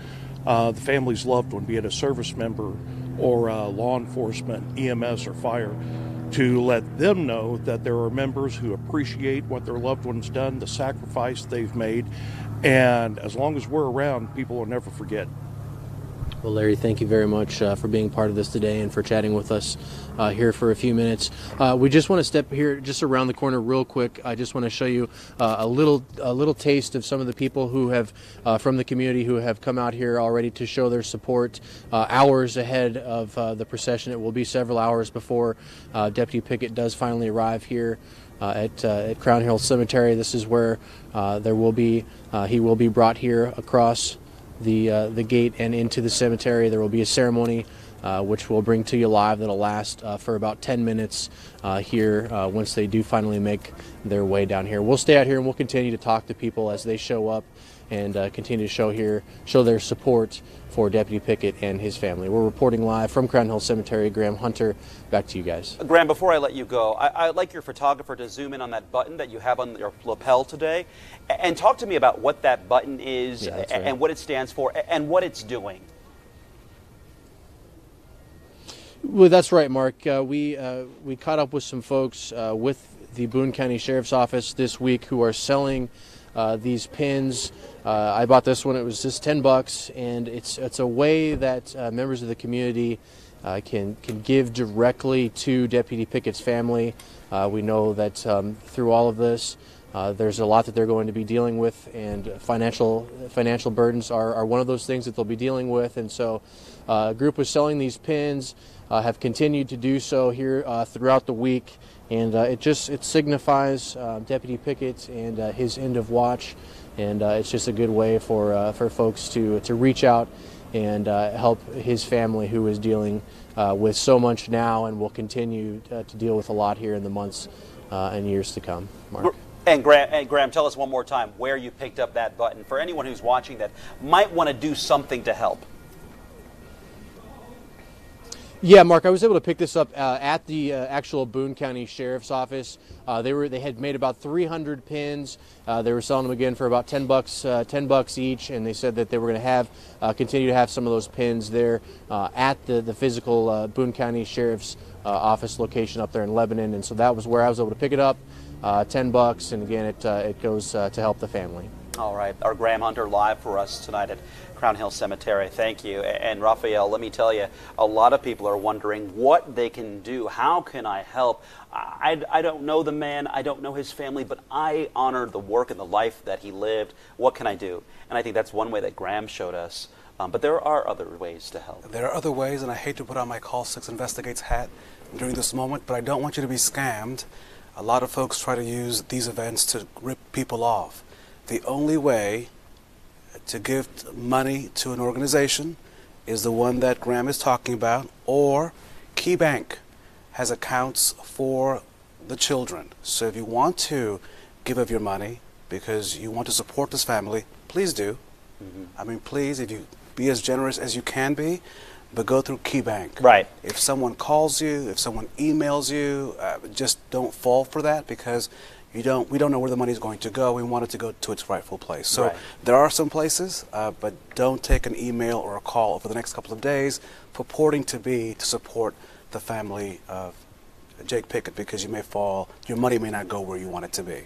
the family's loved one, be it a service member or law enforcement, EMS, or fire, to let them know that there are members who appreciate what their loved one's done, the sacrifice they've made, and as long as we're around, people will never forget. Well, Larry, thank you very much for being part of this today and for chatting with us here for a few minutes. We just want to step here just around the corner real quick. I just want to show you a little taste of some of the people who have from the community who have come out here already to show their support hours ahead of the procession. It will be several hours before Deputy Pickett does finally arrive here at Crown Hill Cemetery. This is where he will be brought here across the gate and into the cemetery. There will be a ceremony which we'll bring to you live that'll last for about 10 minutes here once they do finally make their way down here. We'll stay out here and we'll continue to talk to people as they show up and continue to show their support for Deputy Pickett and his family. We're reporting live from Crown Hill Cemetery. Graham Hunter, back to you guys. Graham, before I let you go, I'd like your photographer to zoom in on that button that you have on your lapel today and talk to me about what that button is and what it stands for and what it's doing. Well, that's right, Mark. We caught up with some folks with the Boone County Sheriff's Office this week who are selling these pins. I bought this one. It was just $10, and it's a way that members of the community can give directly to Deputy Pickett's family. We know that through all of this, there's a lot that they're going to be dealing with, and financial burdens are one of those things that they'll be dealing with. And so, a group was selling these pins, have continued to do so here throughout the week. And it signifies Deputy Pickett and his end of watch, and it's just a good way for folks to reach out and help his family, who is dealing with so much now and will continue to deal with a lot here in the months and years to come. Mark. And Graham, tell us one more time where you picked up that button for anyone who's watching that might want to do something to help. Yeah, Mark, I was able to pick this up at the actual Boone County Sheriff's Office. They had made about 300 pins. They were selling them again for about $10 each, and they said that they were going to continue to have some of those pins there at the physical Boone County Sheriff's Office location up there in Lebanon. And so that was where I was able to pick it up, $10, and again, it goes to help the family. All right, our Graham Hunter live for us tonight at Crown Hill Cemetery. Thank you. And Raphael, let me tell you, a lot of people are wondering what they can do. How can I help? I don't know the man, I don't know his family, but I honor the work and the life that he lived. What can I do? And I think that's one way that Graham showed us But there are other ways to help. There are other ways, and I hate to put on my Call 6 Investigates hat during this moment, but I don't want you to be scammed. A lot of folks try to use these events to rip people off. The only way to give money to an organization is the one that Graham is talking about, or Key Bank has accounts for the children. So if you want to give of your money because you want to support this family, please do. I mean, please, if you be as generous as you can be, but go through Key Bank. Right. If someone calls you, if someone emails you, just don't fall for that, because we don't know where the money is going to go. We want it to go to its rightful place. So there are some places, but don't take an email or a call over the next couple of days purporting to support the family of Jake Pickett, because your money may not go where you want it to be.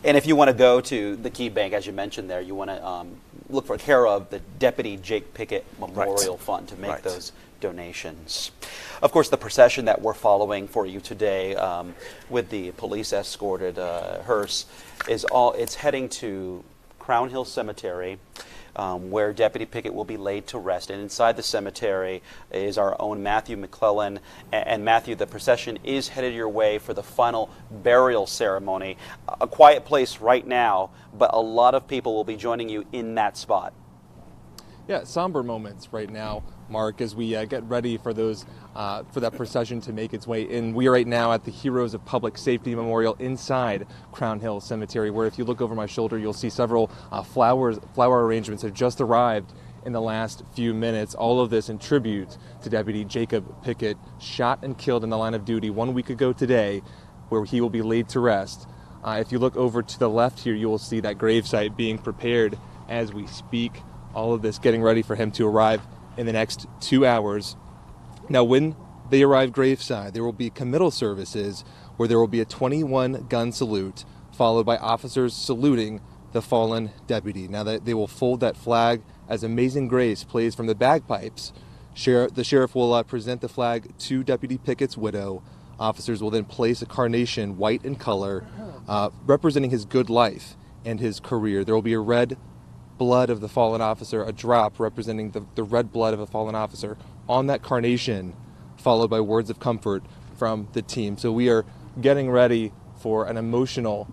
And if you want to go to the Key Bank, as you mentioned there, you want to look for care of the Deputy Jake Pickett Memorial Fund to make those donations. Of course, the procession that we're following for you today, with the police escorted hearse, it's heading to Crown Hill Cemetery, where Deputy Pickett will be laid to rest. And inside the cemetery is our own Matthew McClellan. And Matthew, the procession is headed your way for the final burial ceremony. A quiet place right now, but a lot of people will be joining you in that spot. Yeah, somber moments right now, Mark, as we get ready for for that procession to make its way in. We are right now at the Heroes of Public Safety Memorial inside Crown Hill Cemetery, where if you look over my shoulder, you'll see several flower arrangements have just arrived in the last few minutes. All of this in tribute to Deputy Jacob Pickett, shot and killed in the line of duty 1 week ago today, where he will be laid to rest. If you look over to the left here, you will see that gravesite being prepared as we speak. All of this getting ready for him to arrive in the next 2 hours. Now, when they arrive graveside, there will be committal services where there will be a 21-gun salute, followed by officers saluting the fallen deputy. Now, they will fold that flag as Amazing Grace plays from the bagpipes. The sheriff will present the flag to Deputy Pickett's widow. Officers will then place a carnation, white in color, representing his good life and his career. There will be a red blood of the fallen officer, a drop representing the red blood of a fallen officer on that carnation, followed by words of comfort from the team. So we are getting ready for an emotional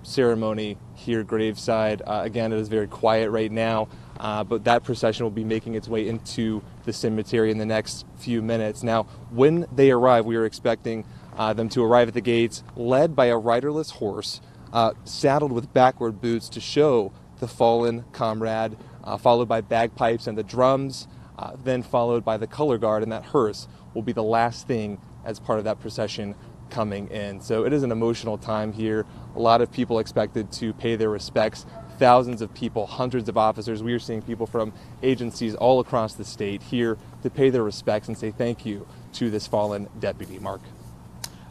ceremony here graveside. Again, it is very quiet right now, but that procession will be making its way into the cemetery in the next few minutes. Now, when they arrive, we are expecting them to arrive at the gates, led by a riderless horse, saddled with backward boots to show the fallen comrade, followed by bagpipes and the drums, then followed by the color guard, and that hearse will be the last thing as part of that procession coming in. So it is an emotional time here. A lot of people expected to pay their respects. Thousands of people, hundreds of officers. We are seeing people from agencies all across the state here to pay their respects and say thank you to this fallen deputy. Mark.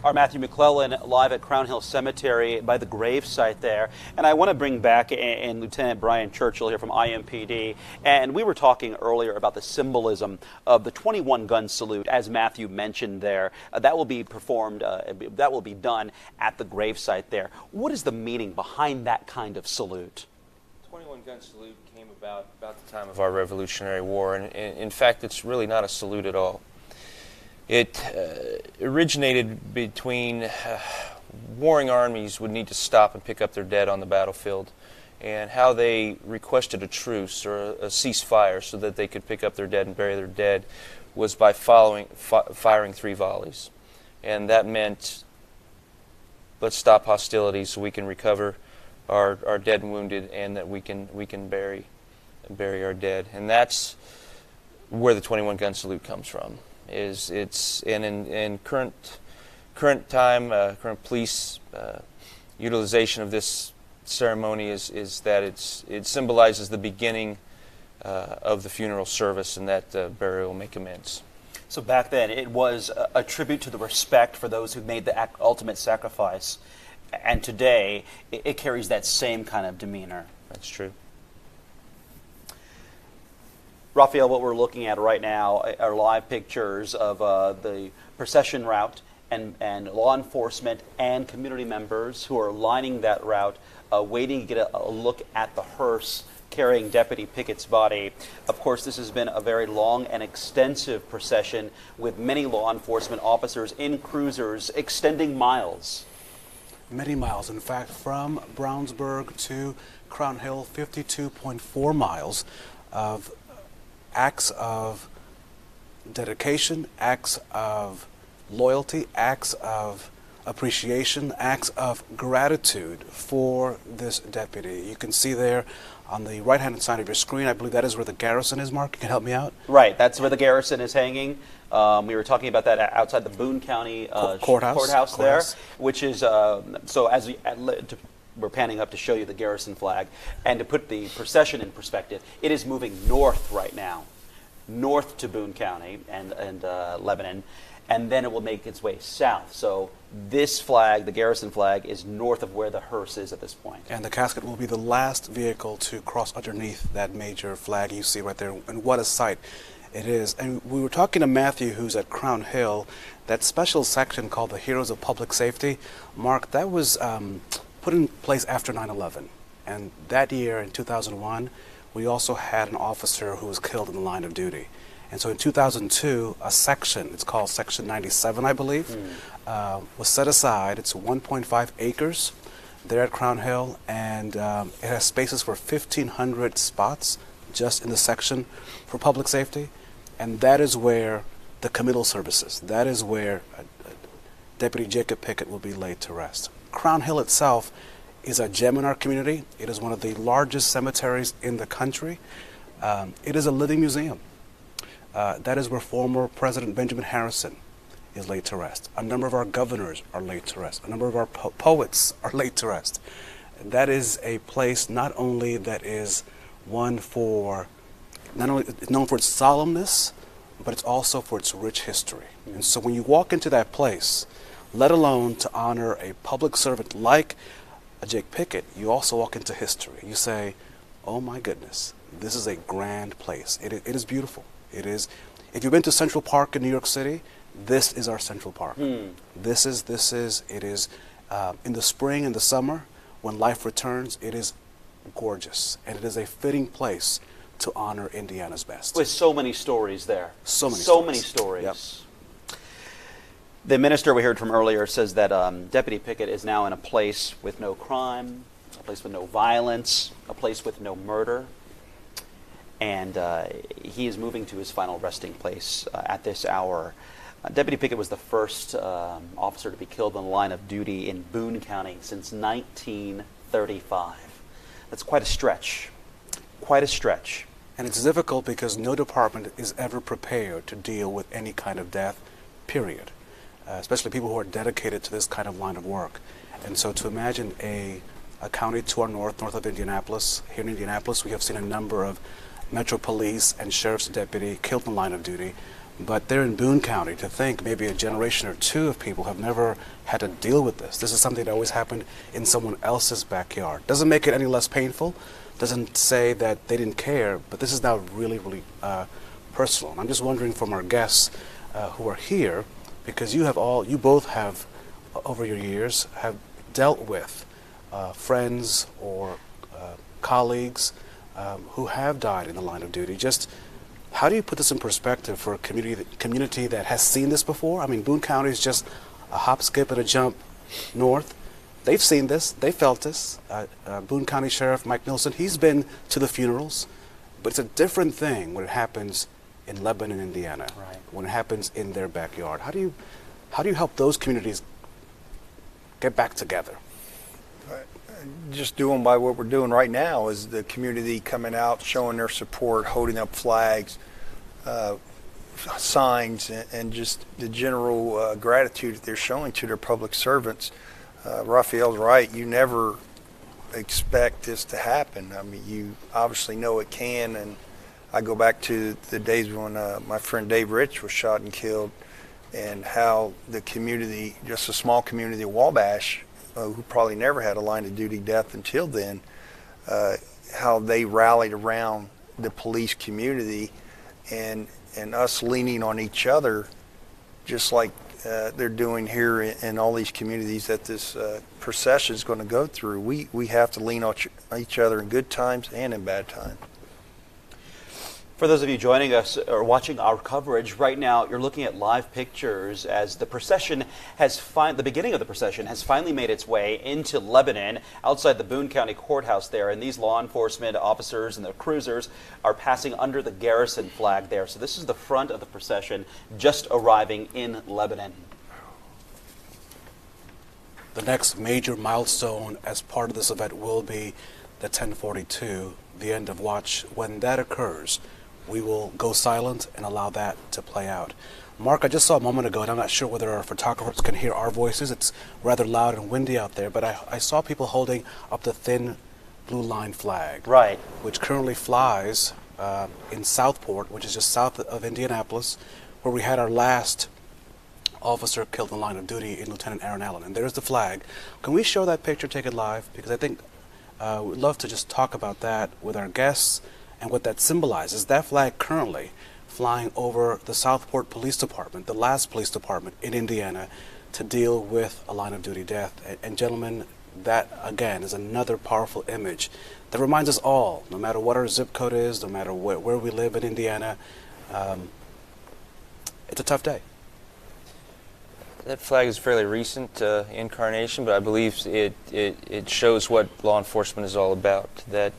Our Matthew McClellan live at Crown Hill Cemetery by the grave site there. And I want to bring back in Lieutenant Brian Churchill here from IMPD. And we were talking earlier about the symbolism of the 21-gun salute, as Matthew mentioned there. That will be performed, that will be done at the grave site there. What is the meaning behind that kind of salute? 21-gun salute came about the time of our Revolutionary War. And in fact, it's really not a salute at all. It originated between warring armies would need to stop and pick up their dead on the battlefield, and how they requested a truce or a ceasefire so that they could pick up their dead and bury their dead was by firing 3 volleys. And that meant, let's stop hostilities so we can recover our dead and wounded, and that we can bury our dead. And that's where the 21-gun salute comes from. In current time, current police utilization of this ceremony is that it symbolizes the beginning of the funeral service, and that burial may commence. So back then, it was a tribute to the respect for those who made the ultimate sacrifice, and today it carries that same kind of demeanor. That's true. Raphael, what we're looking at right now are live pictures of the procession route and law enforcement and community members who are lining that route, waiting to get a look at the hearse carrying Deputy Pickett's body. Of course, this has been a very long and extensive procession with many law enforcement officers in cruisers extending miles. Many miles. In fact, from Brownsburg to Crown Hill, 52.4 miles of acts of dedication, acts of loyalty, acts of appreciation, acts of gratitude for this deputy. You can see there on the right-hand side of your screen, I believe that is where the garrison is, Mark. You can help me out? Right, that's where the garrison is hanging. We were talking about that outside the Boone County courthouse there, which is, so as we're panning up to show you the garrison flag, and to put the procession in perspective, it is moving north right now, north to Boone County and Lebanon, and then it will make its way south. So this flag, the garrison flag, is north of where the hearse is at this point. And the casket will be the last vehicle to cross underneath that major flag you see right there, and what a sight it is. And we were talking to Matthew, who's at Crown Hill, that special section called the Heroes of Public Safety. Mark, that was put in place after 9/11. And that year, in 2001, we also had an officer who was killed in the line of duty. And so in 2002, a section, it's called Section 97, I believe, was set aside. It's 1.5 acres there at Crown Hill, and it has spaces for 1,500 spots just in the section for public safety. And that is where the committal services, that is where Deputy Jacob Pickett will be laid to rest. Crown Hill itself is a gem in our community. It is one of the largest cemeteries in the country. It is a living museum. That is where former President Benjamin Harrison is laid to rest. A number of our governors are laid to rest. A number of our poets are laid to rest. That is a place not only that is one for, not only known for its solemnness, but it's also for its rich history. And so when you walk into that place, let alone to honor a public servant like Jake Pickett, you also walk into history. You say, oh my goodness, this is a grand place. It is beautiful. It is. If you've been to Central Park in New York City, this is our Central Park. It is in the spring and the summer, when life returns, it is gorgeous. And it is a fitting place to honor Indiana's best. With so many stories there. So many stories. Yep. The minister we heard from earlier says that Deputy Pickett is now in a place with no crime, a place with no violence, a place with no murder. And he is moving to his final resting place at this hour. Deputy Pickett was the first officer to be killed on the line of duty in Boone County since 1935. That's quite a stretch. Quite a stretch. And it's difficult because no department is ever prepared to deal with any kind of death, period. Especially people who are dedicated to this kind of line of work. And so to imagine a county to our north of Indianapolis, here in Indianapolis, we have seen a number of Metro Police and Sheriff's deputy killed in the line of duty. But there in Boone County, to think maybe a generation or two of people have never had to deal with this. This is something that always happened in someone else's backyard. Doesn't make it any less painful. Doesn't say that they didn't care, but this is now really, really personal. And I'm just wondering from our guests who are here, because you both have, over your years, have dealt with friends or colleagues who have died in the line of duty. Just how do you put this in perspective for a community that has seen this before? I mean, Boone County is just a hop, skip, and a jump north. They've seen this. They felt this. Boone County Sheriff Mike Nilsson, he's been to the funerals, but it's a different thing when it happens in Lebanon, Indiana, right, when it happens in their backyard. How do you help those communities get back together? Just doing by what we're doing right now is the community coming out, showing their support, holding up flags, signs, and just the general gratitude that they're showing to their public servants. Raphael's right. You never expect this to happen. I mean, you obviously know it can, and I go back to the days when my friend Dave Rich was shot and killed, and how the community, just a small community of Wabash, who probably never had a line of duty death until then, how they rallied around the police community and us leaning on each other, just like they're doing here in all these communities that this procession is going to go through. We have to lean on each other in good times and in bad times. For those of you joining us or watching our coverage right now, you're looking at live pictures as the procession the beginning of the procession has finally made its way into Lebanon, outside the Boone County Courthouse there, and these law enforcement officers and their cruisers are passing under the garrison flag there. So this is the front of the procession just arriving in Lebanon. The next major milestone as part of this event will be the 1042, the end of watch. When that occurs, we will go silent and allow that to play out. Mark, I just saw a moment ago, and I'm not sure whether our photographers can hear our voices. It's rather loud and windy out there, but I saw people holding up the thin blue line flag. Right. Which currently flies in Southport, which is just south of Indianapolis, where we had our last officer killed in the line of duty in Lieutenant Aaron Allen. And there's the flag. Can we show that picture, take it live? Because I think we'd love to just talk about that with our guests and what that symbolizes. That flag currently flying over the Southport Police Department, the last police department in Indiana, to deal with a line of duty death. And gentlemen, that again is another powerful image that reminds us all, no matter what our zip code is, no matter where we live in Indiana, it's a tough day. That flag is fairly recent incarnation, but I believe it shows what law enforcement is all about. That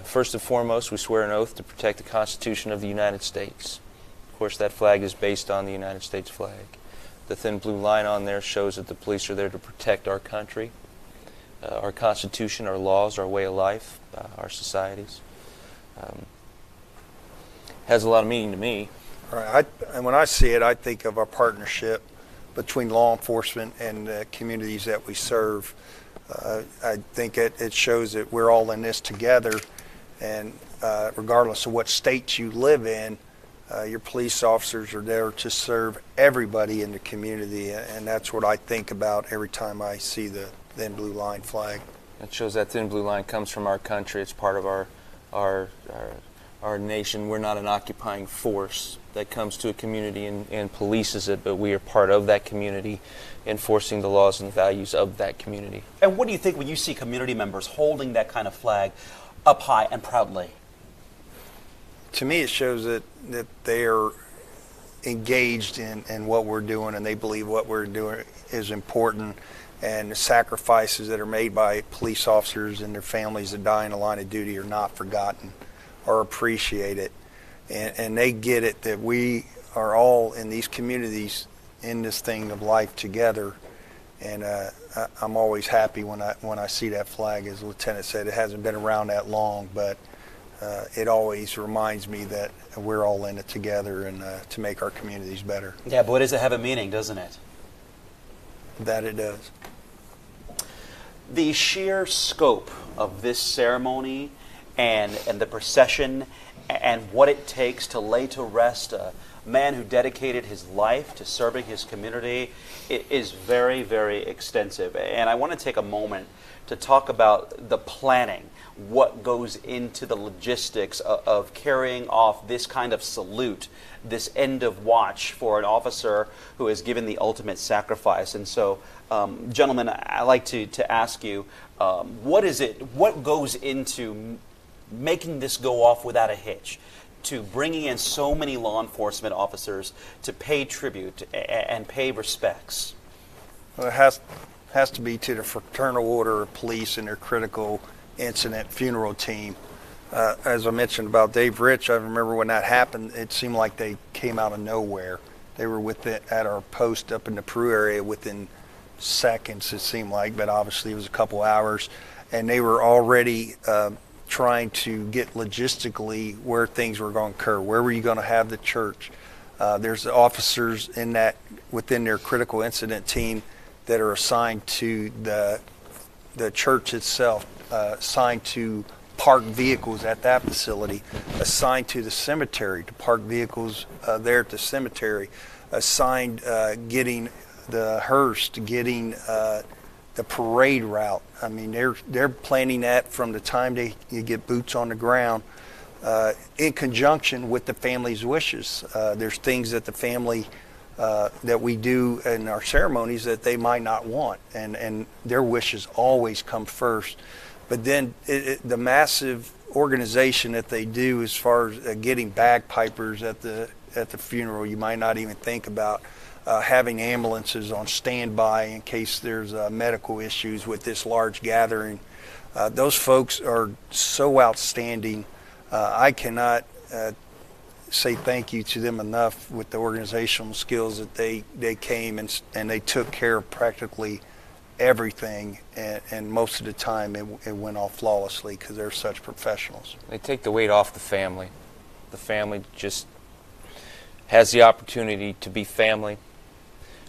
first and foremost, we swear an oath to protect the Constitution of the United States. Of course, that flag is based on the United States flag. The thin blue line on there shows that the police are there to protect our country, our Constitution, our laws, our way of life, our societies. Has a lot of meaning to me. Right. And when I see it, I think of our partnership between law enforcement and the communities that we serve. I think it shows that we're all in this together, and regardless of what state you live in, your police officers are there to serve everybody in the community, and that's what I think about every time I see the thin blue line flag. It shows that thin blue line comes from our country. It's part of our nation. We're not an occupying force that comes to a community and polices it, but we are part of that community, enforcing the laws and values of that community. And what do you think when you see community members holding that kind of flag up high and proudly? To me, it shows that they are engaged in what we're doing, and they believe what we're doing is important, and the sacrifices that are made by police officers and their families that die in the line of duty are not forgotten or appreciated. And they get it that we are all in these communities in this thing of life together. And I'm always happy when I see that flag. As the lieutenant said, it hasn't been around that long, but it always reminds me that we're all in it together and to make our communities better. Yeah, boy, does it have a meaning, doesn't it? That it does. The sheer scope of this ceremony and the procession and what it takes to lay to rest a man who dedicated his life to serving his community is very, very extensive. And I want to take a moment to talk about the planning, what goes into the logistics of carrying off this kind of salute, this end of watch for an officer who has given the ultimate sacrifice. And so, gentlemen, I'd like to ask you, what goes into making this go off without a hitch, to bringing in so many law enforcement officers to pay tribute and pay respects? Well, it has to be to the Fraternal Order of Police and their critical incident funeral team. As I mentioned about Dave Rich, I remember when that happened, it seemed like they came out of nowhere. They were at our post up in the Peru area within seconds, it seemed like, but obviously it was a couple hours, and they were already trying to get logistically where things were going to occur. Where were you going to have the church? There's officers within their critical incident team that are assigned to the church itself, assigned to park vehicles at that facility, assigned to the cemetery to park vehicles there at the cemetery, assigned getting the hearse, getting the parade route. I mean, they're planning that from the time you get boots on the ground, in conjunction with the family's wishes. There's things that the family that we do in our ceremonies that they might not want, and their wishes always come first. But then the massive organization that they do as far as getting bagpipers at the funeral, you might not even think about. Having ambulances on standby in case there's medical issues with this large gathering. Those folks are so outstanding. I cannot say thank you to them enough with the organizational skills that they came and they took care of practically everything, and most of the time it went off flawlessly because they're such professionals. They take the weight off the family. The family just has the opportunity to be family,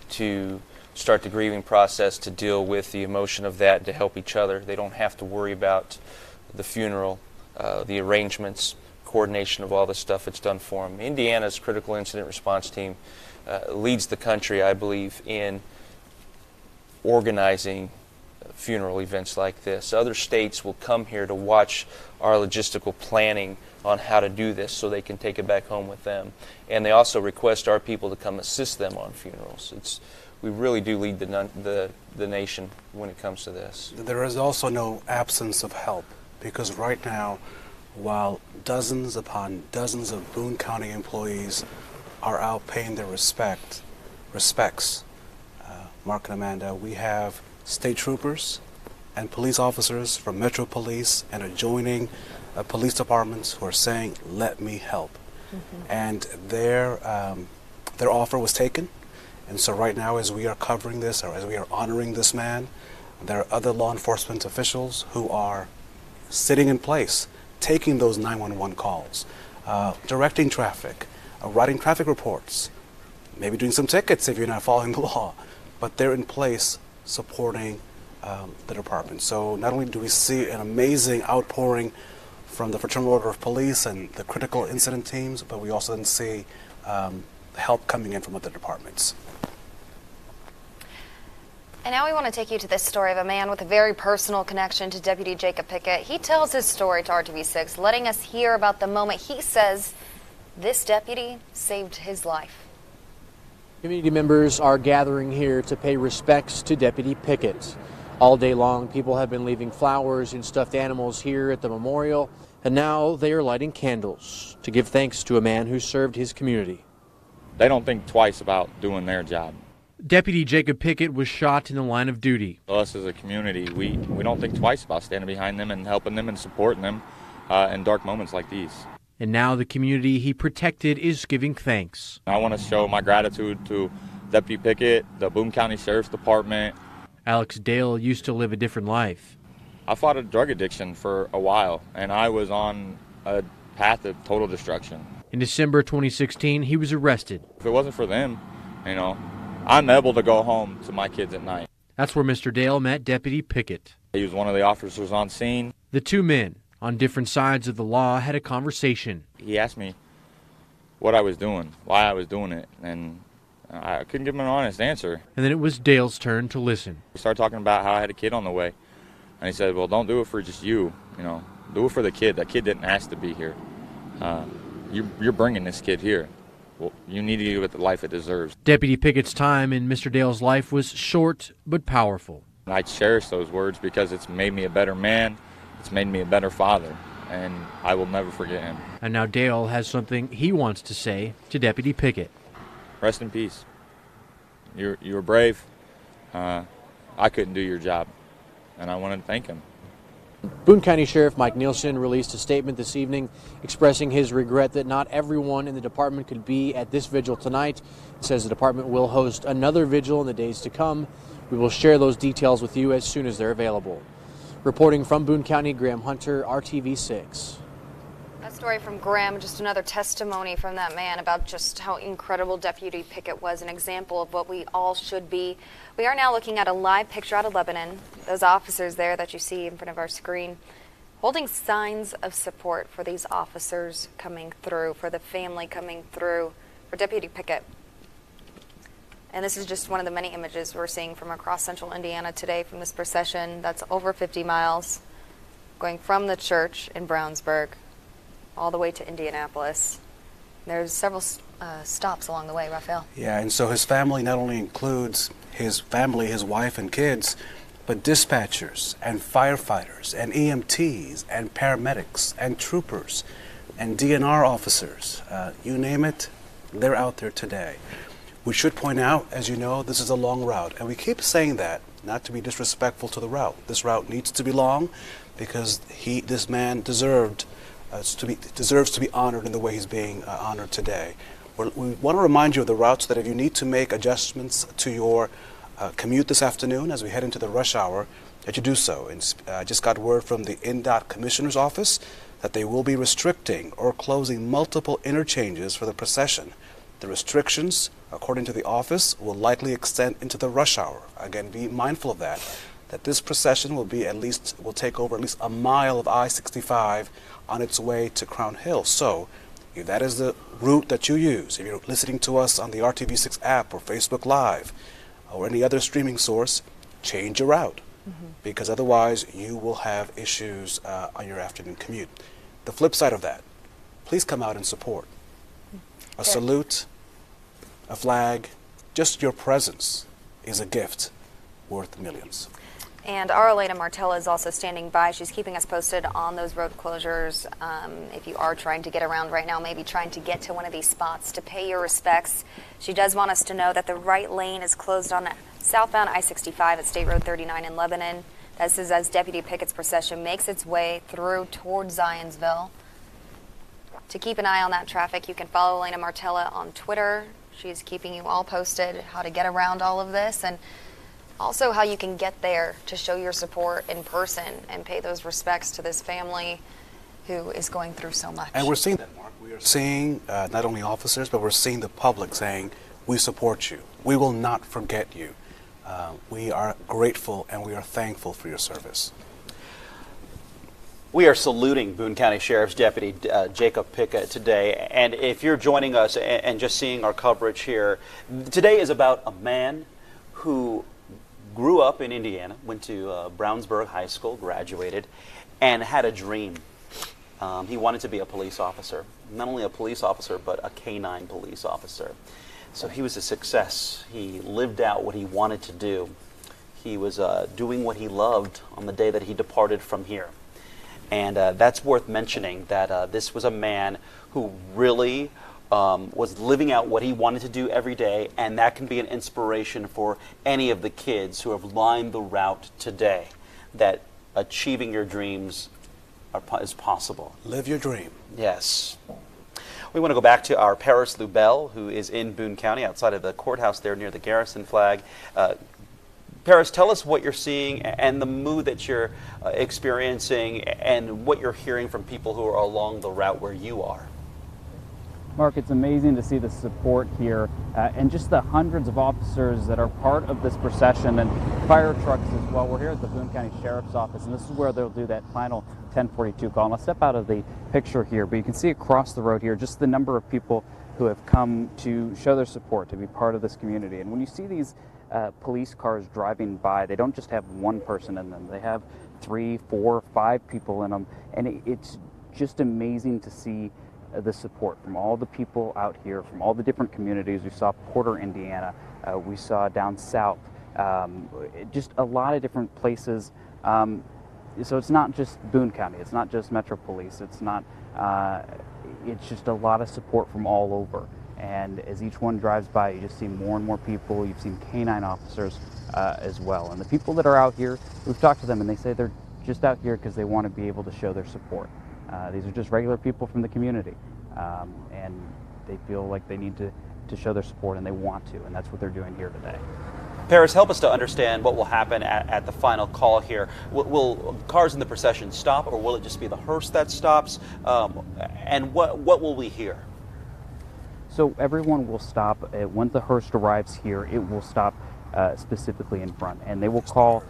to start the grieving process, to deal with the emotion of that, to help each other. They don't have to worry about the funeral, the arrangements, coordination of all the stuff that's done for them. Indiana's critical incident response team leads the country, I believe, in organizing funeral events like this. Other states will come here to watch our logistical planning on how to do this so they can take it back home with them. And they also request our people to come assist them on funerals. We really do lead the nation when it comes to this. There is also no absence of help, because right now, while dozens upon dozens of Boone County employees are out paying their respects, Mark and Amanda, we have state troopers and police officers from Metro Police and adjoining police departments who are saying, "Let me help." And their offer was taken. And so right now, as we are covering this, or as we are honoring this man, there are other law enforcement officials who are sitting in place, taking those 911 calls, directing traffic, writing traffic reports, maybe doing some tickets if you're not following the law. But they're in place supporting the department. So not only do we see an amazing outpouring from the Fraternal Order of Police and the critical incident teams, but we also then see help coming in from other departments. And now we want to take you to this story of a man with a very personal connection to Deputy Jacob Pickett. He tells his story to RTV6, letting us hear about the moment he says this deputy saved his life. Community members are gathering here to pay respects to Deputy Pickett. All day long, people have been leaving flowers and stuffed animals here at the memorial, and now they are lighting candles to give thanks to a man who served his community. They don't think twice about doing their job. Deputy Jacob Pickett was shot in the line of duty. Us as a community, we don't think twice about standing behind them and helping them and supporting them in dark moments like these. And now the community he protected is giving thanks. I want to show my gratitude to Deputy Pickett, the Boone County Sheriff's Department. Alex Dale used to live a different life. I fought a drug addiction for a while, and I was on a path of total destruction. In December 2016, he was arrested. If it wasn't for them, I'm able to go home to my kids at night. That's where Mr. Dale met Deputy Pickett. He was one of the officers on scene. The two men, on different sides of the law, had a conversation. He asked me what I was doing, why I was doing it, and I couldn't give him an honest answer. And then it was Dale's turn to listen. We started talking about how I had a kid on the way. And he said, well, don't do it for just you, do it for the kid. That kid didn't ask to be here. You're bringing this kid here. Well, you need to give it the life it deserves. Deputy Pickett's time in Mr. Dale's life was short but powerful. I cherish those words because it's made me a better man. It's made me a better father, and I will never forget him. And now Dale has something he wants to say to Deputy Pickett. Rest in peace. You were brave. I couldn't do your job, and I wanted to thank him. Boone County Sheriff Mike Nielsen released a statement this evening expressing his regret that not everyone in the department could be at this vigil tonight. He says the department will host another vigil in the days to come. We will share those details with you as soon as they're available. Reporting from Boone County, Graham Hunter, RTV6. That story from Graham, just another testimony from that man about just how incredible Deputy Pickett was, an example of what we all should be. We are now looking at a live picture out of Lebanon. Those officers there that you see in front of our screen, holding signs of support for these officers coming through, for the family coming through, for Deputy Pickett. And this is just one of the many images we're seeing from across central Indiana today from this procession that's over 50 miles, going from the church in Brownsburg all the way to Indianapolis. There's several stops along the way, Raphael. Yeah, and so his family not only includes his family, his wife and kids, but dispatchers and firefighters and EMTs and paramedics and troopers and DNR officers. You name it, they're out there today. We should point out, as you know, this is a long route, and we keep saying that, not to be disrespectful to the route. This route needs to be long because this man deserves to be honored in the way he's being honored today. We want to remind you of the routes that if you need to make adjustments to your commute this afternoon as we head into the rush hour, that you do so. And I just got word from the NDOT Commissioner's Office that they will be restricting or closing multiple interchanges for the procession. The restrictions, according to the office, will likely extend into the rush hour. Again, be mindful of that this procession will take over at least a mile of I-65 on its way to Crown Hill. So, if that is the route that you use, if you're listening to us on the RTV6 app or Facebook Live or any other streaming source, change your route, because otherwise you will have issues on your afternoon commute. The flip side of that, please come out and support. A salute, a flag, just your presence is a gift worth millions. And our Elena Martella is also standing by. She's keeping us posted on those road closures. If you are trying to get around right now, maybe trying to get to one of these spots to pay your respects, she does want us to know that the right lane is closed on southbound I-65 at State Road 39 in Lebanon. This is as Deputy Pickett's procession makes its way through towards Zionsville. To keep an eye on that traffic, you can follow Elena Martella on Twitter. She's keeping you all posted how to get around all of this, and also how you can get there to show your support in person and pay those respects to this family who is going through so much. And we're seeing that, Mark. We are seeing not only officers, but we're seeing the public saying, we support you. We will not forget you. We are grateful and we are thankful for your service. We are saluting Boone County Sheriff's Deputy Jacob Pickett today. And if you're joining us and just seeing our coverage here, today is about a man who grew up in Indiana, went to Brownsburg High School, graduated, and had a dream. He wanted to be a police officer. Not only a police officer, but a canine police officer. So he was a success. He lived out what he wanted to do. He was doing what he loved on the day that he departed from here. And that's worth mentioning, that this was a man who really was living out what he wanted to do every day, and that can be an inspiration for any of the kids who have lined the route today, that achieving your dreams is possible. Live your dream. Yes. We want to go back to our Paris Lubell, who is in Boone County, outside of the courthouse there near the Garrison flag. Paris, tell us what you're seeing and the mood that you're experiencing and what you're hearing from people who are along the route where you are. Mark, it's amazing to see the support here and just the hundreds of officers that are part of this procession and fire trucks as well. We're here at the Boone County Sheriff's Office, and this is where they'll do that final 1042 call. And I'll step out of the picture here, but you can see across the road here just the number of people who have come to show their support, to be part of this community. And when you see these police cars driving by, they don't just have one person in them. They have 3, 4, 5 people in them, and it's just amazing to see the support from all the people out here, from all the different communities. We saw Porter, Indiana. We saw down south. Just a lot of different places. So it's not just Boone County. It's not just Metro Police. It's not. It's just a lot of support from all over. And as each one drives by, you just see more and more people. You've seen canine officers as well. And the people that are out here, we've talked to them, and they say they're just out here because they want to be able to show their support. These are just regular people from the community, and they feel like they need to show their support, and they want to, and that's what they're doing here today. Paris, help us to understand what will happen at the final call here. Will cars in the procession stop, or will it just be the hearse that stops? And what will we hear? So everyone will stop. When the hearse arrives here, it will stop specifically in front, and they will call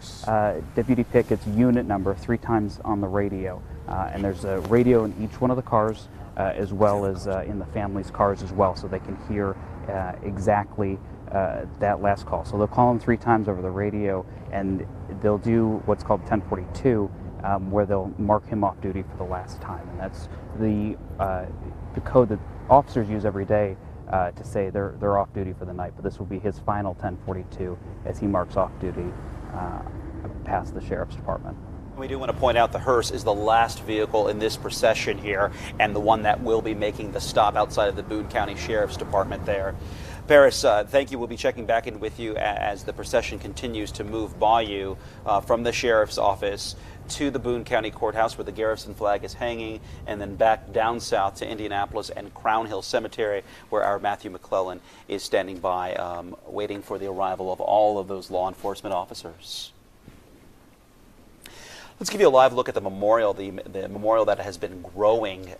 Deputy Pickett's unit number 3 times on the radio. And there's a radio in each one of the cars, as well as in the family's cars as well, so they can hear exactly that last call. So they'll call him 3 times over the radio, and they'll do what's called 1042, where they'll mark him off duty for the last time. And that's the code that officers use every day to say they're off duty for the night. But this will be his final 1042 as he marks off duty past the Sheriff's Department. We do want to point out the hearse is the last vehicle in this procession here, and the one that will be making the stop outside of the Boone County Sheriff's Department there. Paris, thank you. We'll be checking back in with you as the procession continues to move by you from the Sheriff's office to the Boone County Courthouse where the Garrison flag is hanging, and then back down south to Indianapolis and Crown Hill Cemetery where our Matthew McClellan is standing by waiting for the arrival of all of those law enforcement officers. Let's give you a live look at the memorial, the memorial that has been growing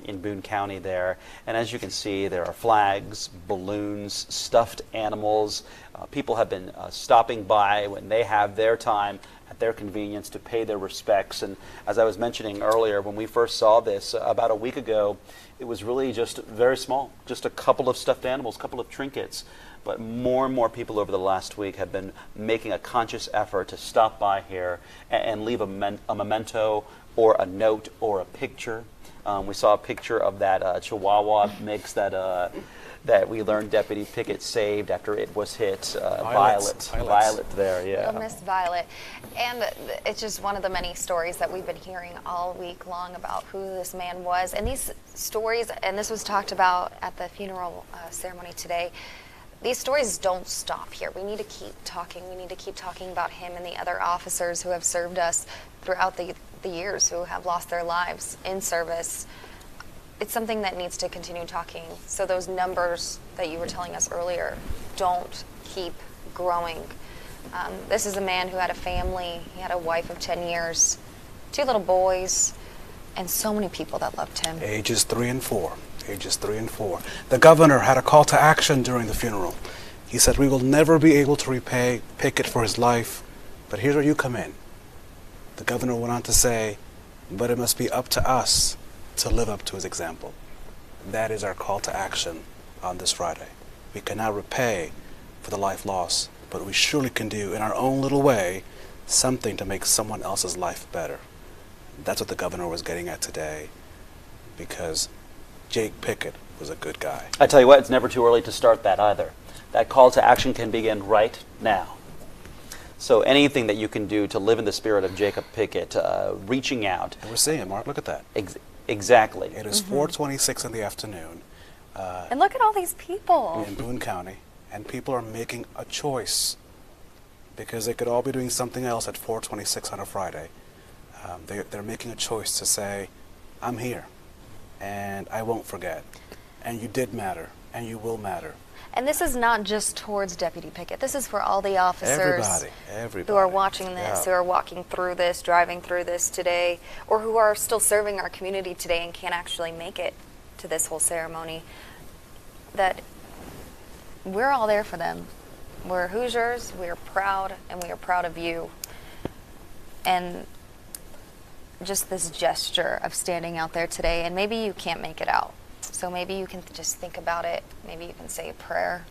in Boone County there. And as you can see, there are flags, balloons, stuffed animals. People have been stopping by when they have their time at their convenience to pay their respects. And as I was mentioning earlier, when we first saw this about a week ago, it was really just very small, just a couple of stuffed animals, a couple of trinkets. But more and more people over the last week have been making a conscious effort to stop by here and leave a memento or a note or a picture. We saw a picture of that Chihuahua mix that we learned Deputy Pickett saved after it was hit. Violet there, yeah. Little Miss Violet. And it's just one of the many stories that we've been hearing all week long about who this man was. And these stories, and this was talked about at the funeral ceremony today, these stories don't stop here. We need to keep talking. We need to keep talking about him and the other officers who have served us throughout the years, who have lost their lives in service. It's something that needs to continue talking. So those numbers that you were telling us earlier don't keep growing. This is a man who had a family. He had a wife of 10 years, 2 little boys, and so many people that loved him. Ages 3 and 4. Ages 3 and 4. The governor had a call to action during the funeral. He said, "We will never be able to repay Pickett for his life, but here's where you come in." The governor went on to say, "But it must be up to us to live up to his example." That is our call to action on this Friday. We cannot repay for the life lost, but we surely can do, in our own little way, something to make someone else's life better. That's what the governor was getting at today, because Jake Pickett was a good guy. I tell you what, it's never too early to start that either. That call to action can begin right now. So anything that you can do to live in the spirit of Jacob Pickett, reaching out. And we're seeing it, Mark. Look at that. Exactly. It is 4:26 in the afternoon. And look at all these people. In Boone County. And people are making a choice because they could all be doing something else at 4:26 on a Friday. They're making a choice to say, "I'm here. And I won't forget. And you did matter. And you will matter." And this is not just towards Deputy Pickett. This is for all the officers everybody who are watching this, who are walking through this, driving through this today, or who are still serving our community today and can't actually make it to this whole ceremony. That we're all there for them. We're Hoosiers, we are proud, and we are proud of you. And just this gesture of standing out there today, and maybe you can't make it out, so maybe you can just think about it. Maybe you can say a prayer,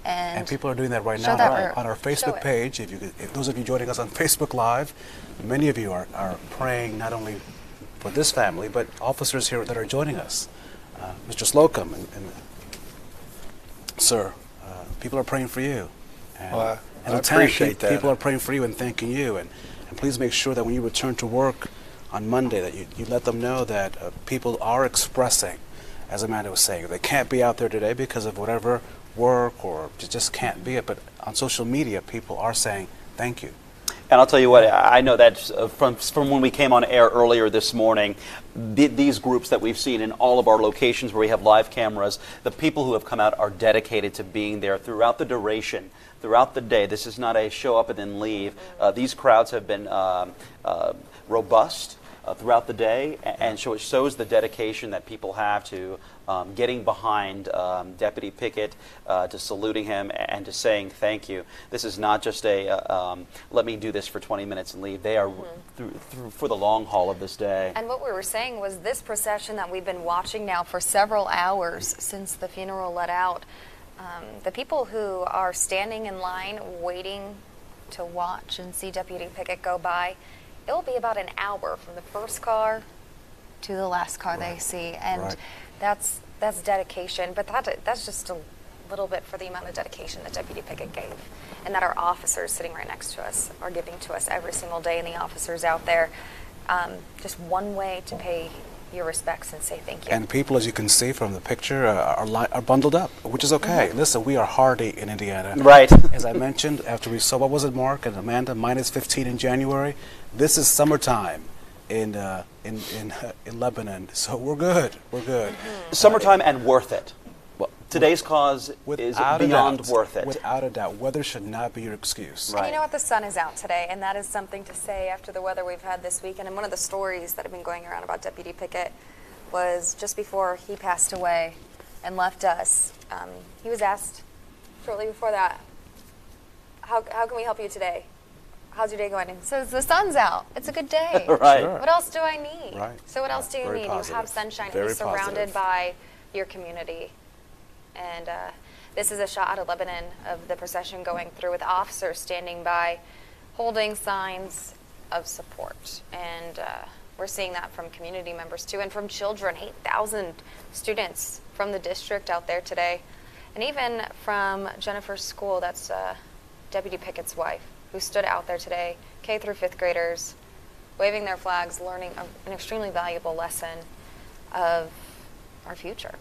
and people are doing that right now on our Facebook page. If those of you joining us on Facebook Live, many of you are praying not only for this family, but officers here that are joining us. Mr. Slocum and Sir, people are praying for you. And, I Lieutenant, appreciate that. People are praying for you and thanking you. And please make sure that when you return to work on Monday that you let them know that people are expressing, as Amanda was saying, they can't be out there today because of whatever work or just can't be it. But on social media, people are saying thank you. And I'll tell you what, I know that from when we came on air earlier this morning, these groups that we've seen in all of our locations where we have live cameras, the people who have come out are dedicated to being there throughout the duration, throughout the day. This is not a show up and then leave. These crowds have been robust throughout the day, and so it shows the dedication that people have to getting behind Deputy Pickett, to saluting him and to saying thank you. This is not just a let me do this for 20 minutes and leave. They are through for the long haul of this day. And what we were saying was this procession that we've been watching now for several hours since the funeral let out, the people who are standing in line waiting to watch and see Deputy Pickett go by, it will be about an hour from the first car to the last car they see. And that's That's dedication, but that's just a little bit for the amount of dedication that Deputy Pickett gave, and that our officers sitting right next to us are giving to us every single day, and the officers out there. Just one way to pay your respects and say thank you. And people, as you can see from the picture, are bundled up, which is okay. Listen, we are hardy in Indiana. Right. As I mentioned, after we saw, what was it, Mark and Amanda, minus 15 in January? This is summertime in Lebanon, so we're good. We're good. Summertime and worth it. Well, today's cause is beyond worth it. Without a doubt. Weather should not be your excuse. And you know what? The sun is out today, and that is something to say after the weather we've had this weekend. And one of the stories that have been going around about Deputy Pickett was just before he passed away and left us. He was asked shortly before that, how can we help you today? How's your day going? And he says, the sun's out. It's a good day. Right. What else do I need? Right. So what else do you Very need? positive. You have sunshine. Very You're surrounded positive. by your community. And this is a shot out of Lebanon of the procession going through with officers standing by, holding signs of support. And we're seeing that from community members too, and from children. 8,000 students from the district out there today. And even from Jennifer's school, that's Deputy Pickett's wife, who stood out there today, K through 5th graders, waving their flags, learning an extremely valuable lesson of our future.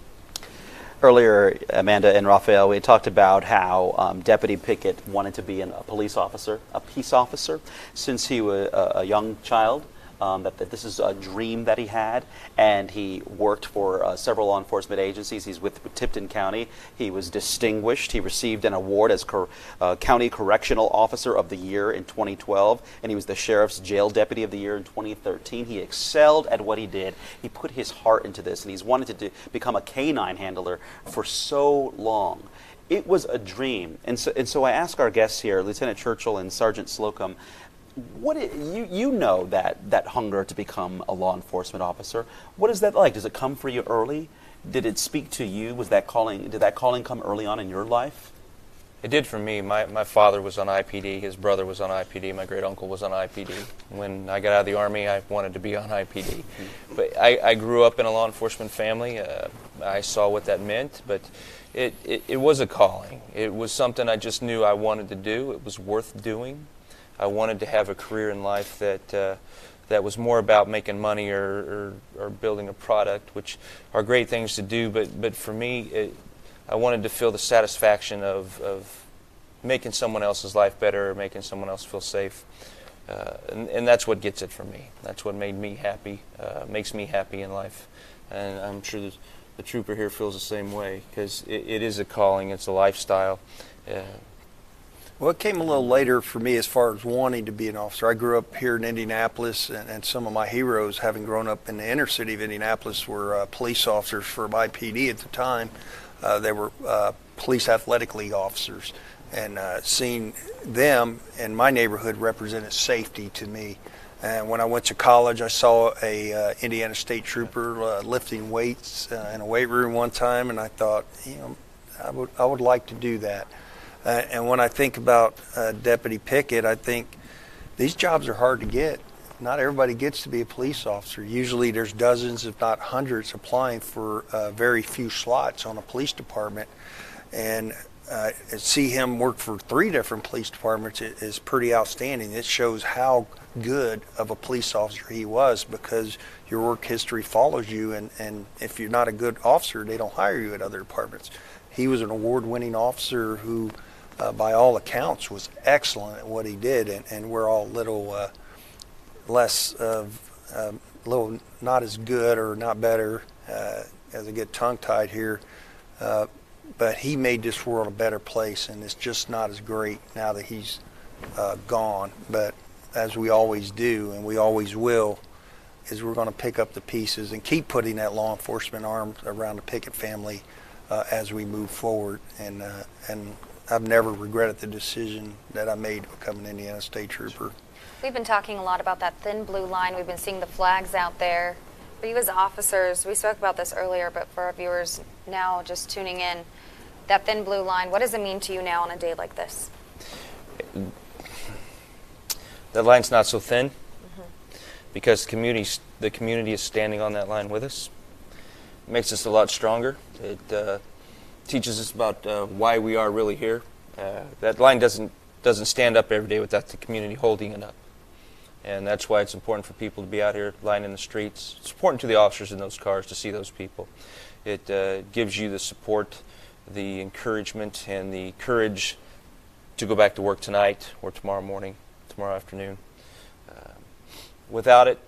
Earlier, Amanda and Raphael, we talked about how Deputy Pickett wanted to be a police officer, a peace officer, since he was a young child. That this is a dream that he had, and he worked for several law enforcement agencies. He's with Tipton County. He was distinguished. He received an award as County Correctional Officer of the Year in 2012, and he was the Sheriff's Jail Deputy of the Year in 2013. He excelled at what he did. He put his heart into this, and he's wanted to become a canine handler for so long. It was a dream, and so I ask our guests here, Lieutenant Churchill and Sergeant Slocum, you know that hunger to become a law enforcement officer. What is that like? Does it come for you early? Did it speak to you? Did that calling come early on in your life? It did for me. My father was on IPD. His brother was on IPD. My great uncle was on IPD. When I got out of the Army, I wanted to be on IPD. But I grew up in a law enforcement family. I saw what that meant, but it was a calling. It was something I just knew I wanted to do. It was worth doing. I wanted to have a career in life that was more about making money or building a product, which are great things to do. But for me, I wanted to feel the satisfaction of making someone else's life better, or making someone else feel safe, and that's what gets it for me. That's what made me happy, makes me happy in life, and I'm sure the trooper here feels the same way, because it is a calling, it's a lifestyle. Well, it came a little later for me as far as wanting to be an officer. I grew up here in Indianapolis, and some of my heroes, having grown up in the inner city of Indianapolis, were police officers for IPD at the time. They were police athletic league officers, and seeing them in my neighborhood represented safety to me. And when I went to college, I saw a Indiana State Trooper lifting weights in a weight room one time, and I thought, I would like to do that. And when I think about Deputy Pickett, I think these jobs are hard to get. Not everybody gets to be a police officer. Usually there's dozens, if not hundreds, applying for very few slots on a police department. And see him work for 3 different police departments is pretty outstanding. It shows how good of a police officer he was, because your work history follows you, and if you're not a good officer, they don't hire you at other departments. He was an award-winning officer who, by all accounts, was excellent at what he did, and we're all a little less little not as good or not better, as I get tongue-tied here, but he made this world a better place, and it's just not as great now that he's gone. But as we always do, and we always will, is we're going to pick up the pieces and keep putting that law enforcement arm around the Pickett family as we move forward. And I've never regretted the decision that I made to become an Indiana State Trooper. We've been talking a lot about that thin blue line. We've been seeing the flags out there. For you as officers, we spoke about this earlier, but for our viewers now just tuning in, that thin blue line, what does it mean to you now on a day like this? That line's not so thin, because the community is standing on that line with us. makes us a lot stronger. It teaches us about why we are really here. That line doesn't stand up every day without the community holding it up. And that's why it's important for people to be out here lining the streets. It's important to the officers in those cars to see those people. It gives you the support, the encouragement, and the courage to go back to work tonight or tomorrow morning, tomorrow afternoon. Without it,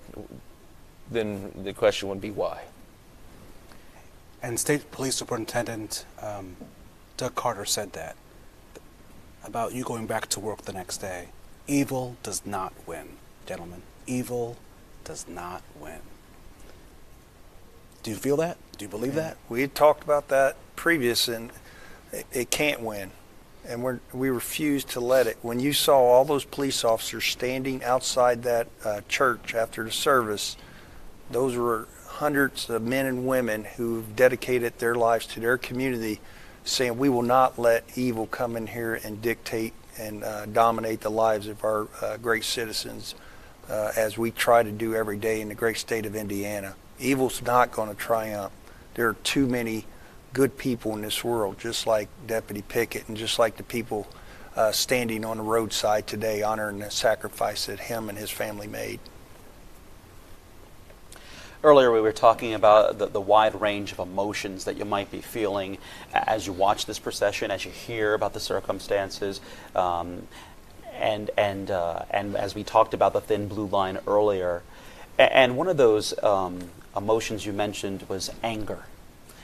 then the question would be why. And State Police Superintendent Doug Carter said that about you going back to work the next day. Evil does not win, gentlemen. Evil does not win. Do you feel that? Do you believe that? We had talked about that previous, and it can't win. And we refuse to let it. When you saw all those police officers standing outside that church after the service, those were hundreds of men and women who've dedicated their lives to their community, saying we will not let evil come in here and dictate and dominate the lives of our great citizens as we try to do every day in the great state of Indiana. Evil's not going to triumph. There are too many good people in this world, just like Deputy Pickett and just like the people standing on the roadside today honoring the sacrifice that him and his family made. Earlier we were talking about the wide range of emotions that you might be feeling as you watch this procession, as you hear about the circumstances, and as we talked about the thin blue line earlier. And one of those emotions you mentioned was anger.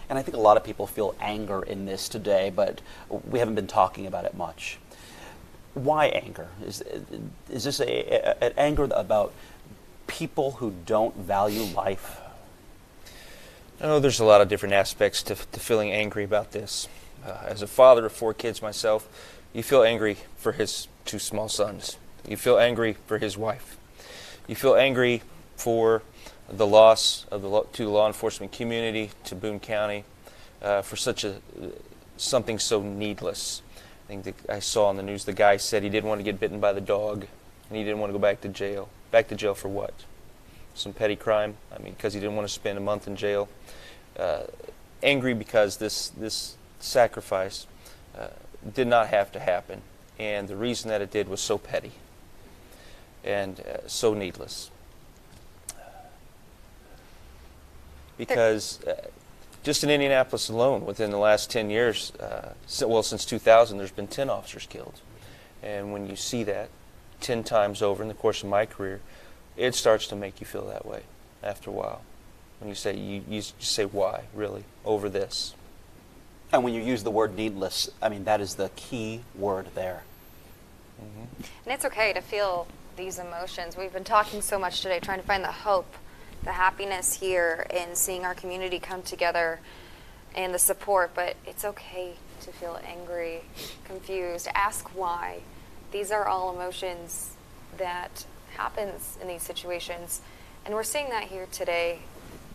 And I think a lot of people feel anger in this today, but we haven't been talking about it much. Why anger? Is this an anger about people who don't value life? Oh, there's a lot of different aspects to feeling angry about this. As a father of 4 kids myself, you feel angry for his 2 small sons. You feel angry for his wife. You feel angry for the loss of to the law enforcement community, to Boone County, for something so needless. I think that I saw on the news the guy said he didn't want to get bitten by the dog, and he didn't want to go back to jail. Back to jail for what? Some petty crime? I mean, because he didn't want to spend a month in jail. Angry because this sacrifice did not have to happen, and the reason that it did was so petty and so needless. Because just in Indianapolis alone, within the last 10 years, since 2000, there's been 10 officers killed. And when you see that 10 times over in the course of my career, it starts to make you feel that way after a while. When you say, you say why, really, over this. And when you use the word needless, I mean, that is the key word there. Mm-hmm. And it's okay to feel these emotions. We've been talking so much today, trying to find the hope, the happiness here in seeing our community come together and the support, but it's okay to feel angry, confused, ask why. These are all emotions that happens in these situations, and we're seeing that here today.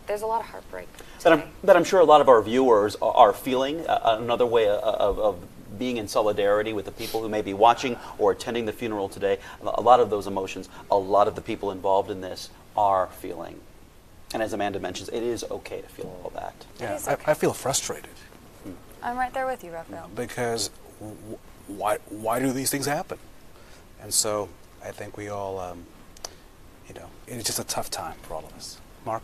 There's a lot of heartbreak that I'm sure a lot of our viewers are feeling. Another way of being in solidarity with the people who may be watching or attending the funeral today, a lot of those emotions, a lot of the people involved in this are feeling. And as Amanda mentions, it is okay to feel all that. Yeah, okay. I feel frustrated. I'm right there with you, Raphael. Because why do these things happen? And so I think we all, it's just a tough time for all of us. Mark?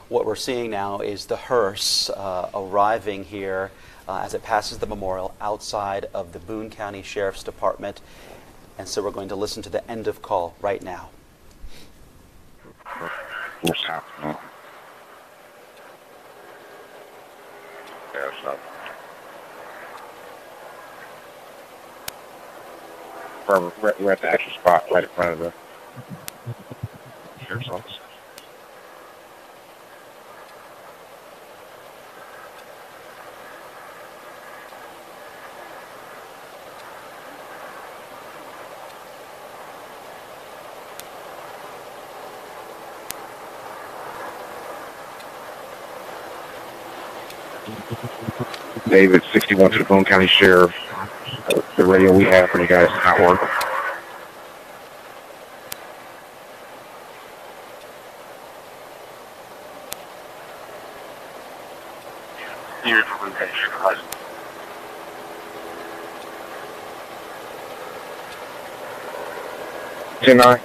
What we're seeing now is the hearse arriving here as it passes the memorial outside of the Boone County Sheriff's Department. And so we're going to listen to the end of call right now. What's happening? Yeah, what's up? We're at the actual spot right in front of the sheriff's office. David, 61 to the Boone County Sheriff. The radio we have for you guys does not work. Unit for Procession, please. Tonight.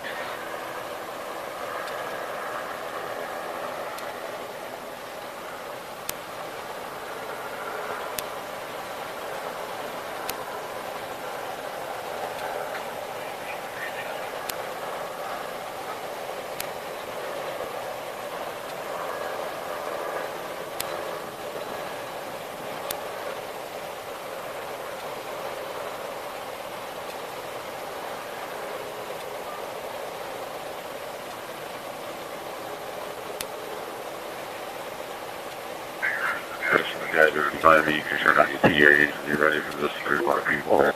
Guys are inside the concerned on your PAs and you're ready for this. There's a lot of people.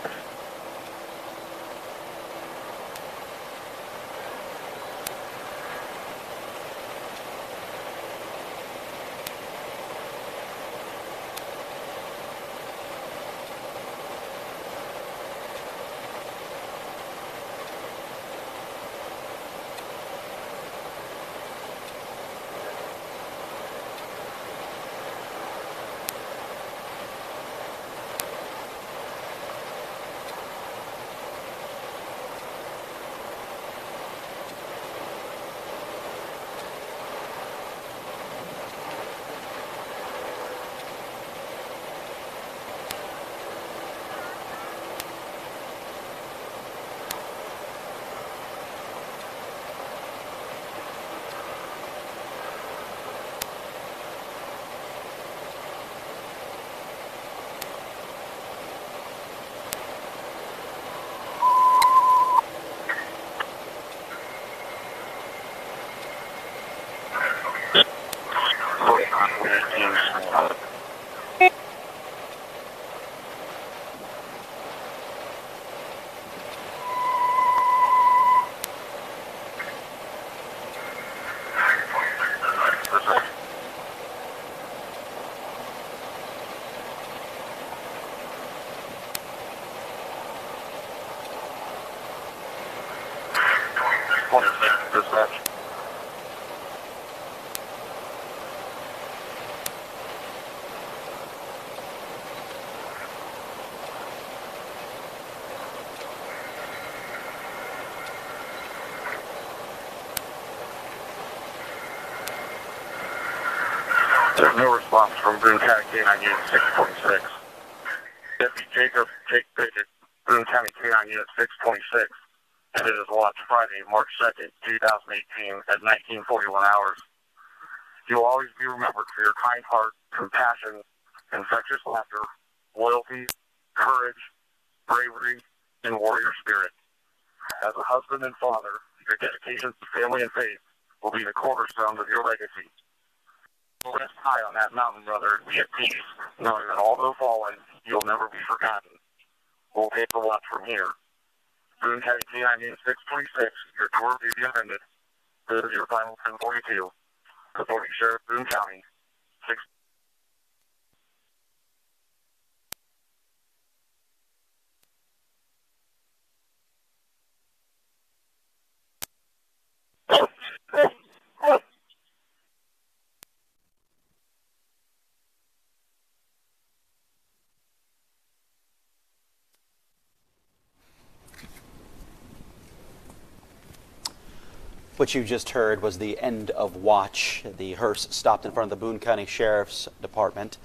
Dispatch. There's no response from Boone County K-9 Unit 626. Deputy Jacob Pickett, Boone County K-9 Unit 626. And it is watched Friday, March 2nd, 2018 at 1941 hours. You will always be remembered for your kind heart, compassion, infectious laughter, loyalty, courage, bravery, and warrior spirit. As a husband and father, your dedication to family and faith will be the cornerstone of your legacy. Rest high on that mountain, brother, and be at peace, knowing that although fallen, you'll never be forgotten. We'll take the watch from here. Boone County K-9 Unit 626, your tour of duty ended. This is your final 1042. Authority Sheriff, Boone County, 6. What you just heard was the end of watch. The hearse stopped in front of the Boone County Sheriff's Department,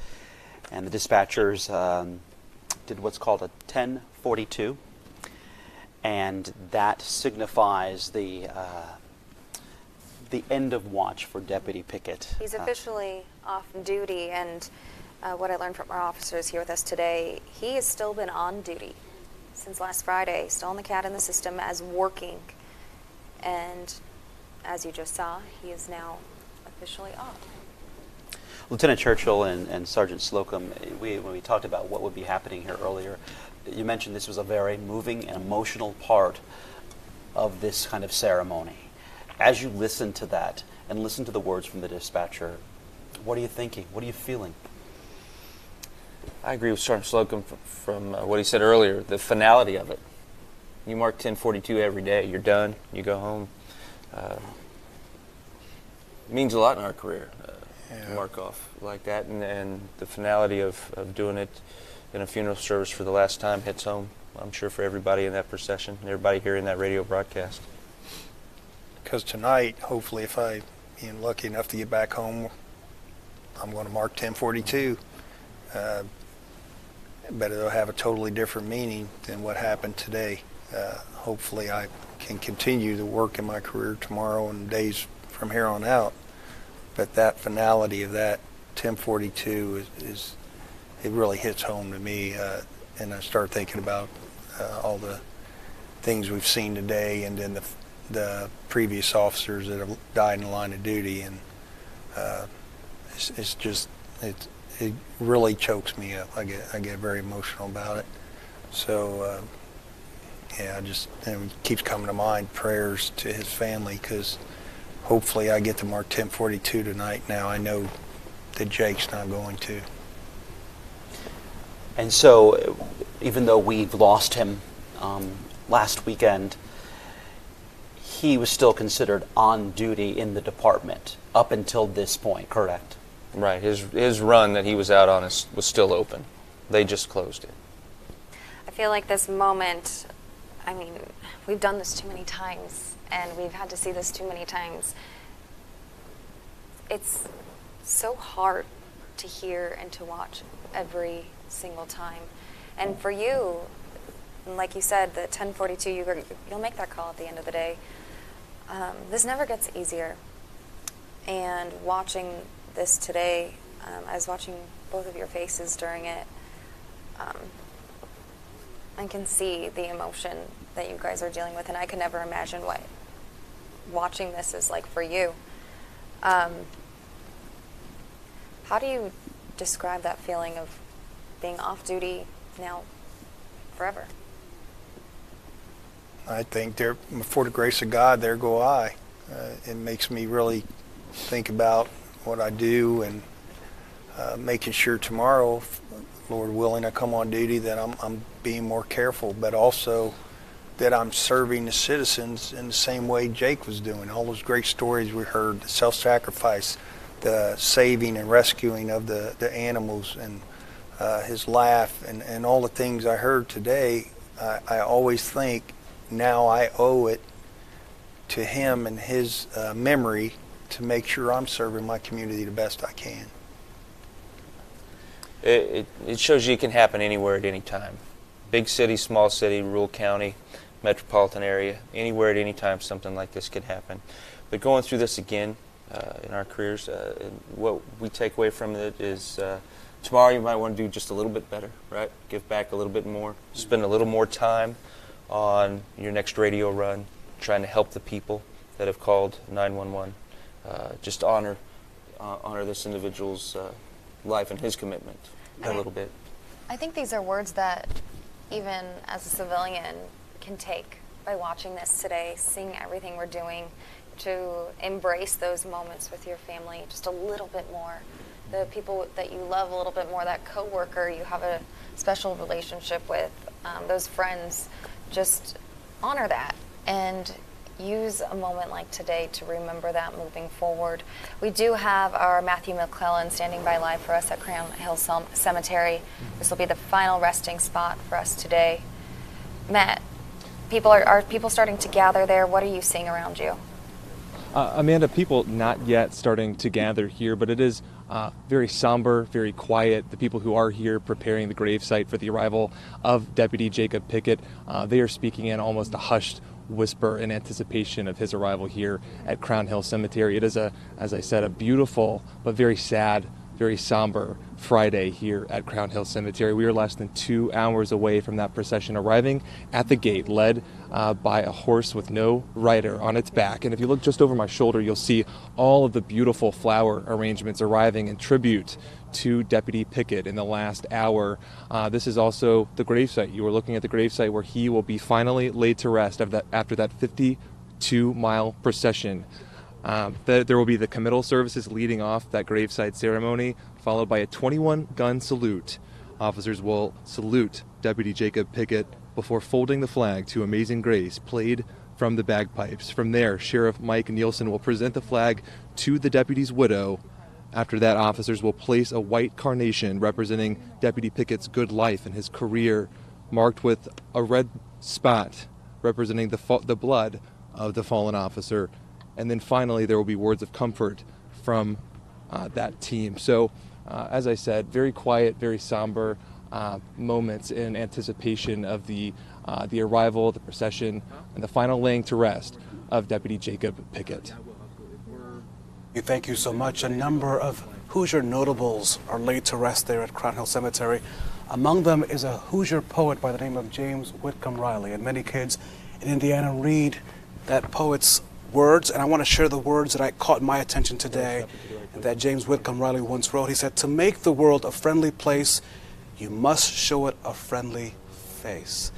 and the dispatchers did what's called a 1042, and that signifies the end of watch for Deputy Pickett. He's officially off duty, and what I learned from our officers here with us today, he has still been on duty since last Friday, still on the CAD in the system as working, and as you just saw, he is now officially off. Lieutenant Churchill and Sergeant Slocum, when we talked about what would be happening here earlier, you mentioned this was a very moving and emotional part of this kind of ceremony. As you listen to that and listen to the words from the dispatcher, what are you thinking? What are you feeling? I agree with Sergeant Slocum from what he said earlier, the finality of it. You mark 1042 every day, you're done, you go home. It means a lot in our career. to mark off like that, and the finality of doing it in a funeral service for the last time hits home, I'm sure, for everybody in that procession and everybody hearing that radio broadcast. Because tonight, hopefully, if I'm lucky enough to get back home, I'm going to mark 1042. But it'll have a totally different meaning than what happened today. Hopefully I can continue to work in my career tomorrow and days from here on out. But that finality of that 1042 is it really hits home to me. And I start thinking about all the things we've seen today, and then the previous officers that have died in the line of duty, and it really chokes me up. I get very emotional about it. So it keeps coming to mind, prayers to his family, because hopefully I get to mark 1042 tonight. Now I know that Jake's not going to. And so, even though we've lost him last weekend, he was still considered on duty in the department up until this point, correct? Right. His run that he was out on was still open. They just closed it. I feel like this moment, I mean, we've done this too many times, and we've had to see this too many times. It's so hard to hear and to watch every single time. And for you, like you said, the 1042, you'll make that call at the end of the day. This never gets easier. And watching this today, I was watching both of your faces during it. I can see the emotion that you guys are dealing with, and I can never imagine what watching this is like for you. How do you describe that feeling of being off duty now forever? I think for the grace of God, there go I. It makes me really think about what I do, and making sure tomorrow, Lord willing, I come on duty, that I'm being more careful, but also that I'm serving the citizens in the same way Jake was doing. All those great stories we heard, the self-sacrifice, the saving and rescuing of the animals, and his laugh, and all the things I heard today, I always think now I owe it to him and his memory to make sure I'm serving my community the best I can. It shows you it can happen anywhere at any time. Big city, small city, rural county, metropolitan area, anywhere at any time something like this could happen. But going through this again in our careers, what we take away from it is tomorrow you might want to do just a little bit better, right? Give back a little bit more, spend a little more time on your next radio run, trying to help the people that have called 911. Just honor this individual's life and his commitment a little bit. I think these are words that even as a civilian can take by watching this today, seeing everything we're doing, to embrace those moments with your family just a little bit more. The people that you love a little bit more, that coworker you have a special relationship with, those friends, just honor that and use a moment like today to remember that moving forward. We do have our Matthew McClellan standing by live for us at Crown Hill Cemetery. This will be the final resting spot for us today. Matt, are people starting to gather there? What are you seeing around you? Amanda, people not yet starting to gather here, but it is very somber, very quiet. The people who are here preparing the gravesite for the arrival of Deputy Jacob Pickett, they are speaking in almost a hushed whisper in anticipation of his arrival here at Crown Hill Cemetery. It is, as I said, a beautiful but very sad, very somber Friday here at Crown Hill Cemetery. We are less than 2 hours away from that procession arriving at the gate, led by a horse with no rider on its back. And if you look just over my shoulder, you'll see all of the beautiful flower arrangements arriving in tribute to Deputy Pickett in the last hour. This is also the gravesite. You are looking at the gravesite where he will be finally laid to rest after that 52-mile procession. There will be the committal services leading off that gravesite ceremony, followed by a 21-gun salute. Officers will salute Deputy Jacob Pickett before folding the flag to Amazing Grace, played from the bagpipes. From there, Sheriff Mike Nielsen will present the flag to the deputy's widow, After that, officers will place a white carnation representing Deputy Pickett's good life and his career, marked with a red spot representing the blood of the fallen officer. And then finally, there will be words of comfort from that team. So, as I said, very quiet, very somber moments in anticipation of the arrival, the procession, and the final laying to rest of Deputy Jacob Pickett. Thank you so much. A number of Hoosier notables are laid to rest there at Crown Hill Cemetery. Among them is a Hoosier poet by the name of James Whitcomb Riley. And many kids in Indiana read that poet's words, and I want to share the words that I caught my attention today and that James Whitcomb Riley once wrote. He said, "To make the world a friendly place, you must show it a friendly face."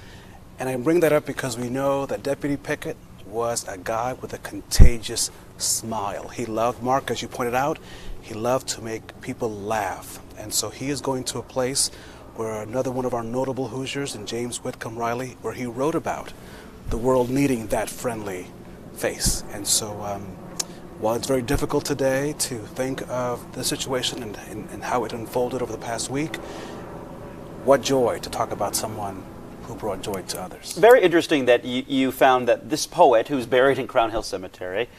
And I bring that up because we know that Deputy Pickett was a guy with a contagious smile. He loved, Mark, as you pointed out, he loved to make people laugh. And so he is going to a place where another one of our notable Hoosiers, and James Whitcomb Riley, where he wrote about the world needing that friendly face. And so while it's very difficult today to think of the situation and how it unfolded over the past week, what joy to talk about someone who brought joy to others. Very interesting that you found that this poet, who's buried in Crown Hill Cemetery,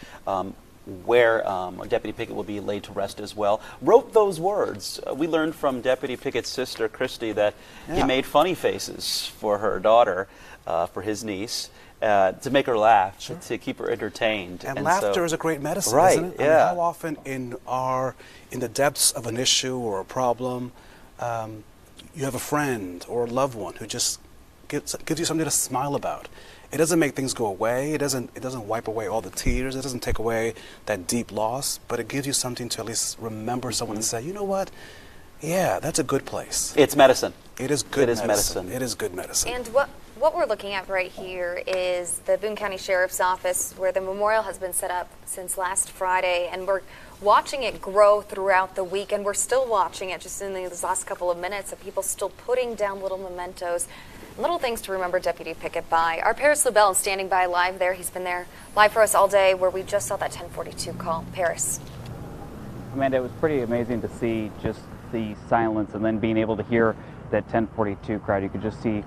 where Deputy Pickett will be laid to rest as well, wrote those words. We learned from Deputy Pickett's sister, Christy, that he made funny faces for her daughter, for his niece, to make her laugh, to keep her entertained. And laughter is a great medicine, right, isn't it? I mean, how often in the depths of an issue or a problem, you have a friend or a loved one who just gives you something to smile about. It doesn't make things go away. It doesn't wipe away all the tears. It doesn't take away that deep loss, but it gives you something to at least remember someone and say, you know what? Yeah, that's a good place. It's medicine. It is good medicine. It is good medicine. And what we're looking at right here is the Boone County Sheriff's Office, where the memorial has been set up since last Friday, and we're watching it grow throughout the week, and we're still watching it just in these last couple of minutes of people still putting down little mementos, little things to remember Deputy Pickett by. Our Paris LaBelle is standing by live there. He's been there live for us all day, where we just saw that 1042 call. Paris. Amanda, it was pretty amazing to see just the silence and then being able to hear that 1042 crowd. You could just see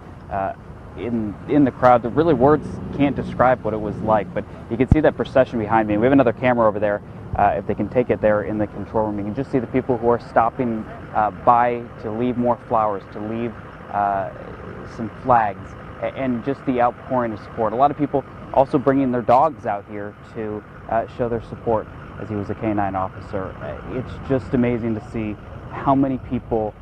in the crowd that really words can't describe what it was like, but you can see that procession behind me. We have another camera over there. If they can take it there in the control room, you can just see the people who are stopping by to leave more flowers, to leave some flags, and just the outpouring of support. A lot of people also bringing their dogs out here to show their support, as he was a K-9 officer. It's just amazing to see how many people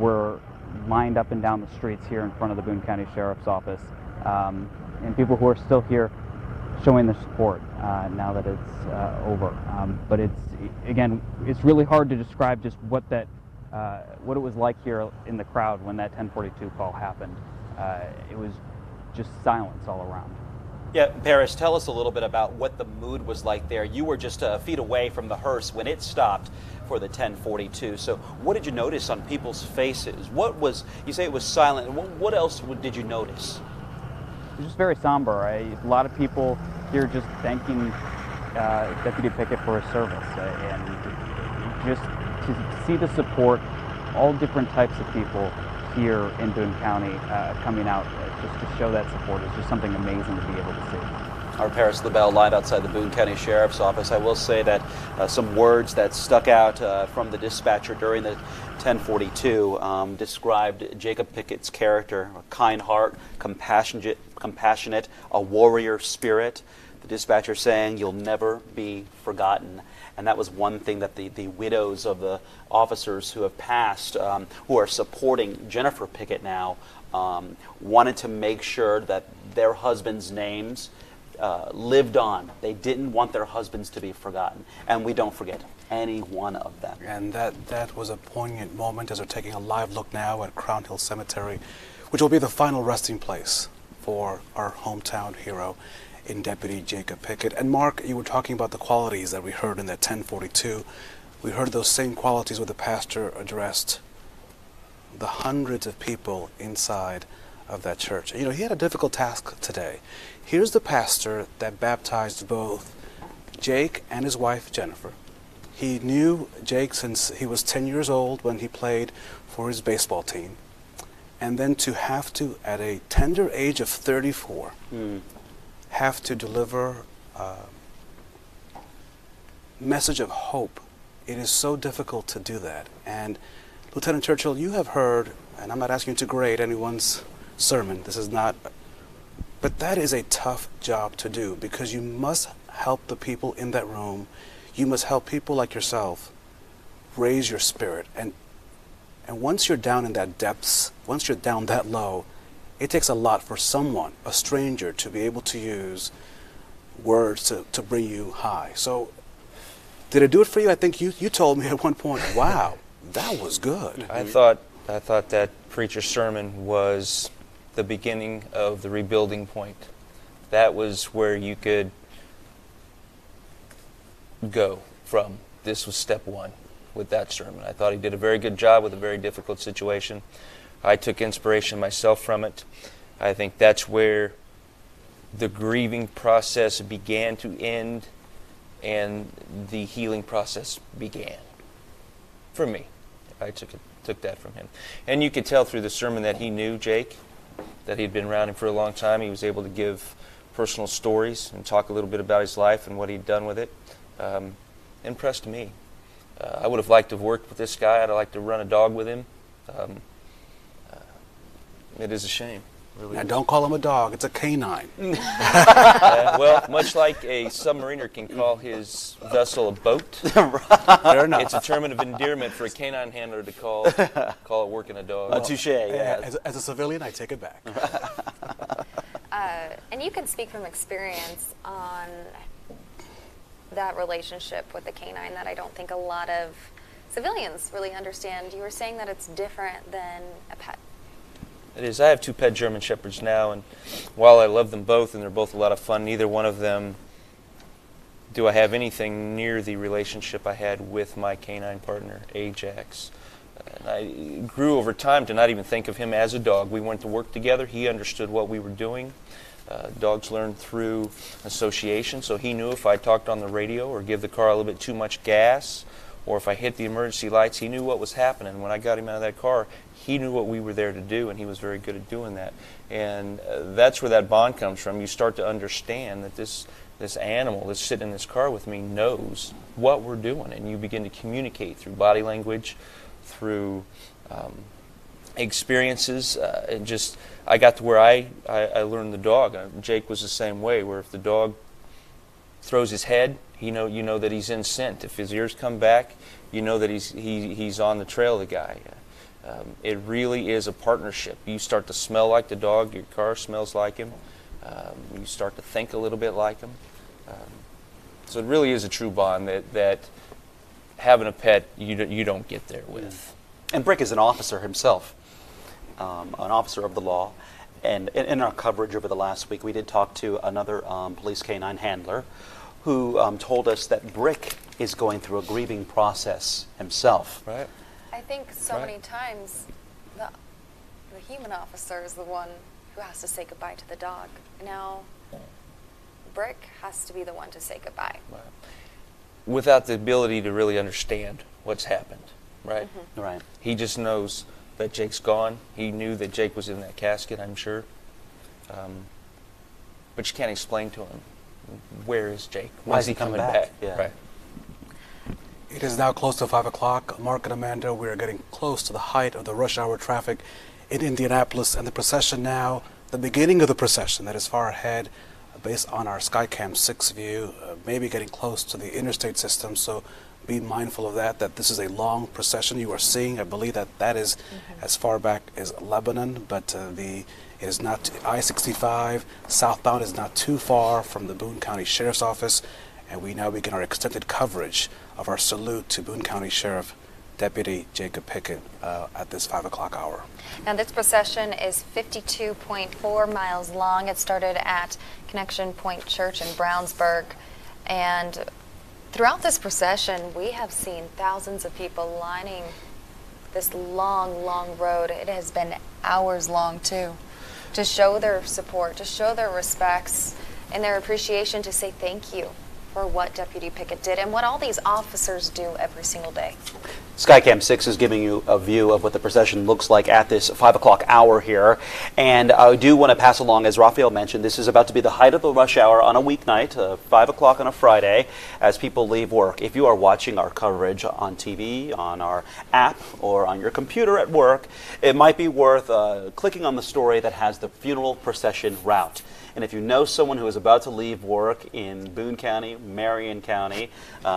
were lined up and down the streets here in front of the Boone County Sheriff's Office, and people who are still here showing their support now that it's over. But it's really hard to describe just what it was like here in the crowd when that 1042 call happened. It was just silence all around. Yeah, Paris, tell us a little bit about what the mood was like there. You were just feet away from the hearse when it stopped for the 1042. So what did you notice on people's faces? You say it was silent. What else did you notice? It was just very somber. A lot of people here just thanking Deputy Pickett for his service, and just to see the support, all different types of people here in Boone County coming out just to show that support is just something amazing to be able to see. Our Paris LaBelle live outside the Boone County Sheriff's Office. I will say that some words that stuck out from the dispatcher during the 1042 described Jacob Pickett's character: a kind heart, compassionate, a warrior spirit. The dispatcher saying, "You'll never be forgotten." And that was one thing that the widows of the officers who have passed, who are supporting Jennifer Pickett now, wanted to make sure that their husbands' names lived on. They didn't want their husbands to be forgotten. And we don't forget any one of them. And that was a poignant moment as we're taking a live look now at Crown Hill Cemetery, which will be the final resting place for our hometown hero in Deputy Jacob Pickett. And Mark, you were talking about the qualities that we heard in that 1042. We heard those same qualities where the pastor addressed the hundreds of people inside of that church. You know, he had a difficult task today. Here's the pastor that baptized both Jake and his wife Jennifer, He knew Jake since he was 10 years old when he played for his baseball team. And then to have to, at a tender age of 34, have to deliver a message of hope. It is so difficult to do that. And Lieutenant Churchill, you have heard, and I'm not asking you to grade anyone's sermon, this is not, but that is a tough job to do, because you must help the people in that room. You must help people like yourself raise your spirit. And once you're down in that depths, once you're down that low, it takes a lot for someone, a stranger, to be able to use words to bring you high. So did it do it for you? I think you told me at one point, wow, that was good. I thought that preacher's sermon was the beginning of the rebuilding point. That was where you could go from. This was step one with that sermon. I thought he did a very good job with a very difficult situation. I took inspiration myself from it. I think that's where the grieving process began to end and the healing process began. For me. I took that from him. And you could tell through the sermon that he knew Jake, that he'd been around him for a long time. He was able to give personal stories and talk a little bit about his life and what he'd done with it. Impressed me. I would have liked to have worked with this guy. I'd have liked to run a dog with him. It is a shame. Really. Now, don't call him a dog. It's a canine. Well, much like a submariner can call his vessel a boat, Fair enough. it's a term of endearment for a canine handler to call it working a dog. Touche, yeah. As a civilian, I take it back. And you can speak from experience on that relationship with the canine that I don't think a lot of civilians really understand. You were saying that it's different than a pet. It is. I have 2 pet German Shepherds now, and while I love them both and they're both a lot of fun, neither one of them do I have anything near the relationship I had with my canine partner, Ajax. And I grew over time to not even think of him as a dog. We went to work together. He understood what we were doing. Dogs learn through association, so he knew if I talked on the radio or give the car a little bit too much gas, or if I hit the emergency lights, he knew what was happening. When I got him out of that car, he knew what we were there to do, and he was very good at doing that. And that's where that bond comes from. You start to understand that this animal that's sitting in this car with me knows what we're doing, and you begin to communicate through body language, through experiences, and just I got to where I learned the dog. Jake was the same way, where if the dog throws his head, you know that he's in scent. If his ears come back, you know that he's on the trail of the guy. It really is a partnership. You start to smell like the dog, your car smells like him. You start to think a little bit like him. So it really is a true bond that having a pet you don't get there with. And Brick is an officer himself, an officer of the law. And in our coverage over the last week, we did talk to another police canine handler who told us that Brick is going through a grieving process himself. Right. I think so many times the human officer is the one who has to say goodbye to the dog. Now, Brick has to be the one to say goodbye. Right. Without the ability to really understand what's happened, right? Mm-hmm. Right. He just knows that Jake's gone. He knew that Jake was in that casket, I'm sure. But you can't explain to him, where is Jake? Why is he coming back? Yeah. Right. It is now close to 5 o'clock. Mark and Amanda, we are getting close to the height of the rush hour traffic in Indianapolis, and the procession now, the beginning of the procession that is far ahead, based on our Skycam 6 view, maybe getting close to the interstate system, so be mindful of that this is a long procession you are seeing. I believe that is as far back as Lebanon, but it is not I-65 southbound is not too far from the Boone County Sheriff's Office, and we now begin our extended coverage of our salute to Boone County Sheriff Deputy Jacob Pickett at this 5 o'clock hour. Now this procession is 52.4 miles long. It started at Connection Point Church in Brownsburg, and throughout this procession we have seen thousands of people lining this long, long road. It has been hours long too, to show their support, to show their respects and their appreciation, to say thank you for what Deputy Pickett did and what all these officers do every single day. Skycam 6 is giving you a view of what the procession looks like at this 5 o'clock hour here. And I do want to pass along, as Raphael mentioned, this is about to be the height of the rush hour on a weeknight, 5 o'clock on a Friday, as people leave work. If you are watching our coverage on TV, on our app, or on your computer at work, it might be worth clicking on the story that has the funeral procession route. And if you know someone who is about to leave work in Boone County, Marion County,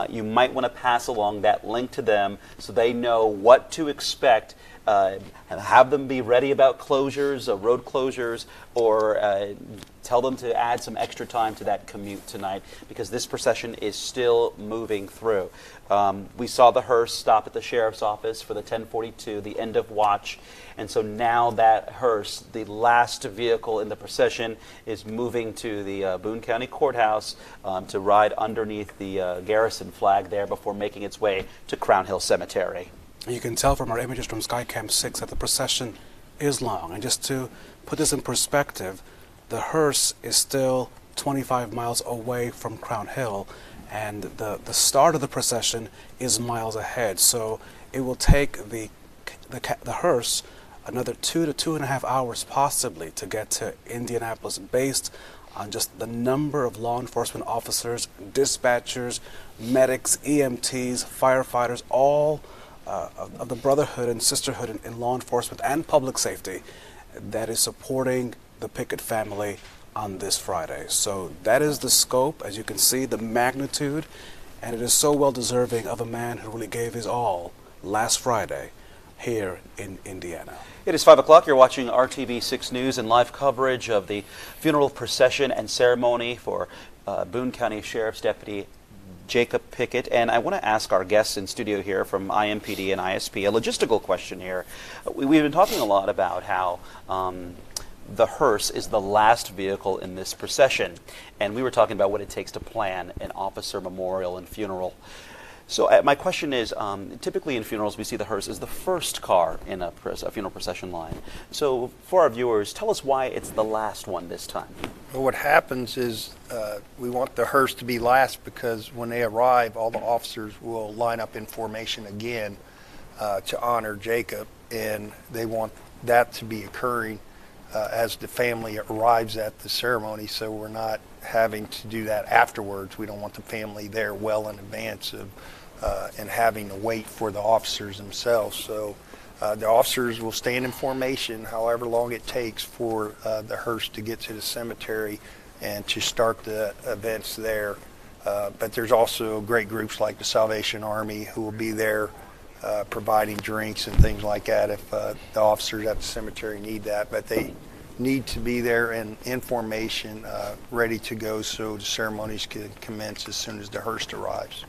you might want to pass along that link to them so they know what to expect. Have them be ready about closures, road closures, or tell them to add some extra time to that commute tonight, because this procession is still moving through. We saw the hearse stop at the sheriff's office for the 1042, the end of watch. And so now that hearse, the last vehicle in the procession, is moving to the Boone County Courthouse to ride underneath the garrison flag there before making its way to Crown Hill Cemetery. You can tell from our images from Skycam 6 that the procession is long. And just to put this in perspective, the hearse is still 25 miles away from Crown Hill, and the start of the procession is miles ahead. So it will take the hearse another 2 to 2.5 hours possibly to get to Indianapolis, based on just the number of law enforcement officers, dispatchers, medics, EMTs, firefighters, all of the brotherhood and sisterhood in law enforcement and public safety that is supporting the Pickett family on this Friday. So that is the scope, as you can see, the magnitude, and it is so well deserving of a man who really gave his all last Friday here in Indiana. It is 5 o'clock. You're watching RTV 6 News and live coverage of the funeral procession and ceremony for Boone County Sheriff's Deputy Jacob Pickett. And I want to ask our guests in studio here from IMPD and ISP a logistical question here. We've been talking a lot about how the hearse is the last vehicle in this procession. And we were talking about what it takes to plan an officer memorial and funeral. So my question is, typically in funerals we see the hearse as the first car in a funeral procession line. So for our viewers, tell us why it's the last one this time. Well, what happens is we want the hearse to be last because when they arrive, all the officers will line up in formation again to honor Jacob, and they want that to be occurring as the family arrives at the ceremony, so we're not having to do that afterwards. We don't want the family there well in advance of and having to wait for the officers themselves. So the officers will stand in formation however long it takes for the hearse to get to the cemetery and to start the events there. But there's also great groups like the Salvation Army who will be there providing drinks and things like that if the officers at the cemetery need that. But they need to be there in formation, ready to go so the ceremonies can commence as soon as the hearse arrives.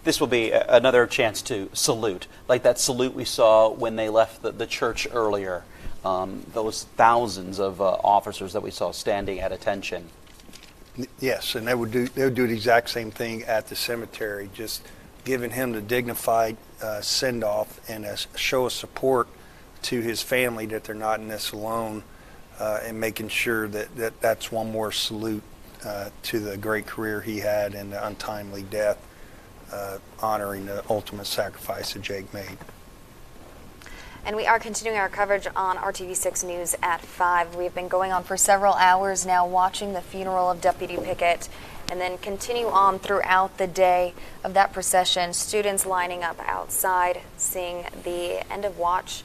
This will be another chance to salute, like that salute we saw when they left the church earlier. Those thousands of officers that we saw standing at attention. Yes, and they would do the exact same thing at the cemetery, just giving him the dignified send-off and a show of support to his family that they're not in this alone, and making sure that that's one more salute to the great career he had and the untimely death, honoring the ultimate sacrifice that Jake made. And we are continuing our coverage on RTV6 News at 5. We've been going on for several hours now watching the funeral of Deputy Pickett, and then continue on throughout the day of that procession. Students lining up outside, seeing the end of watch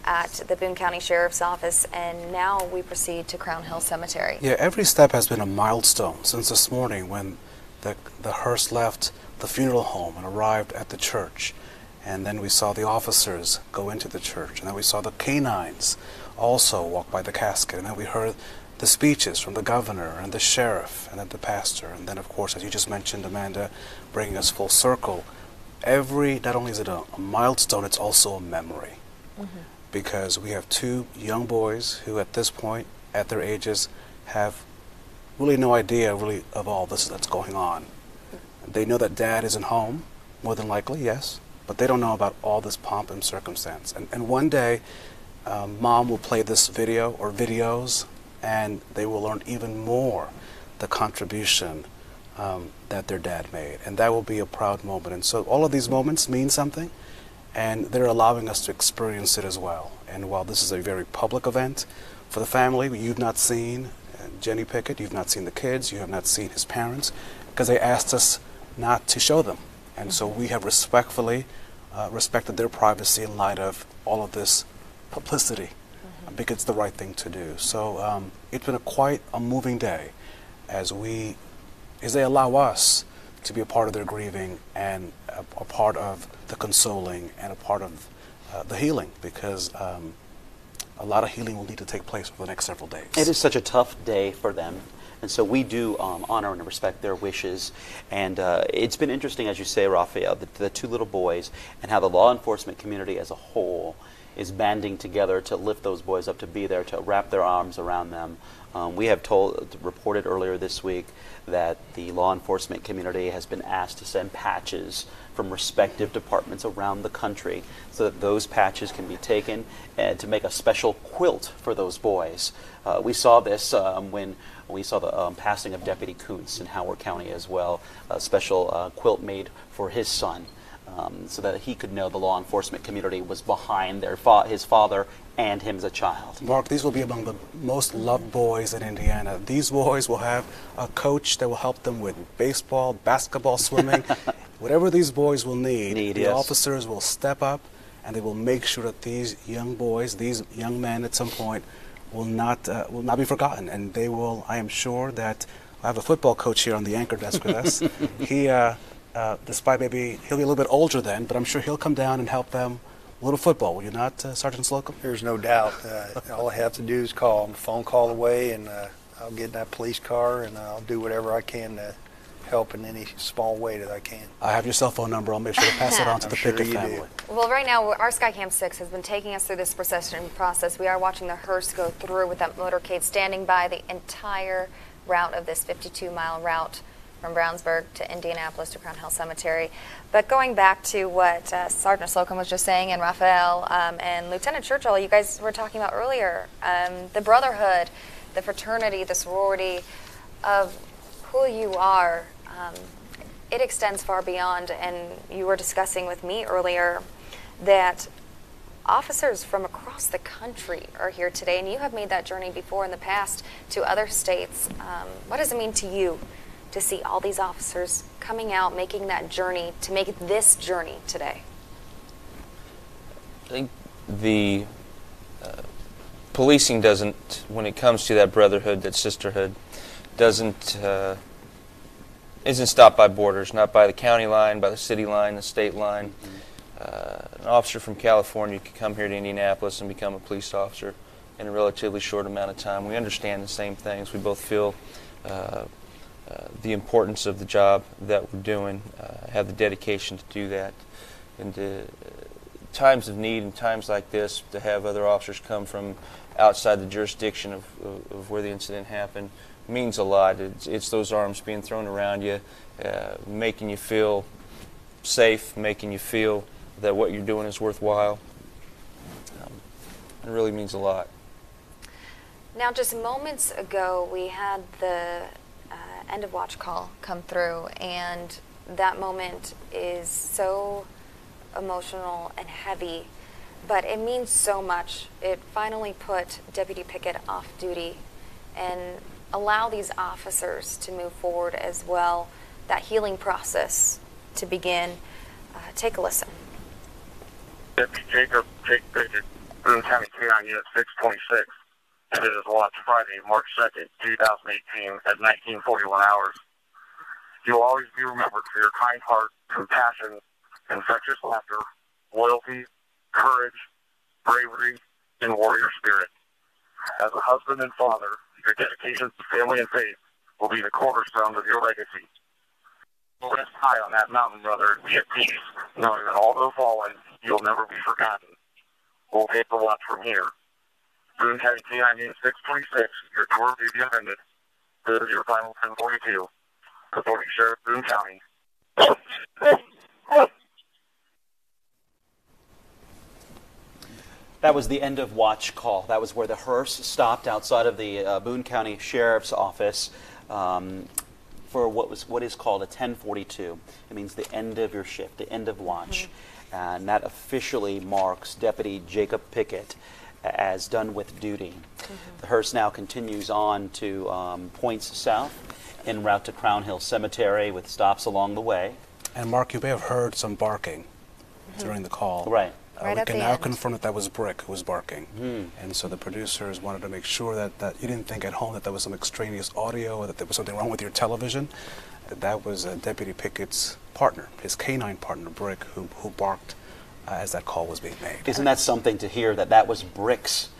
at the Boone County Sheriff's Office, and now we proceed to Crown Hill Cemetery. Yeah, every step has been a milestone since this morning when the hearse left the funeral home and arrived at the church. And then we saw the officers go into the church, and then we saw the canines also walk by the casket, and then we heard the speeches from the governor and the sheriff and then the pastor, and then of course, as you just mentioned, Amanda, bringing us full circle. Not only is it a milestone, it's also a memory. Mm-hmm. Because we have two young boys who at this point, at their ages, have really no idea really of all this that's going on. They know that dad isn't home, more than likely, yes, but they don't know about all this pomp and circumstance. And one day, mom will play this video or videos, and they will learn even more the contribution that their dad made, and that will be a proud moment. And so all of these moments mean something, and they're allowing us to experience it as well. And while this is a very public event for the family, you've not seen Jenny Pickett, you've not seen the kids, you have not seen his parents, because they asked us not to show them. And so we have respectfully respected their privacy in light of all of this publicity, because it's the right thing to do. So it's been quite a moving day as they allow us to be a part of their grieving and a part of the consoling and a part of the healing, because a lot of healing will need to take place over the next several days. It is such a tough day for them, and so we do honor and respect their wishes. And it's been interesting, as you say, Raphael, the two little boys and how the law enforcement community as a whole is banding together to lift those boys up, to be there, to wrap their arms around them. We have reported earlier this week that the law enforcement community has been asked to send patches from respective departments around the country so that those patches can be taken and to make a special quilt for those boys. We saw this when we saw the passing of Deputy Kuntz in Howard County as well, a special quilt made for his son. So that he could know the law enforcement community was behind his father and him as a child. Mark, these will be among the most loved boys in Indiana. These boys will have a coach that will help them with baseball, basketball, swimming. Whatever these boys will need, the officers will step up and they will make sure that these young boys, these young men at some point, will not be forgotten. And they will, I am sure that, I have a football coach here on the anchor desk with us. He despite maybe he'll be a little bit older then, but I'm sure he'll come down and help them a little football. Will you not, Sergeant Slocum? There's no doubt. All I have to do is call. I'm a phone call away, and I'll get in that police car, and I'll do whatever I can to help in any small way that I can. I have your cell phone number. I'll make sure to pass it on to the Pickett family. Well, right now, our Skycam 6 has been taking us through this procession process. We are watching the hearse go through with that motorcade standing by the entire route of this 52-mile route from Brownsburg to Indianapolis to Crown Hill Cemetery. But going back to what Sergeant Slocum was just saying, and Raphael and Lieutenant Churchill, you guys were talking about earlier, the brotherhood, the fraternity, the sorority of who you are, it extends far beyond. And you were discussing with me earlier that officers from across the country are here today, and you have made that journey before in the past to other states. What does it mean to you to see all these officers coming out, making that journey, to make this journey today? I think the policing doesn't, when it comes to that brotherhood, that sisterhood, isn't stopped by borders, not by the county line, by the city line, the state line. An officer from California could come here to Indianapolis and become a police officer in a relatively short amount of time. We understand the same things. We both feel the importance of the job that we're doing, have the dedication to do that. And times of need and times like this, to have other officers come from outside the jurisdiction of where the incident happened means a lot. It's those arms being thrown around you, making you feel safe, making you feel that what you're doing is worthwhile. It really means a lot. Now, just moments ago, we had the end of watch call come through, and that moment is so emotional and heavy, but it means so much. It finally put Deputy Pickett off duty and allow these officers to move forward as well, that healing process to begin. Take a listen. Deputy Jacob Pickett, Boone County K-9 Unit 626. It is watch Friday, March 2nd, 2018 at 19:41 hours. You'll always be remembered for your kind heart, compassion, infectious laughter, loyalty, courage, bravery, and warrior spirit. As a husband and father, your dedication to family and faith will be the cornerstone of your legacy. Rest high on that mountain, brother, and be at peace, knowing that although fallen, you'll never be forgotten. We'll take the watch from here. Boone County K-9 Unit 626, your tour of duty ended. This is your final 1042. Authority Sheriff, Boone County. That was the end of watch call. That was where the hearse stopped outside of the Boone County Sheriff's Office. for what is called a 1042. It means the end of your shift, the end of watch. And that officially marks Deputy Jacob Pickett as done with duty. The hearse now continues on to points south en route to Crown Hill Cemetery with stops along the way. And Mark, you may have heard some barking during the call. Right. Right we at can the now end. confirm that that was Brick who was barking. And so the producers wanted to make sure that you didn't think at home that there was some extraneous audio or that there was something wrong with your television. That was Deputy Pickett's partner, his canine partner, Brick, who barked as that call was being made. Isn't that something to hear that was Brick's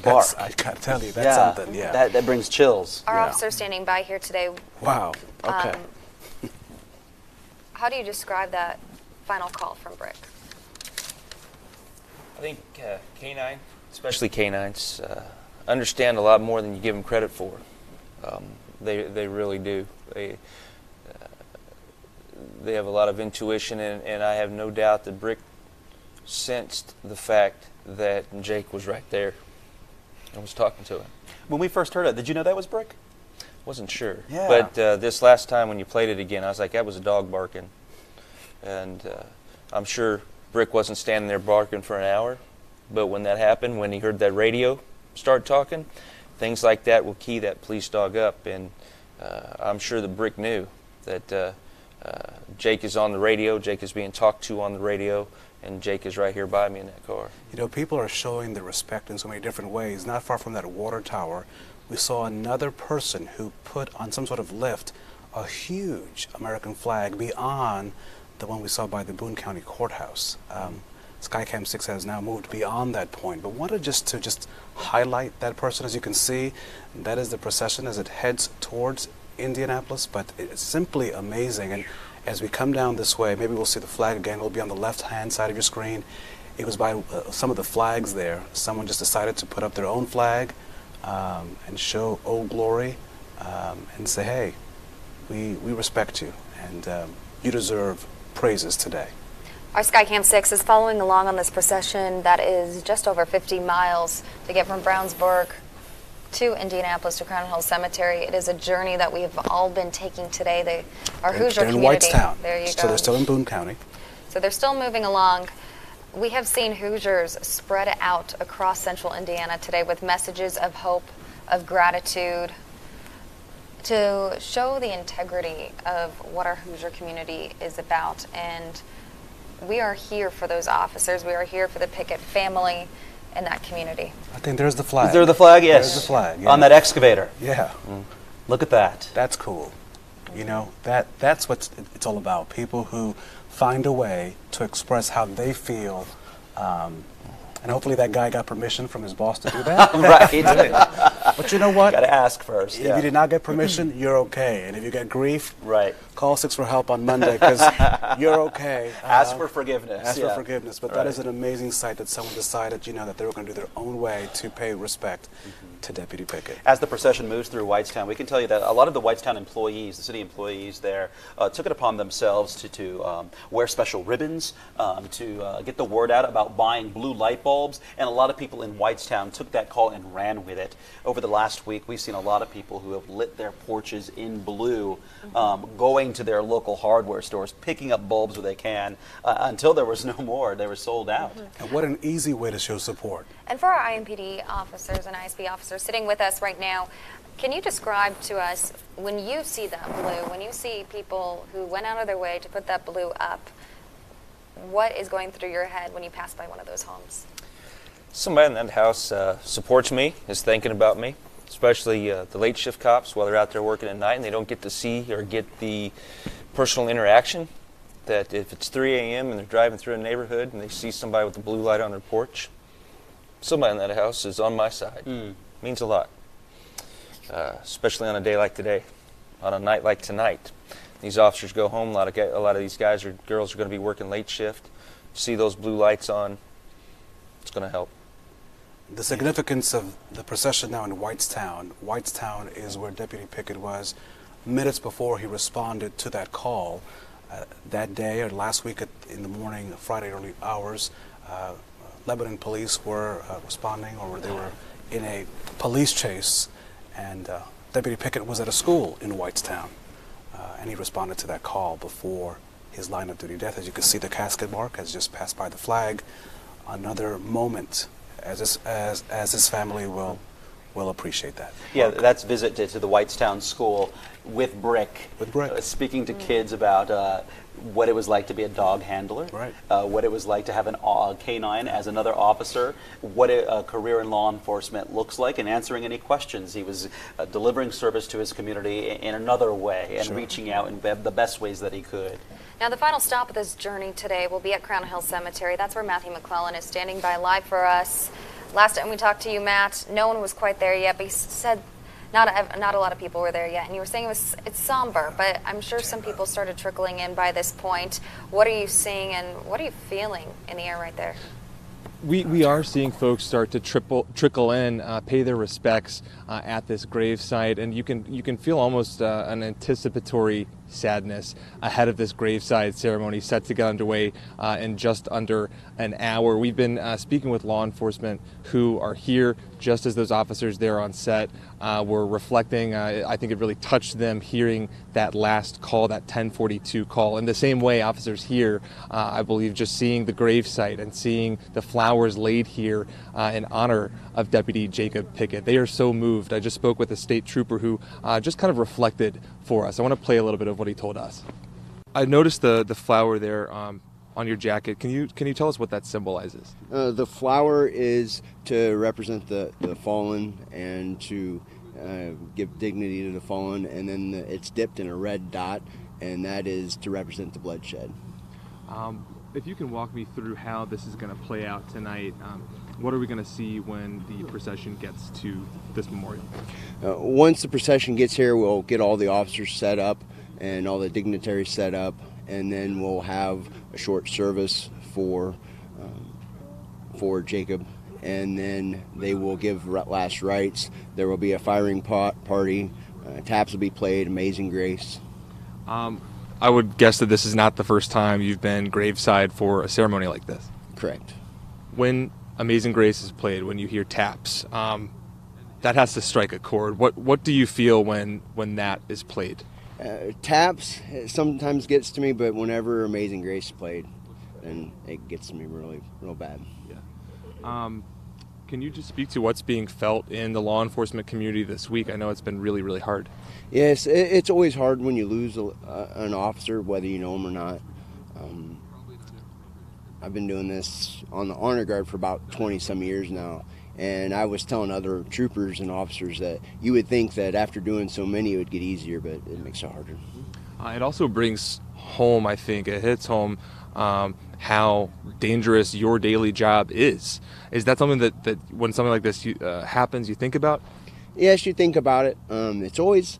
bark? I gotta tell you, that's something, That brings chills. Our officer standing by here today. Wow, okay. How do you describe that final call from Brick? I think canine, especially canines, understand a lot more than you give them credit for. They really do. They have a lot of intuition, and I have no doubt that Brick sensed the fact that Jake was right there and was talking to him. When we first heard it, did you know that was Brick? Wasn't sure. Yeah. But this last time when you played it again, I was like, that was a dog barking. And I'm sure Brick wasn't standing there barking for an hour, but when that happened, when he heard that radio start talking, things like that will key that police dog up. And I'm sure that Brick knew that Jake is on the radio, Jake is being talked to on the radio, and Jake is right here by me in that car. You know, people are showing their respect in so many different ways. Not far from that water tower, we saw another person who put on some sort of lift a huge American flag beyond the one we saw by the Boone County Courthouse. Skycam 6 has now moved beyond that point, but wanted to highlight that person. As you can see, that is the procession as it heads towards Indianapolis, but it's simply amazing. And as we come down this way, maybe we'll see the flag again. It'll be on the left-hand side of your screen. It was by some of the flags there. Someone just decided to put up their own flag and show Old Glory and say, hey, we respect you, and you deserve praises today. Our Skycam 6 is following along on this procession that is just over 50 miles to get from Brownsburg to Indianapolis to Crown Hill Cemetery. It is a journey that we have all been taking today. Our Hoosier they're in community. Whitestown. There you go. So they're still in Boone County. So they're still moving along. We have seen Hoosiers spread out across central Indiana today with messages of hope, of gratitude, to show the integrity of what our Hoosier community is about. And we are here for those officers. We are here for the Pickett family and that community. I think there's the flag. Is there the flag? Yes. There's the flag. Yeah. On that excavator. Yeah. Look at that. That's cool. You know, that's what it's all about. People who find a way to express how they feel. And hopefully that guy got permission from his boss to do that. Right. But you know what? Got to ask first. If you did not get permission, you're okay. And if you get grief, right, call 6 for help on Monday, because you're okay. Ask for forgiveness. Ask for forgiveness. But that is an amazing sight that someone decided, you know, that they were going to do their own way to pay respect to Deputy Pickett. As the procession moves through Whitestown, we can tell you that a lot of the Whitestown employees, the city employees there, took it upon themselves to wear special ribbons, to get the word out about buying blue light bulbs, and a lot of people in Whitestown took that call and ran with it. Over the last week, we've seen a lot of people who have lit their porches in blue, going to their local hardware stores, picking up bulbs where they can, until there was no more. They were sold out. And what an easy way to show support. And for our IMPD officers and ISB officers sitting with us right now, can you describe to us, when you see that blue, when you see people who went out of their way to put that blue up, what is going through your head when you pass by one of those homes? Somebody in that house supports me, is thinking about me, especially the late shift cops while they're out there working at night and they don't get to see or get the personal interaction that if it's 3 a.m. and they're driving through a neighborhood and they see somebody with a blue light on their porch, somebody in that house is on my side. Means a lot, especially on a day like today, on a night like tonight. These officers go home, a lot of these guys or girls are going to be working late shift. See those blue lights on, it's going to help. The significance of the procession now in Whitestown. Whitestown is where Deputy Pickett was minutes before he responded to that call. That day, or last week in the morning, Friday early hours, Lebanon police were responding, or they were in a police chase, and Deputy Pickett was at a school in Whitestown. and he responded to that call before his line of duty death. As you can see, the casket mark has just passed by the flag. Another moment, as his family will appreciate that. Yeah, that's visit to the Whitestown School with Brick. Speaking to kids about what it was like to be a dog handler, what it was like to have a canine as another officer, what a career in law enforcement looks like, and answering any questions. He was delivering service to his community in another way and reaching out in the best ways that he could. Now, the final stop of this journey today will be at Crown Hill Cemetery. That's where Matthew McClellan is standing by live for us. Last time we talked to you, Matt, no one was quite there yet, but he said not a lot of people were there yet. And you were saying it's somber, but I'm sure some people started trickling in by this point. What are you seeing and what are you feeling in the air right there? We are seeing folks start to trickle in, pay their respects at this gravesite, and you can feel almost an anticipatory sadness ahead of this graveside ceremony set to get underway in just under an hour. We've been speaking with law enforcement who are here just as those officers there on set were reflecting. I think it really touched them hearing that last call, that 1042 call. In the same way, officers here, I believe, just seeing the gravesite and seeing the flowers laid here in honor of Deputy Jacob Pickett. They are so moved. I just spoke with a state trooper who just kind of reflected for us. I want to play a little bit of what he told us. I noticed the flower there on your jacket. Can you tell us what that symbolizes? The flower is to represent the fallen and to give dignity to the fallen, and then it's dipped in a red dot, and that is to represent the bloodshed. If you can walk me through how this is going to play out tonight, what are we going to see when the procession gets to this memorial? Once the procession gets here, we'll get all the officers set up and all the dignitaries set up, and then we'll have a short service for Jacob, and then they will give last rites. There will be a firing party, taps will be played, Amazing Grace. I would guess that this is not the first time you've been graveside for a ceremony like this. Correct. When Amazing Grace is played, when you hear taps, that has to strike a chord. What do you feel when that is played? Taps sometimes gets to me, but whenever Amazing Grace is played, then it gets to me real bad. Yeah. Can you just speak to what's being felt in the law enforcement community this week? I know it's been really, really hard. Yes, it's always hard when you lose an officer, whether you know him or not. I've been doing this on the honor guard for about 20-some years now, and I was telling other troopers and officers that you would think that after doing so many it would get easier, but it makes it harder. It also brings home, I think, it hits home how dangerous your daily job is. Is that something that when something like this happens, you think about? Yes, you think about it. It's always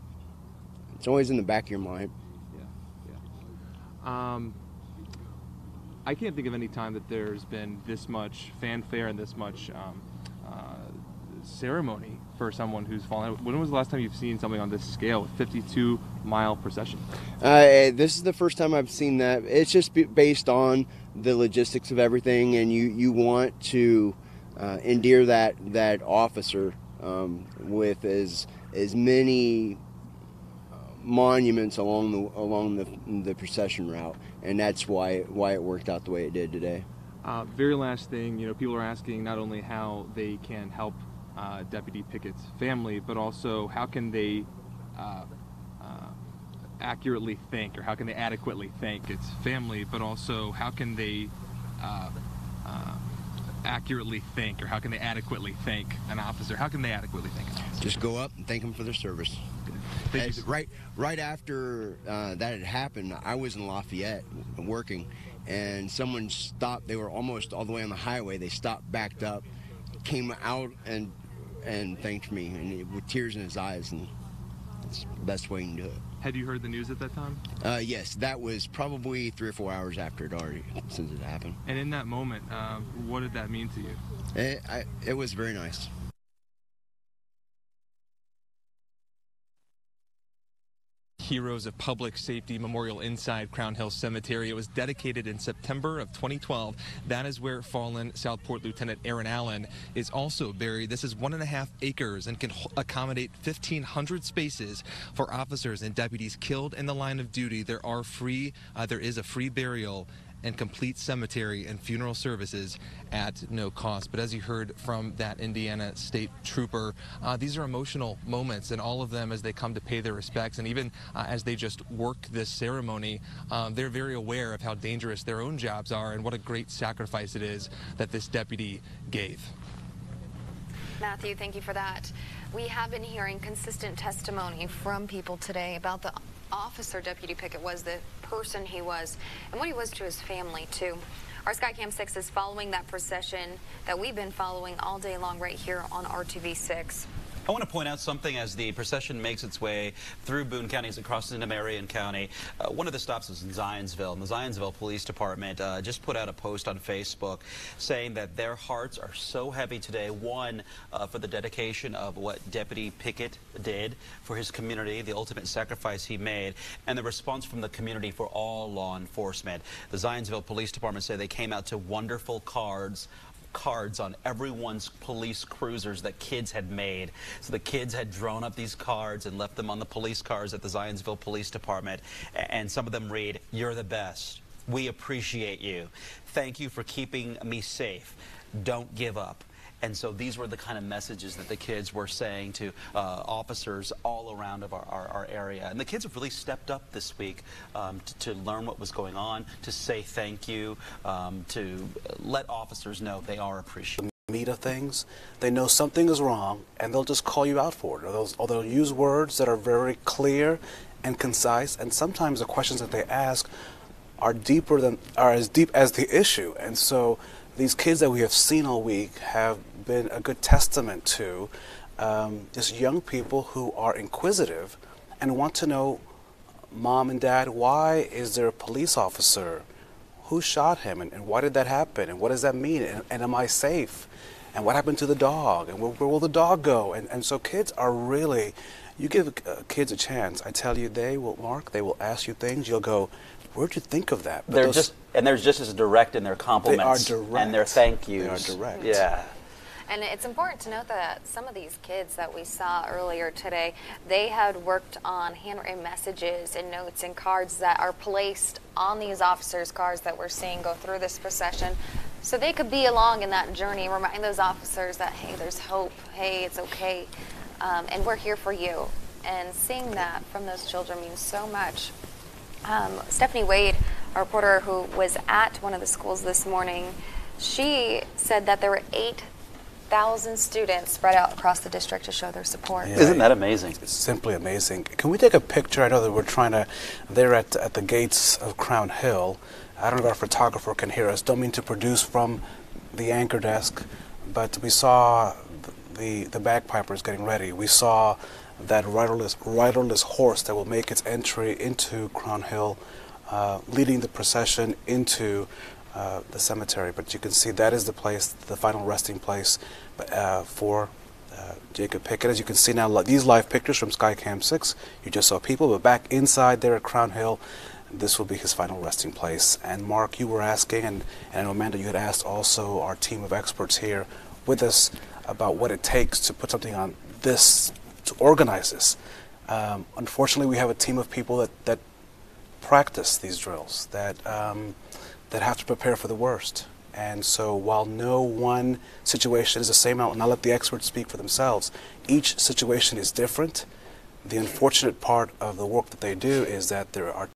in the back of your mind. I can't think of any time that there's been this much fanfare and this much ceremony for someone who's fallen. When was the last time you've seen something on this scale, a 52-mile procession? This is the first time I've seen that. It's just based on the logistics of everything, and you want to endear that officer with as many monuments along the procession route, and that's why it worked out the way it did today. Very last thing, people are asking not only how they can help Deputy Pickett's family, but also how can they accurately thank, or how can they adequately thank its family, but also how can they accurately thank, or how can they adequately thank an officer? How can they adequately thank an officer? Just go up and thank them for their service. Right after that had happened, I was in Lafayette working, and someone stopped. They were almost all the way on the highway. They stopped, backed up, came out and thanked me, and with tears in his eyes, and that's the best way you can do it. Had you heard the news at that time? Yes, that was probably 3 or 4 hours after since it happened. And in that moment, what did that mean to you? It was very nice. Heroes of Public Safety Memorial inside Crown Hill Cemetery. It was dedicated in September of 2012. That is where fallen Southport Lieutenant Aaron Allen is also buried. This is 1.5 acres and can accommodate 1,500 spaces for officers and deputies killed in the line of duty. There is a free burial and complete cemetery and funeral services at no cost. But as you heard from that Indiana State Trooper, these are emotional moments, and all of them as they come to pay their respects, and even as they just work this ceremony, they're very aware of how dangerous their own jobs are and what a great sacrifice it is that this deputy gave. Matthew, thank you for that. We have been hearing consistent testimony from people today about the officer Deputy Pickett was, the person he was, and what he was to his family, too. Our Skycam 6 is following that procession that we've been following all day long right here on RTV6. I want to point out something as the procession makes its way through Boone County as it crosses into Marion County. One of the stops is in Zionsville, and the Zionsville Police Department just put out a post on Facebook saying that their hearts are so heavy today, one, for the dedication of what Deputy Pickett did for his community, the ultimate sacrifice he made, and the response from the community for all law enforcement. The Zionsville Police Department say they came out to wonderful cards on everyone's police cruisers that kids had made. So the kids had drawn up these cards and left them on the police cars at the Zionsville Police Department. And some of them read, "You're the best. We appreciate you. Thank you for keeping me safe. Don't give up." And so these were the kind of messages that the kids were saying to officers all around of our area. And the kids have really stepped up this week to learn what was going on, to say thank you, to let officers know they are appreciated. Meat of things, they know something is wrong, and they'll just call you out for it. Or they'll use words that are very clear and concise, and sometimes the questions that they ask are as deep as the issue. And so these kids that we have seen all week have been a good testament to just young people who are inquisitive and want to know, Mom and Dad, why is there a police officer? Who shot him, and why did that happen, and what does that mean, and am I safe, and what happened to the dog, and where will the dog go? And so kids are really, you give kids a chance, I tell you, they will ask you things, you'll go, where'd you think of that? But they're just as direct in their compliments. They are direct. And their thank yous. They are direct. Yeah. And it's important to note that some of these kids that we saw earlier today, they had worked on handwritten messages and notes and cards that are placed on these officers' cars that we're seeing go through this procession, so they could be along in that journey, remind those officers that, hey, there's hope, hey, it's okay, and we're here for you. And seeing that from those children means so much. Stephanie Wade, a reporter who was at one of the schools this morning, she said that there were 8,000 students spread out across the district to show their support. Yeah. Isn't that amazing? It's simply amazing. Can we take a picture? I know that we're trying to, they're at the gates of Crown Hill. I don't know if our photographer can hear us. Don't mean to produce from the anchor desk, but we saw the bagpipers getting ready. We saw that riderless horse that will make its entry into Crown Hill, leading the procession into the cemetery. But you can see that is the place, the final resting place for Jacob Pickett. As you can see now, these live pictures from Skycam 6, you just saw people, but back inside there at Crown Hill, this will be his final resting place. And Mark, you were asking, and I know Amanda, you had asked also our team of experts here with us about what it takes to put something on this, to organize this. Unfortunately, we have a team of people that practice these drills, that have to prepare for the worst. And so while no one situation is the same, and I'll let the experts speak for themselves, each situation is different. The unfortunate part of the work that they do is that there are